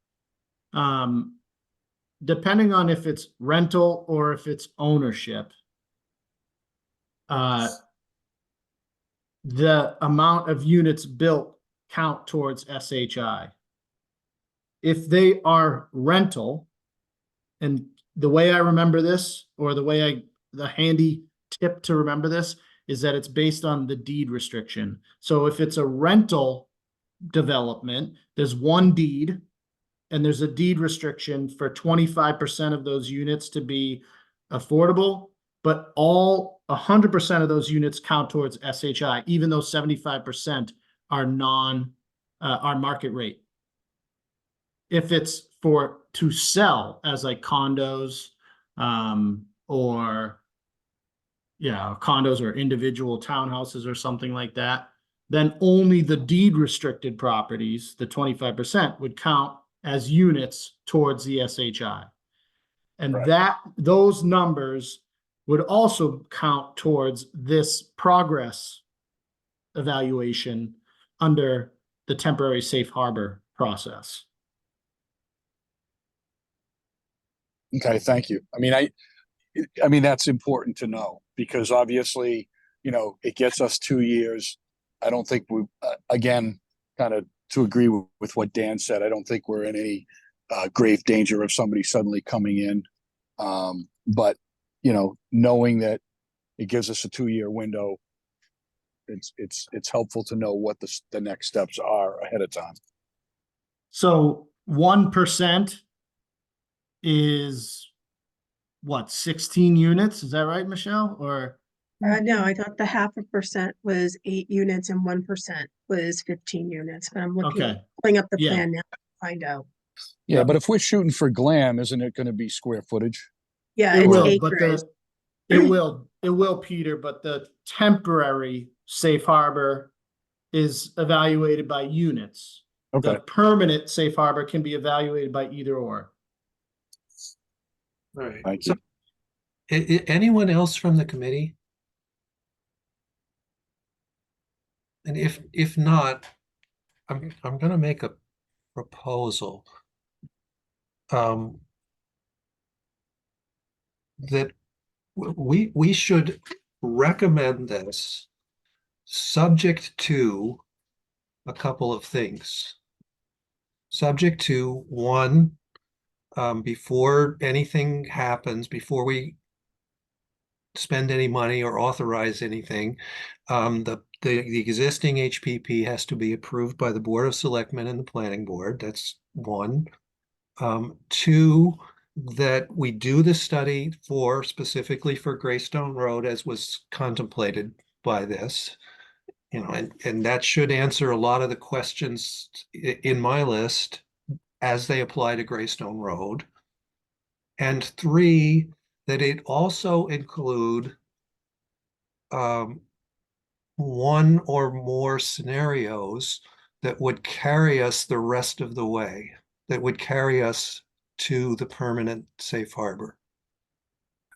depending on if it's rental or if it's ownership, the amount of units built count towards SHI. If they are rental, and the way I remember this, or the handy tip to remember this, is that it's based on the deed restriction. So if it's a rental development, there's one deed, and there's a deed restriction for 25% of those units to be affordable, but 100% of those units count towards SHI, even though 75% are are market rate. If it's to sell as like condos, or condos or individual townhouses or something like that, then only the deed restricted properties, the 25%, would count as units towards the SHI. And those numbers would also count towards this progress evaluation under the temporary safe harbor process. Okay, thank you. I mean, that's important to know, because obviously, it gets us 2 years. I don't think again, kind of to agree with what Dan said, I don't think we're in any grave danger of somebody suddenly coming in But, knowing that it gives us a 2-year window, it's helpful to know what the next steps are ahead of time. So 1% is what, 16 units? Is that right, Michelle? Or No, I thought the 0.5% was 8 units and 1% was 15 units, but I'm okay, pulling up the Yeah. plan now to find out. Yeah, Yeah. but if we're shooting for glam, isn't it going to be square footage? Yeah, it it's will, but acreage. it will, Peter, but the temporary safe harbor is evaluated by units. Okay. The permanent safe harbor can be evaluated by either or. All right. Thank So, you. anyone else from the committee? And if not, I'm going to make a proposal. That we should recommend this subject to a couple of things. Subject to one, before anything happens, before we spend any money or authorize anything, the existing HPP has to be approved by the Board of Selectmen and the Planning Board. That's one. Two, that we do the study specifically for Greystone Road as was contemplated by this. And that should answer a lot of the questions in my list as they apply to Greystone Road. And three, that it also include one or more scenarios that would carry us the rest of the way, that would carry us to the permanent safe harbor.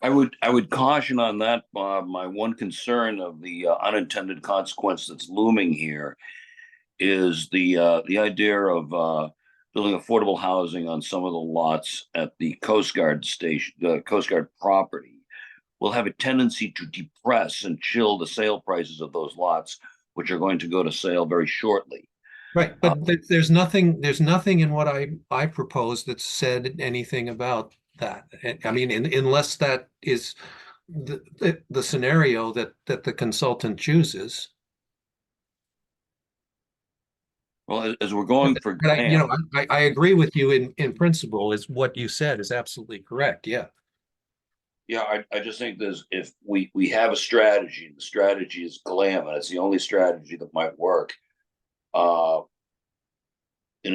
I would caution on that, Bob. My one concern of the unintended consequence that's looming here is the idea of building affordable housing on some of the lots at the Coast Guard station, the Coast Guard property, will have a tendency to depress and chill the sale prices of those lots, which are going to go to sale very shortly. Right, but there's nothing in what I propose that said anything about that. I mean, unless that is the scenario that the consultant chooses. Well, as we're going for But glam, I agree with you in principle. Is what you said is absolutely correct. Yeah. yeah, I just think if we have a strategy, and the strategy is glam, and it's the only strategy that might work. And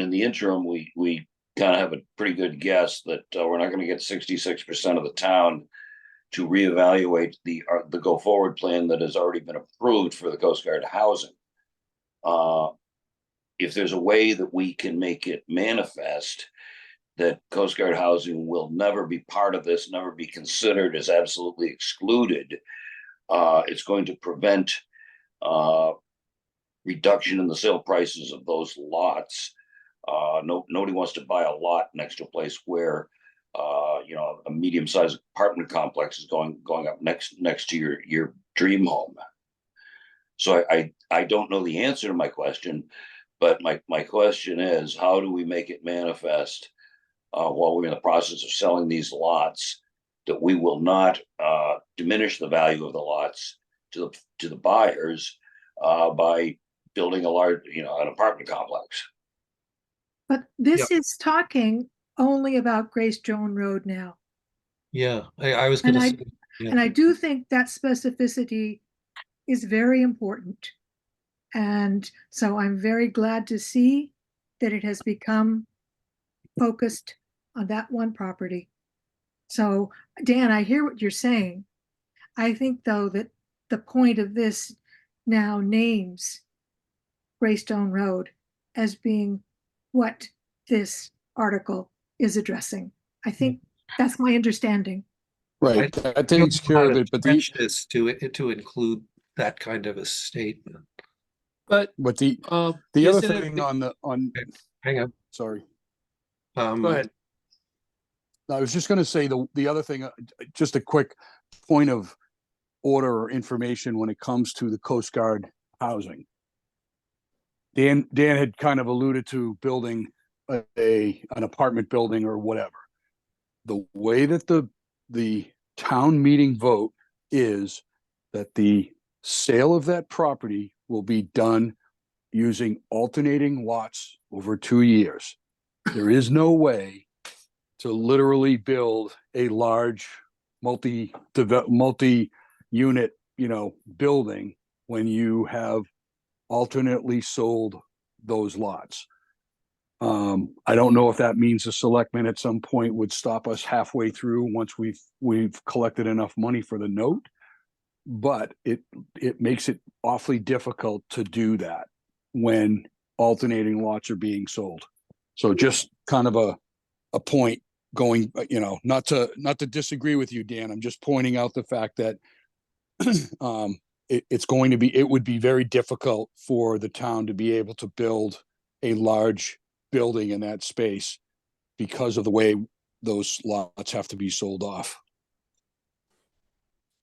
in the interim, we kind of have a pretty good guess that we're not going to get 66% of the town to reevaluate the go forward plan that has already been approved for the Coast Guard housing. If there's a way that we can make it manifest that Coast Guard housing will never be part of this, never be considered as absolutely excluded, it's going to prevent reduction in the sale prices of those lots. Nobody wants to buy a lot next to a place where a medium-sized apartment complex is going up next to your dream home. So I don't know the answer to my question, but my question is, how do we make it manifest while we're in the process of selling these lots that we will not diminish the value of the lots to the buyers by building a large, an apartment complex? But this is talking only about Greystone Road now. Yeah, I was And going to I say, yeah. and I do think that specificity is very important. And so I'm very glad to see that it has become focused on that one property. So, Dan, I hear what you're saying. I think, though, that the point of this now names Greystone Road as being what this article is addressing. I think that's my understanding. Right, that takes care of it, but the This to include that kind of a statement. But the other isn't it thing the- on Hang on. sorry. Go ahead. I was just going to say the other thing, just a quick point of order or information when it comes to the Coast Guard housing. Dan had kind of alluded to building an apartment building or whatever. The way that the town meeting vote is that the sale of that property will be done using alternating lots over 2 years. There is no way to literally build a large multi-unit, building when you have alternately sold those lots. I don't know if that means the selectmen at some point would stop us halfway through once we've collected enough money for the note, but it makes it awfully difficult to do that when alternating lots are being sold. So just kind of a point going, not to disagree with you, Dan. I'm just pointing out the fact that it would be very difficult for the town to be able to build a large building in that space because of the way those lots have to be sold off.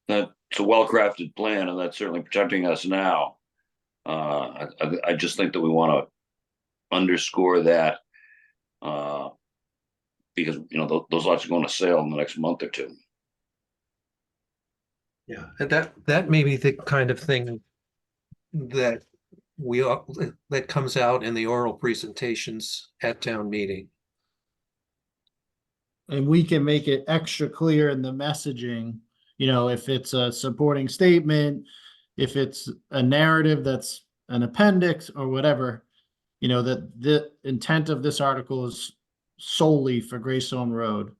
That's a well-crafted plan, and that's certainly protecting us now. I just think that we want to underscore that because those lots are going to sale in the next month or two. Yeah, and that may be the kind of thing that that comes out in the oral presentations at town meeting. And we can make it extra clear in the messaging, if it's a supporting statement, if it's a narrative that's an appendix or whatever, that the intent of this article is solely for Greystone Road.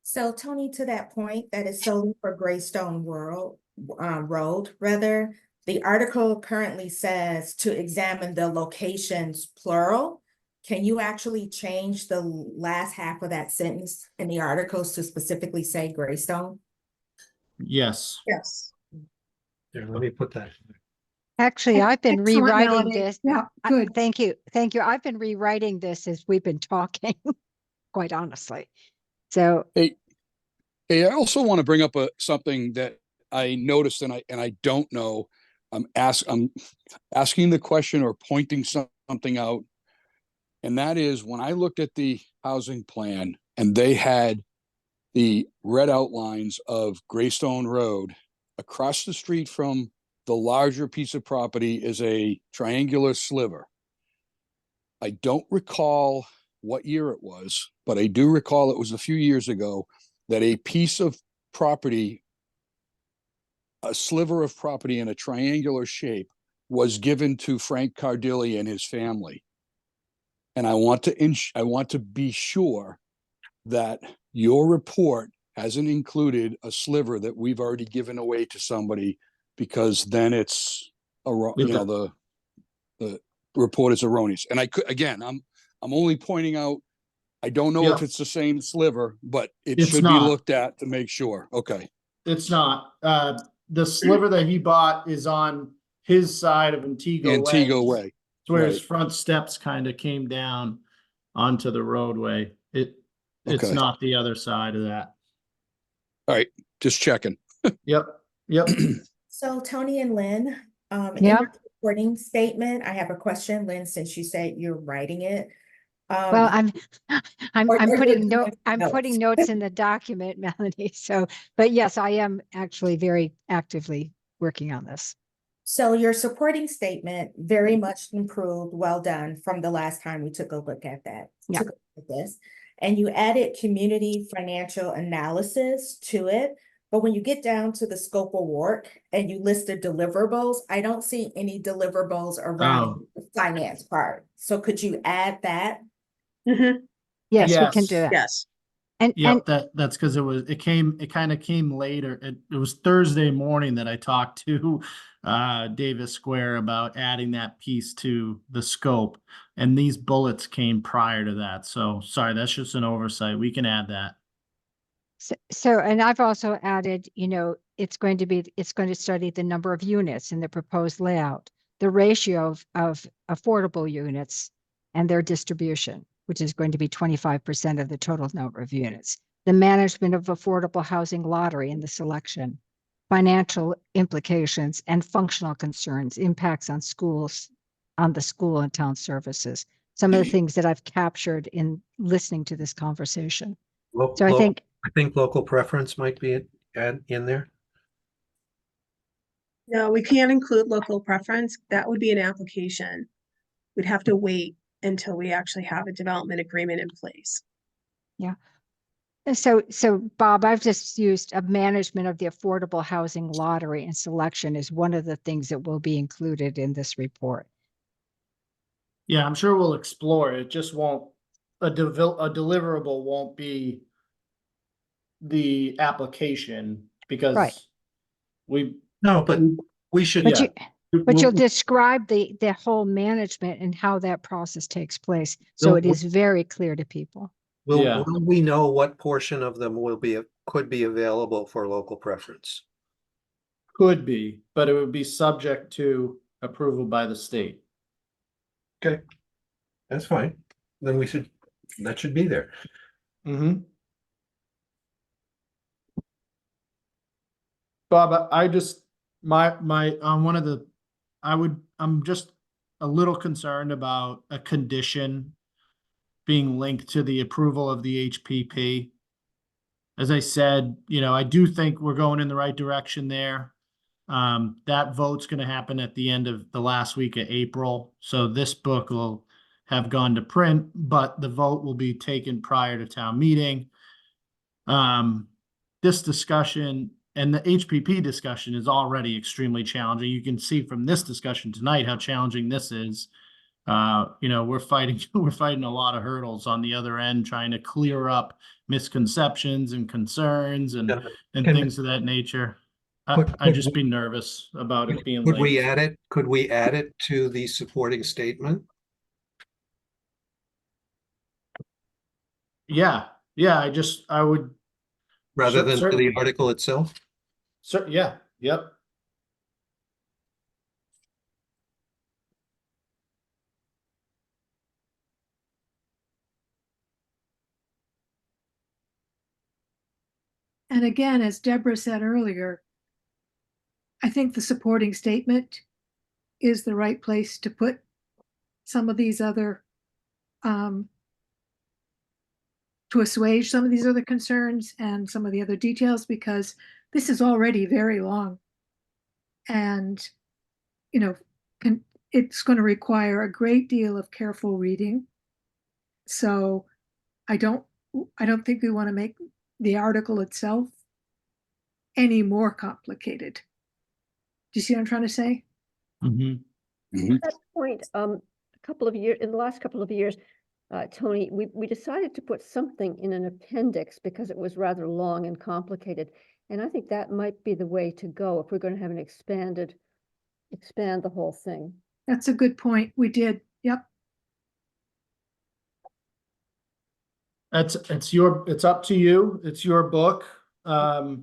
So Tony, to that point, that is solely for Greystone Road, rather, the article currently says to examine the locations plural. Can you actually change the last half of that sentence in the articles to specifically say Greystone? Yes. Yes. Here, let me put that. Actually, I've been Excellent, rewriting Melanie. this. Yeah, good. Thank you. Thank you. I've been rewriting this as we've been talking, quite honestly. So Hey, I also want to bring up something that I noticed, and I don't know. I'm asking the question or pointing something out, and that is when I looked at the housing plan and they had the red outlines of Greystone Road across the street from the larger piece of property is a triangular sliver. I don't recall what year it was, but I do recall it was a few years ago that a piece of property, a sliver of property in a triangular shape, was given to Frank Cardilli and his family. And I want to be sure that your report hasn't included a sliver that we've already given away to somebody, because then it's the report is erroneous. And I'm only pointing out, I don't know if it's the same sliver, but it should be looked at to make sure. Okay. It's not. The sliver that he bought is on his side of Antigua Way. It's where his front steps kind of came down onto the roadway. It's not the other side of that. All right, just checking. Yep. So Tony and Lynn, in Yep. your reporting statement, I have a question, Lynn, since you said you're writing it. well, I'm or putting you're I'm notes. putting notes in the document, Melanie. So, but yes, I am actually very actively working on this. So your supporting statement very much improved, well done, from the last time we took a look at that. Yeah. Took a look at this. And you added community financial analysis to it. But when you get down to the scope of work and you list the deliverables, I don't see any deliverables around the finance part. So could you add that? Mm-hmm. Yes, we Yes. can do that. Yes. And That's because it kind of came later. It was Thursday morning that I talked to Davis Square about adding that piece to the scope, and these bullets came prior to that. So sorry, that's just an oversight. We can add that. so, and I've also added, it's going to study the number of units in the proposed layout, the ratio of affordable units and their distribution, which is going to be 25% of the total number of units, the management of affordable housing lottery and the selection, financial implications and functional concerns, impacts on schools, on the school and town services. Some of the things that I've captured in listening to this conversation. So I think I think local preference might be in there. No, we can't include local preference. That would be an application. We'd have to wait until we actually have a development agreement in place. And so Bob, I've just used a management of the affordable housing lottery and selection is one of the things that will be included in this report. Yeah, I'm sure we'll explore it. It just won't, a deliverable won't be the application because Right. we, No, but we should, But yeah. but you'll describe the whole management and how that process takes place. So Will- it is very clear to people. Yeah. will we know what portion of them could be available for local preference? Could be, but it would be subject to approval by the state. Okay, that's fine. Then that should be there. Mm-hmm. Bob, I just, I'm just a little concerned about a condition being linked to the approval of the HPP. As I said, I do think we're going in the right direction there. That vote's gonna happen at the end of the last week of April, so this book will have gone to print, but the vote will be taken prior to town meeting. This discussion and the HPP discussion is already extremely challenging. You can see from this discussion tonight how challenging this is. We're fighting a lot of hurdles on the other end, trying to clear up misconceptions and concerns and Can- things of that nature. I'd just be nervous about it being Could we linked. add it? Could we add it to the supporting statement? Yeah, I would. Rather than to Certainly. the article itself? Yeah, yep. And again, as Deborah said earlier, I think the supporting statement is the right place to put some of these other, to assuage some of these other concerns and some of the other details, because this is already very long. And, it's going to require a great deal of careful reading. So I don't think we want to make the article itself any more complicated. Do you see what I'm trying to say? Mm-hmm. At that point, in the last couple of years, Tony, we decided to put something in an appendix because it was rather long and complicated. And I think that might be the way to go if we're going to have expand the whole thing. That's a good point. We did. Yep. It's up to you. It's your book. Right.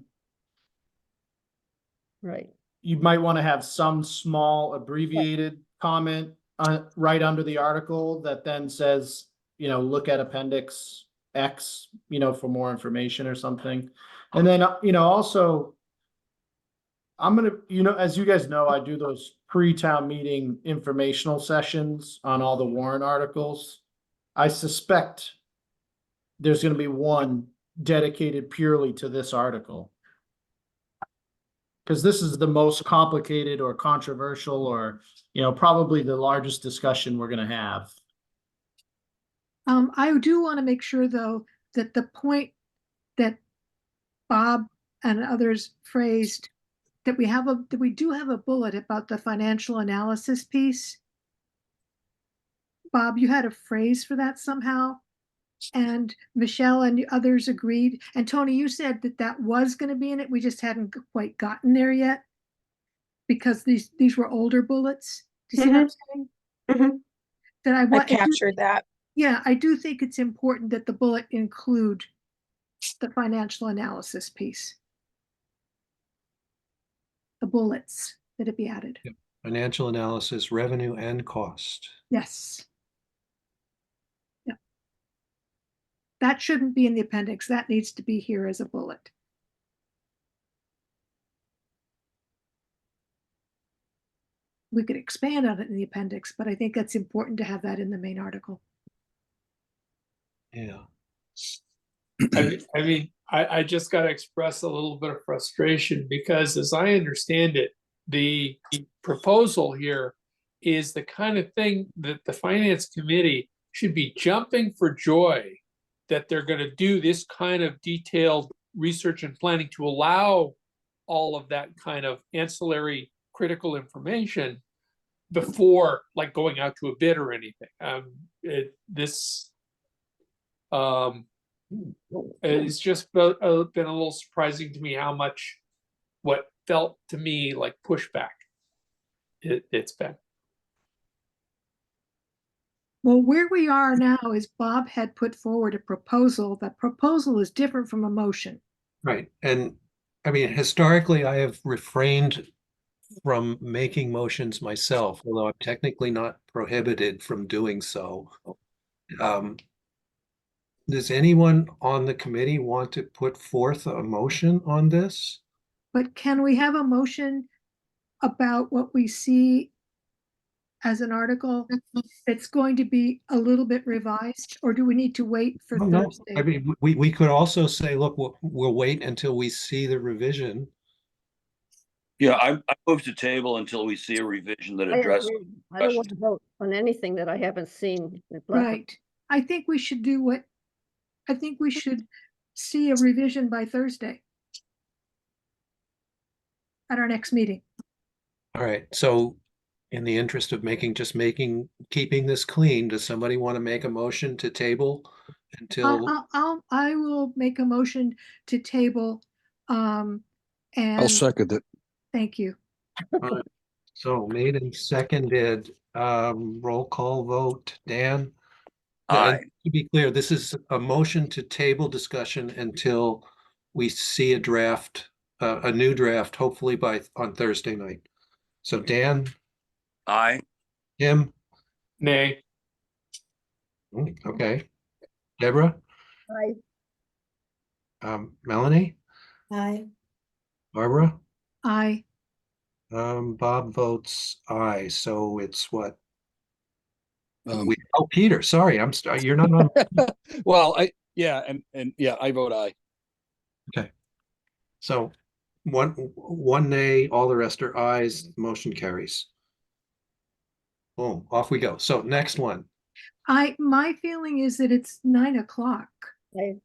You might want to have some small abbreviated comment right under the article that then says, look at appendix X, for more information or something. And then, also I'm gonna, as you guys know, I do those pre-town meeting informational sessions on all the warrant articles. I suspect there's gonna be one dedicated purely to this article. Because this is the most complicated or controversial or, probably the largest discussion we're gonna have. I do want to make sure, though, that the point that Bob and others phrased, that we do have a bullet about the financial analysis piece. Bob, you had a phrase for that somehow, and Michelle and the others agreed. And Tony, you said that was going to be in it. We just hadn't quite gotten there yet because these were older bullets. Do you see what I'm saying? Mm-hmm. That I captured that. Yeah, I do think it's important that the bullet include the financial analysis piece. The bullets that it be added. Yep. Financial analysis, revenue and cost. Yes. Yep. That shouldn't be in the appendix. That needs to be here as a bullet. We could expand on it in the appendix, but I think that's important to have that in the main article. Yeah. I mean, I just got to express a little bit of frustration because as I understand it, the proposal here is the kind of thing that the finance committee should be jumping for joy that they're going to do this kind of detailed research and planning to allow all of that kind of ancillary critical information before like going out to a bid or anything. It's just been a little surprising to me how much what felt to me like pushback it's been. Well, where we are now is Bob had put forward a proposal. That proposal is different from a motion. Right. And I mean, historically, I have refrained from making motions myself, although I'm technically not prohibited from doing so. Does anyone on the committee want to put forth a motion on this? But can we have a motion about what we see as an article that's going to be a little bit revised, or do we need to wait for No, Thursday? I mean, we could also say, look, we'll wait until we see the revision. Yeah, I move to table until we see a revision that I addresses. agree. I don't want to vote on anything that I haven't seen. Right. I think we should see a revision by Thursday at our next meeting. All right, so in the interest of keeping this clean, does somebody want to make a motion to table until? I will make a motion to table, I'll and second it. thank you. So made and seconded, roll call vote, Dan? Aye. And to be clear, this is a motion to table discussion until we see a draft, a new draft, hopefully on Thursday night. So Dan, Aye. Jim, Nay. okay, Deborah, Melanie, Aye. Barbara, I Bob votes aye. So it's what? Um, Oh, Peter, sorry, you're not on. well, and yeah, I vote aye. Okay. So one nay, all the rest are ayes, motion carries. Boom, off we go. So next one. my feeling is that it's 9 o'clock. Aye.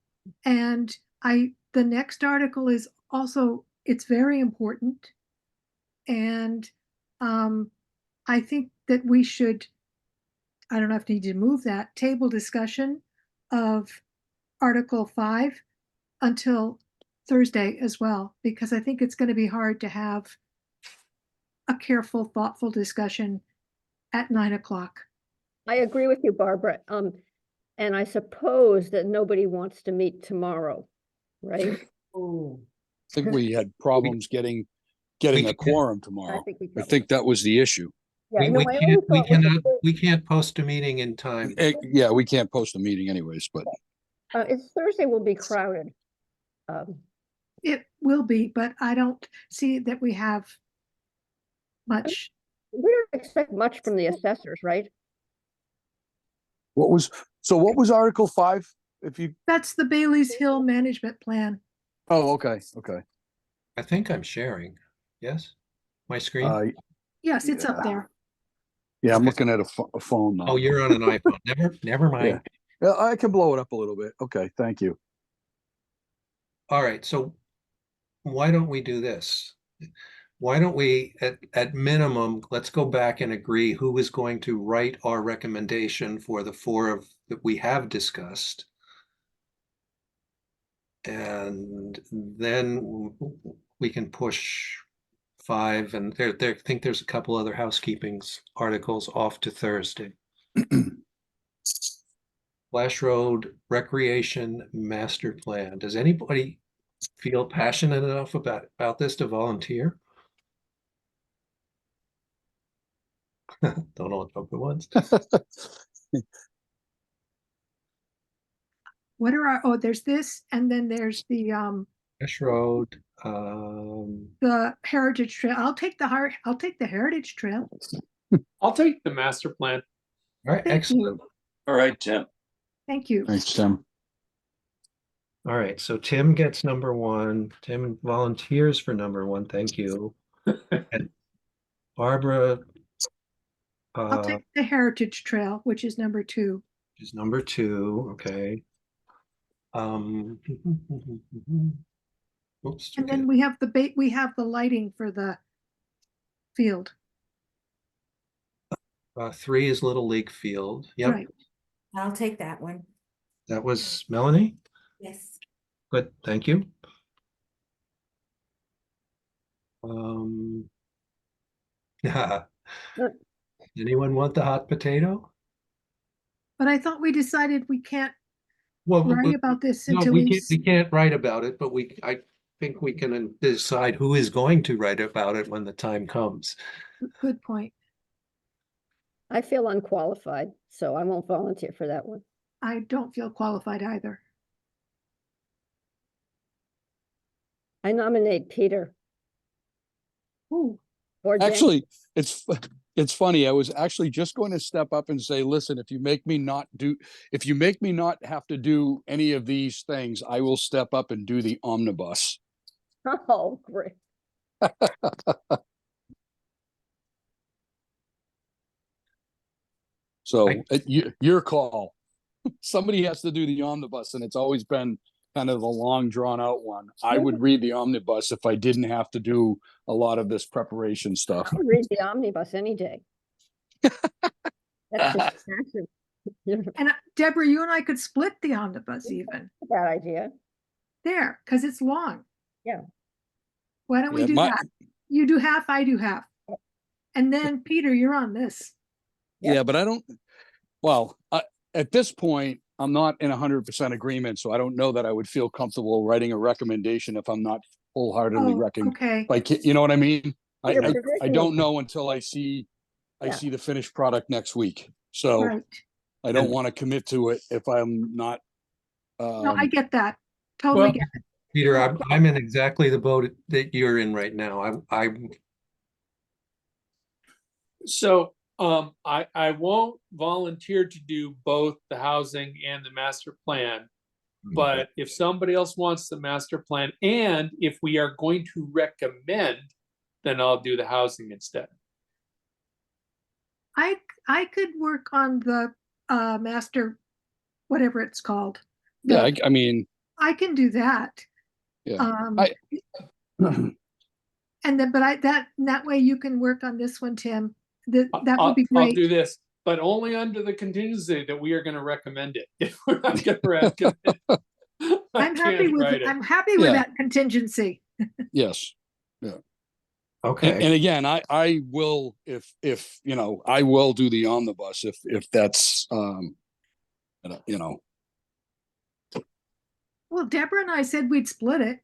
And the next article is also, it's very important. And I think that we should, I don't know if I need to move that, table discussion of Article 5 until Thursday as well, because I think it's going to be hard to have a careful, thoughtful discussion at 9 o'clock. I agree with you, Barbara. And I suppose that nobody wants to meet tomorrow, right? I think we had problems getting a quorum I tomorrow. think we I could. think that was the issue. Yeah, no, I only thought was the We can't post a meeting in time. Yeah, we can't post a meeting anyways, but it's Thursday will be crowded. It will be, but I don't see that we have much. We don't expect much from the assessors, right? what was Article 5? If you That's the Bailey's Hill Management Plan. okay. I think I'm sharing. Yes? My screen? Yes, it's up there. Yeah, I'm Okay. looking at a phone now. Oh, you're on an iPhone. Never mind. Yeah, I can blow it up a little bit. Okay, thank you. All right, so why don't we do this? Why don't we, at minimum, let's go back and agree who is going to write our recommendation for the four that we have discussed. And then we can push 5, and I think there's a couple other housekeeping articles off to Thursday. Flash Road Recreation Master Plan. Does anybody feel passionate enough about this to volunteer? Don't know what the ones. What are there's this, and then there's the Flash Road. Heritage Trail. I'll take the Heritage Trail. I'll take the master plan. All right, Thank excellent. All right, Tim. Thank you. Thanks, Tim. All right, so Tim gets number one. Tim volunteers for number one. Thank you. And Barbara I'll take the Heritage Trail, which is number 2. is number two. Okay. Oops. And Okay. then we have the lighting for the field. Three is Little League Field. Yep. Right. I'll take that one. That was Melanie. Yes. Good. Thank you. Um. Anyone want the hot potato? But I thought we decided we can't Well, write about this no, until we can't write about it, but I think we can decide who is going to write about it when the time comes. Good point. I feel unqualified, so I won't volunteer for that one. I don't feel qualified either. I nominate Peter Ooh, or Dan. Actually, it's funny. I was actually just going to step up and say, listen, if you make me not have to do any of these things, I will step up and do the omnibus. Oh, great. So your call. Somebody has to do the omnibus, and it's always been kind of a long, drawn out one. I would read the omnibus if I didn't have to do a lot of this preparation stuff. I'll read the omnibus any day. That's just massive. and Deborah, you and I could split the omnibus even Bad idea. there because it's long. Yeah. Why don't we Yeah, do that? You do half, I do half. And then Peter, you're on this. Yeah, but I don't. Well, at this point, I'm not in 100% agreement, so I don't know that I would feel comfortable writing a recommendation if I'm not wholeheartedly Okay. like, you know what I mean? I Your don't know until I see the finished product next week. So Right. I don't want to commit to it if I'm not. No, I get that. Totally Well, get it. Peter, I'm in exactly the boat that you're in right now. So I won't volunteer to do both the housing and the master plan. But if somebody else wants the master plan, and if we are going to recommend, then I'll do the housing instead. I could work on the master, whatever it's called. Yeah, I mean, I can do that. yeah. And then, but that way you can work on this one, Tim. That would be I'll great. do this, but only under the contingency that we are going to recommend it. If we're not going to recommend it, I'm happy with it. I'm happy with that contingency. Yes. Yeah. Okay. And again, I will, if I will do the omnibus if that's Well, Deborah and I said we'd split it.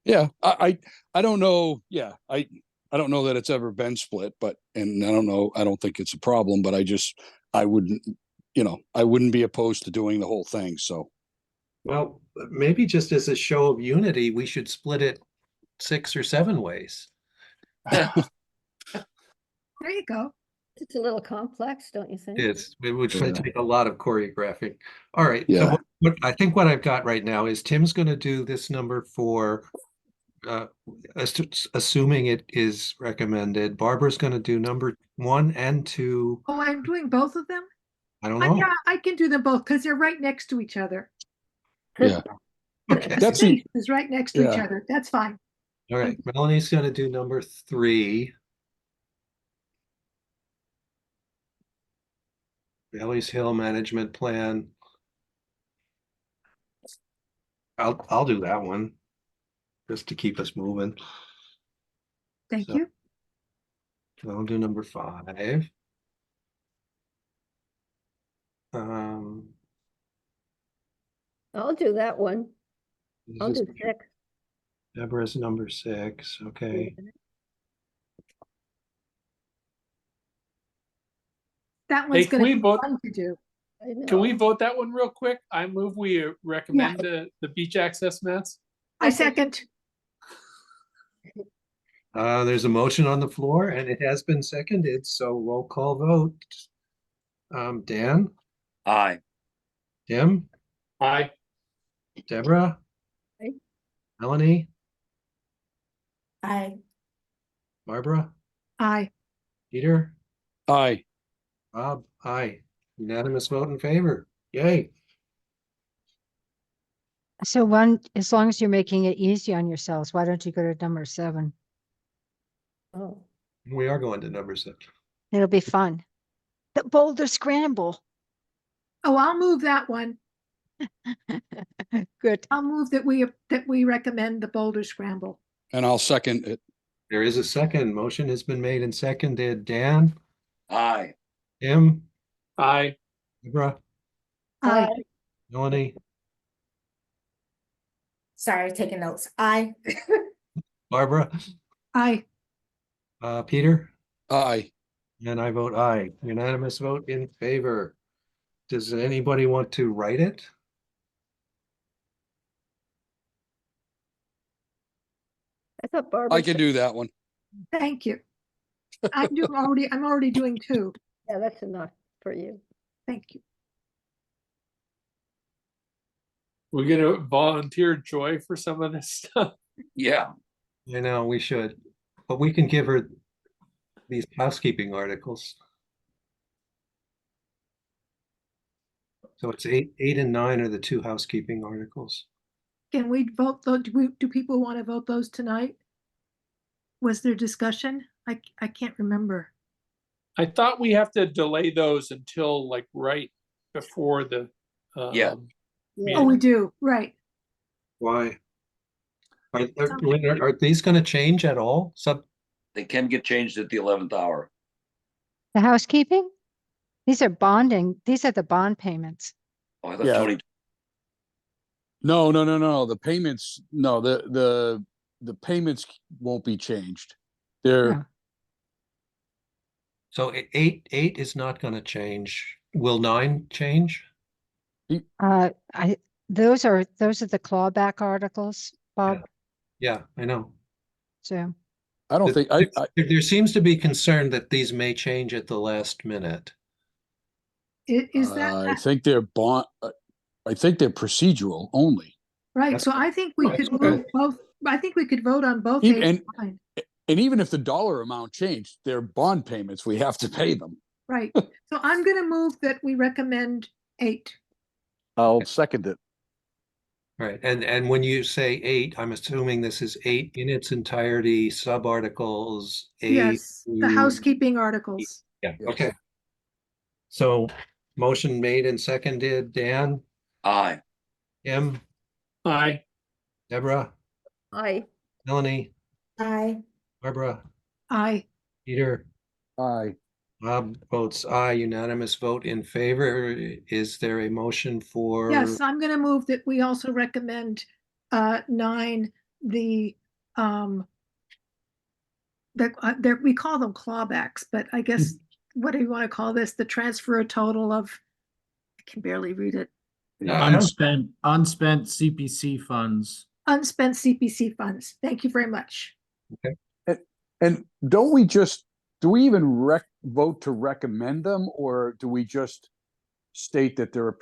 Yeah, I don't know. Yeah, I don't know that it's ever been split, and I don't think it's a problem, but I wouldn't be opposed to doing the whole thing. So, Well, maybe just as a show of unity, we should split it 6 or 7 ways. There you go. It's a little complex, don't you think? It would Yeah. take a lot of choreographing. All right. Yeah. So I think what I've got right now is Tim's going to do this number for, assuming it is recommended. Barbara's going to do number 1 and 2. Oh, I'm doing both of them? I don't know. Yeah, I can do them both because they're right next to each other. yeah, Okay. The That's space is right next to each yeah. other. That's fine. All right. Melanie's going to do number 3. Bailey's Hill Management Plan. I'll do that one just to keep us moving. Thank So- you. I'll do number 5. I'll do that one. This I'll is do 6. Deborah's number 6. Okay. That one's can going we to be vote- fun to do. I know. Can we vote that one real quick? I move we recommend the beach access mats. I second. There's a motion on the floor and it has been seconded, so roll call vote. Dan, Aye. Tim, Aye. Deborah, Melanie, I, Barbara, Aye. Peter, Aye. Bob, aye. Unanimous vote in favor. Yay. So one, as long as you're making it easy on yourselves, why don't you go to number 7? Oh, We are going to number 6. It'll be fun. The Boulder Scramble. Oh, I'll move that one. Good. I'll move that we recommend the Boulder Scramble. And I'll second it. There is a second. Motion has been made and seconded. Dan, Aye. Tim, Aye. Deborah, Aye. Melanie, sorry, taking notes. I, Barbara, Aye. Peter, Aye. and I vote aye. Unanimous vote in favor. Does anybody want to write it? I thought Barbara. I can do that one. Thank you. I'm already doing 2. Yeah, that's enough for you. Thank you. We're gonna volunteer Joy for some of this stuff. Yeah. I know we should, but we can give her these housekeeping articles. So it's 8 and 9 are the 2 housekeeping articles. Can we vote though? Do people want to vote those tonight? Was there discussion? I can't remember. I thought we have to delay those until like right before the. Yeah. Oh, we do, right. Why? Are these going to change at all? They can get changed at the 11th hour. The housekeeping? These are bonding. These are the bond payments. Oh, I thought Yeah. Tony, No. The payments, no, the payments won't be changed. They're, No. So 8 is not going to change. Will 9 change? Those are the clawback articles, Bob. Yeah, I know. So I don't think, There seems to be concern that these may change at the last minute. Is I that think they're bond, I think they're procedural only. right? That's So I think we could okay. move both. I think we could vote on both. Even- 8 and- and 9. And even if the dollar amount changed, they're bond payments, we have to pay them. Right. So I'm going to move that we recommend 8. I'll second it. Right. And when you say 8, I'm assuming this is 8 in its entirety, sub-articles, A Yes, the through- housekeeping articles. Yeah, Yes. okay. So motion made and seconded. Dan, aye. Tim, Aye. Deborah, I, Melanie, I, Barbara, Aye. Peter, Aye. Bob votes aye, unanimous vote in favor. Is there a motion for? Yes, I'm going to move that we also recommend 9, the we call them clawbacks, but I guess what do you want to call this? The transfer a total of, I can barely read it, Unspent CPC funds. unspent CPC funds. Thank you very much. And do we even vote to recommend them, or do we just state that they're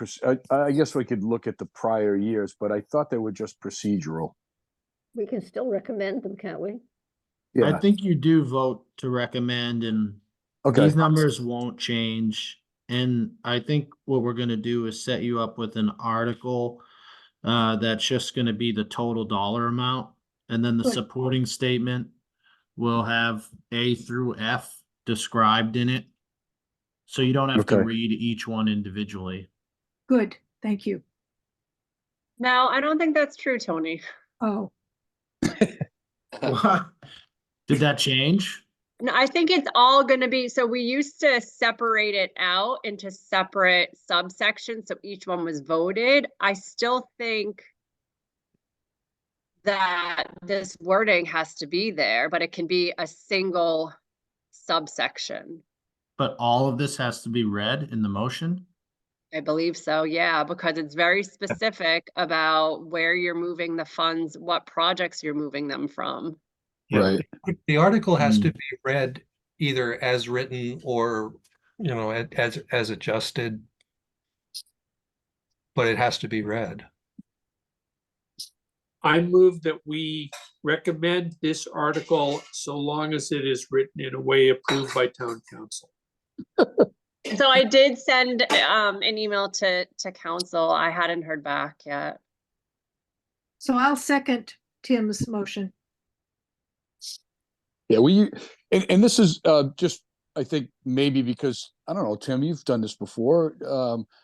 I guess we could look at the prior years, but I thought they were just procedural. we can still recommend them, can't we? I Yeah, think you do vote to recommend, and okay, these numbers won't change. And I think what we're gonna do is set you up with an article that's just gonna be the total dollar amount. And then the Good. supporting statement will have A through F described in it. So you don't have to Okay. read each one individually. Good, thank you. No, I don't think that's true, Tony. Oh, Did that change? No, I think it's all gonna be, so we used to separate it out into separate subsections, so each one was voted. I still think that this wording has to be there, but it can be a single subsection. But all of this has to be read in the motion? I believe so, yeah, because it's very specific about where you're moving the funds, what projects you're moving them from. Yeah. right. The article has to be read either as written or, as adjusted. But it has to be read. I move that we recommend this article so long as it is written in a way approved by town council. So I did send an email to council. I hadn't heard back yet. So I'll second Tim's motion. Yeah, and this is just, I think maybe because, I don't know, Tim, you've done this before.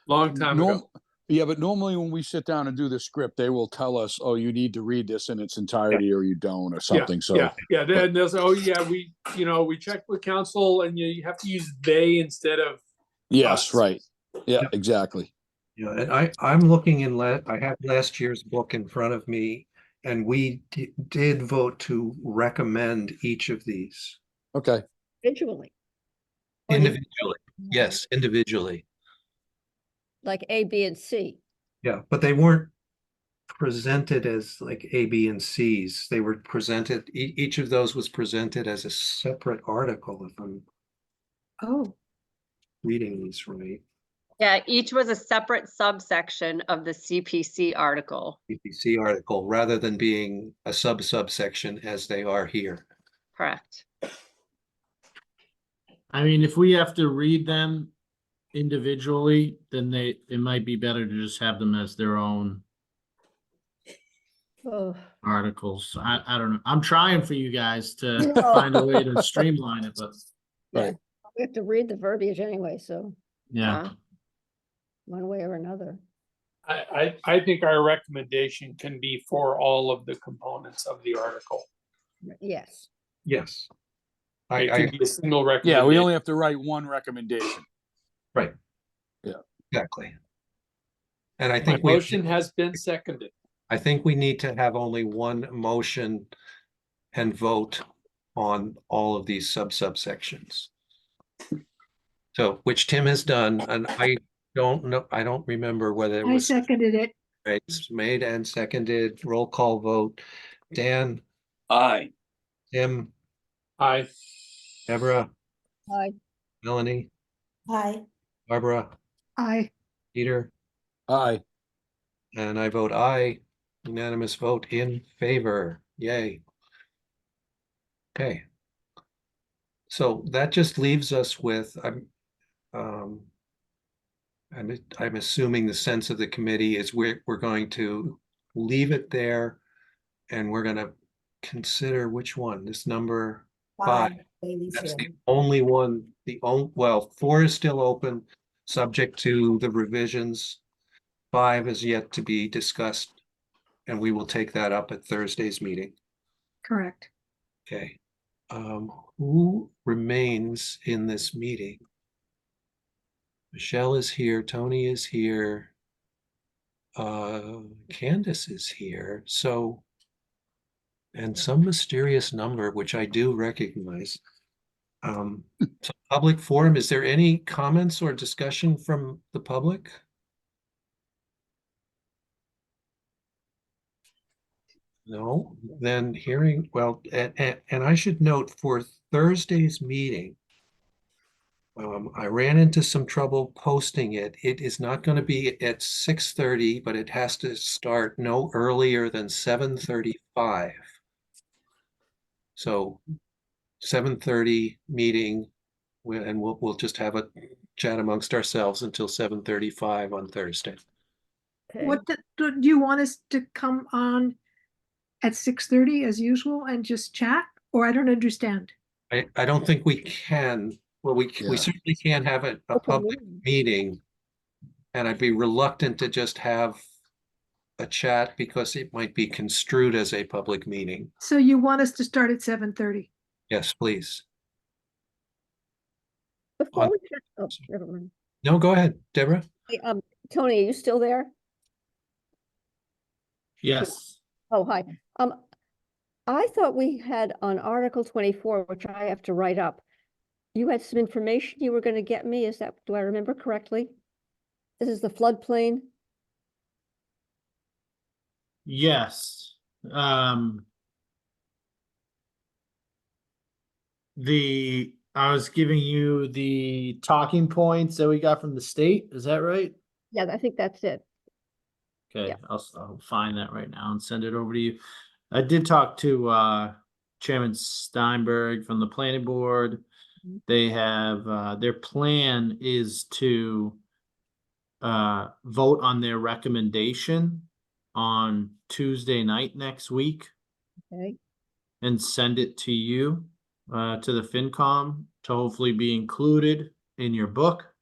Long time Norm- ago. Yeah, but normally when we sit down and do the script, they will tell us, oh, you need to read this in its entirety or you don't or something. So Yeah. Then they'll say, oh yeah, we checked with council and you have to use they instead of yes, us. right. Yeah, Yep. exactly. Yeah, and I'm looking in I have last year's book in front of me, and we did vote to recommend each of these Okay. Visually. Or you- individually. Yes, individually. Like A, B, and C. Yeah, but they weren't presented as like A, B, and C's. They were presented, each of those was presented as a separate article, if I'm Oh, reading these right. Yeah, each was a separate subsection of the CPC article. PPC article, rather than being a subsection as they are here. Correct. I mean, if we have to read them individually, then it might be better to just have them as their own Oh, articles. I don't know. I'm trying for you guys to No. find a way to streamline it, but Right. we have to read the verbiage anyway, so yeah. one way or another. I think our recommendation can be for all of the components of the article. Yes. Yes. It I can be a single Yeah, recommendation. we only have to write one recommendation. right. Yeah. Exactly. And I My think motion has been seconded. I think we need to have only one motion and vote on all of these subsections. So, which Tim has done, and I don't know, I don't remember whether it I was seconded it. it's made and seconded, roll call vote. Dan, Aye. Tim, Aye. Deborah, Aye. Melanie, Hi. Barbara, I, Peter, Aye. and I vote aye. Unanimous vote in favor. Yay. Okay. So that just leaves us with, um, I'm assuming the sense of the committee is we're going to leave it there, and we're going to consider which one, this number five. Bailey's That's the here. only one, well, 4 is still open, subject to the revisions. 5 is yet to be discussed, and we will take that up at Thursday's meeting. correct. Okay. Who remains in this meeting? Michelle is here, Tony is here. Candace is here, so, and some mysterious number, which I do recognize. So public forum, is there any comments or discussion from the public? No, then hearing, well, and I should note for Thursday's meeting, I ran into some trouble posting it. It is not going to be at 6:30, but it has to start no earlier than 7:35. So 7:30 meeting, and we'll just have a chat amongst ourselves until 7:35 on Thursday. Okay. What, do you want us to come on at 6:30 as usual and just chat? Or I don't understand. I don't think we can, well, we Yeah. certainly can have a Open public meeting. And I'd be reluctant to just have a chat because it might be construed as a public meeting. So you want us to start at 7:30? Yes, please. Before we, oh, never mind. No, go ahead, Deborah. Hey, Tony, are you still there? Yes. Oh, hi. I thought we had on Article 24, which I have to write up. You had some information you were going to get me. Do I remember correctly? This is the floodplain. Yes. I was giving you the talking points that we got from the state. Is that right? Yeah, I think that's it. Okay, Yeah. I'll find that right now and send it over to you. I did talk to Chairman Steinberg from the planning board. Mhm. They have their plan is to vote on their recommendation on Tuesday night next week Okay, and send it to you to the FinCom to hopefully be included in your book.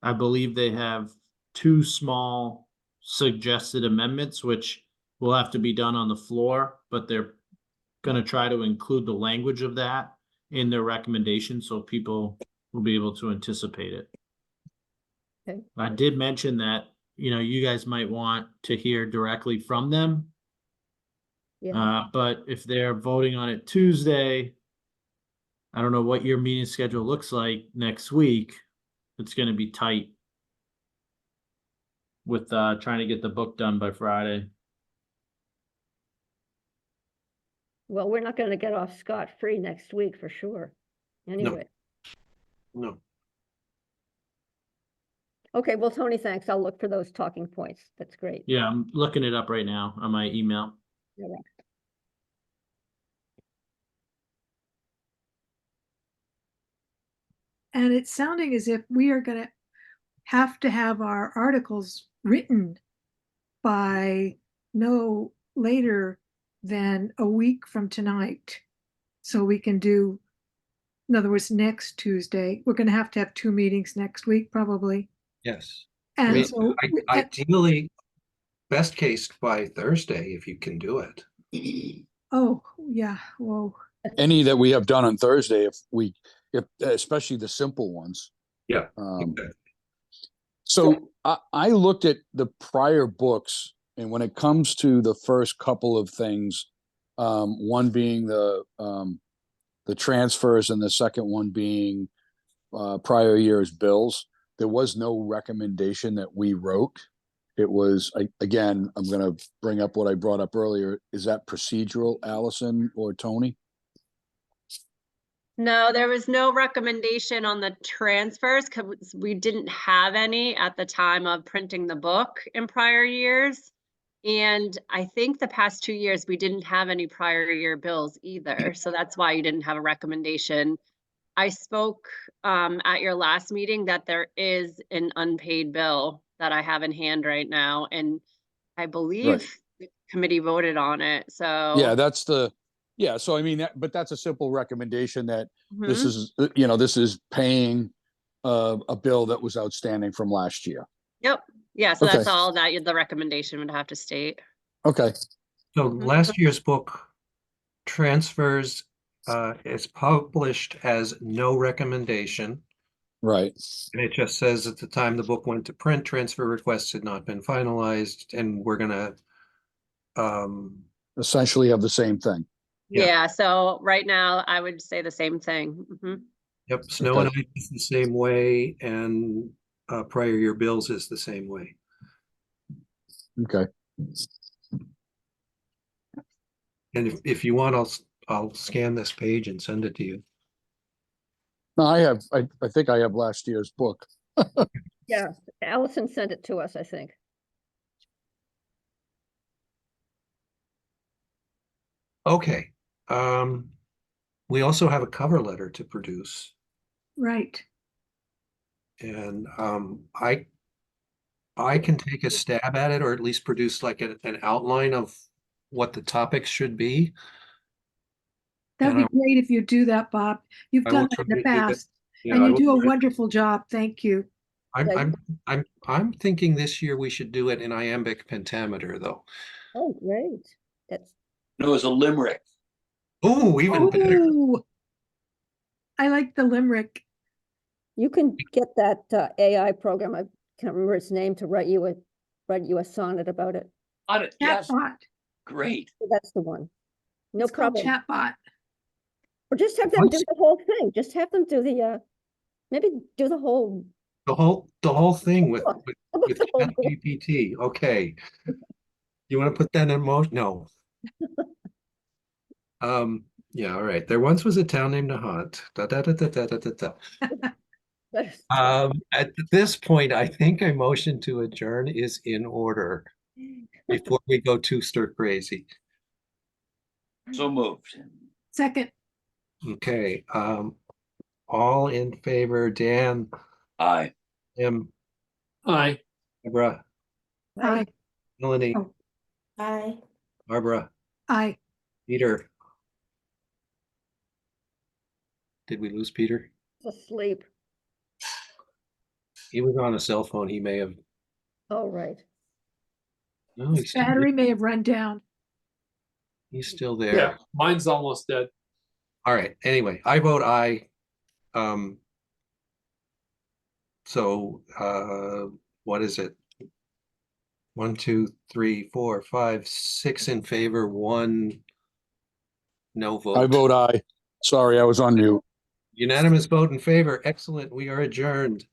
I believe they have two small suggested amendments, which will have to be done on the floor, but they're going to try to include the language of that in their recommendation so people will be able to anticipate it. okay. I did mention that, you guys might want to hear directly from them. Yeah, But if they're voting on it Tuesday, I don't know what your meeting schedule looks like next week. It's going to be tight with trying to get the book done by Friday. well, we're not gonna get off scot-free next week for sure. Anyway, No. okay, well, Tony, thanks. I'll look for those talking points. That's great. Yeah, I'm looking it up right now on my email. All right. And it's sounding as if we are going to have our articles written by no later than a week from tonight. So we can do, in other words, next Tuesday. We're going to have 2 meetings next week, probably. Yes. And mean, so, Ideally, best case by Thursday, if you can do it. oh, yeah, whoa. Any that we have done on Thursday, if especially the simple ones. Yeah. So I looked at the prior books, and when it comes to the first couple of things, one being the transfers and the second one being prior year's bills, there was no recommendation that we wrote. It was, again, I'm going to bring up what I brought up earlier. Is that procedural, Allison or Tony? No, there was no recommendation on the transfers because we didn't have any at the time of printing the book in prior years. And I think the past 2 years, we didn't have any prior year bills either. So that's why you didn't have a recommendation. I spoke at your last meeting that there is an unpaid bill that I have in hand right now. And I believe the committee voted on it. So Yeah, so I mean, but that's a simple recommendation that this Mhm. is, this is paying a bill that was outstanding from last year. Yep. Yeah, so Okay. that's all that the recommendation would have to state. Okay, So Mhm. last year's book transfers is published as no recommendation. right. And it just says at the time the book went to print, transfer requests had not been finalized, and we're gonna Essentially have the same thing. Yeah. Yeah, so right now I would say the same thing. Yep, snow and Okay. ice is the same way, and prior year bills is the same way. Okay. And if you want, I'll scan this page and send it to you. No, I think I have last year's book. Yeah, Allison sent it to us, I think. Okay. We also have a cover letter to produce, Right. and I can take a stab at it, or at least produce like an outline of what the topics should be. That'd And be great if you do that, Bob. You've I will done that in the try to do that. past, Yeah, and I you will do a try- wonderful job. Thank you. Yeah. I'm thinking this year we should do it in iambic pentameter, though. Oh, great. That's, No, it was a limerick. Oh, even better. Oh, I like the limerick. you can get that AI program, I can't remember its name, to write you a sonnet about it. On it, yes, Chatbot. great. So that's the one. No It's called problem. Chatbot. Or just have them do the whole thing. Just have them do the, maybe do the whole. The whole thing with the whole book. ChatGPT. Okay. You want to put that in motion? No. Yeah, all right. There once was a town named Nahant. Da, da, da, da, da, da, da, da. At this point, I think a motion to adjourn is in order. before we go too stir crazy. So moved. Second, Okay, all in favor, Dan, Aye. Tim, Aye. Deborah, aye, Melanie, Oh. Aye. Barbara, aye. Peter. Did we lose Peter? Asleep. He was on a cell phone. He may have. Oh, right. No, he's still, Battery may have run down. he's still Yeah, there. mine's almost dead. All right. Anyway, I vote aye. So what is it? 1, 2, 3, 4, 5, 6 in favor, 1 no vote. I vote aye. Sorry, I was on mute. Unanimous vote in favor. Excellent. We are adjourned.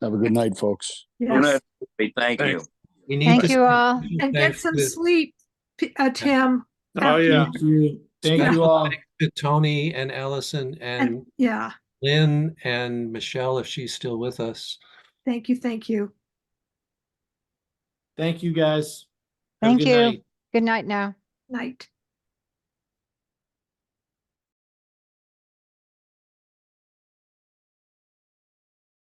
Have a good night, folks. Good Yes, night. Hey, thank you. We need Thank to you all. and get thanks some to- sleep, Tim. Oh, after yeah. Thank you. Thank Yeah. you all. to Tony and Allison And and yeah, Lynn and Michelle, if she's still with us. thank you, thank you. Thank you, guys. Have a Thank good you. night. Good night now. Night.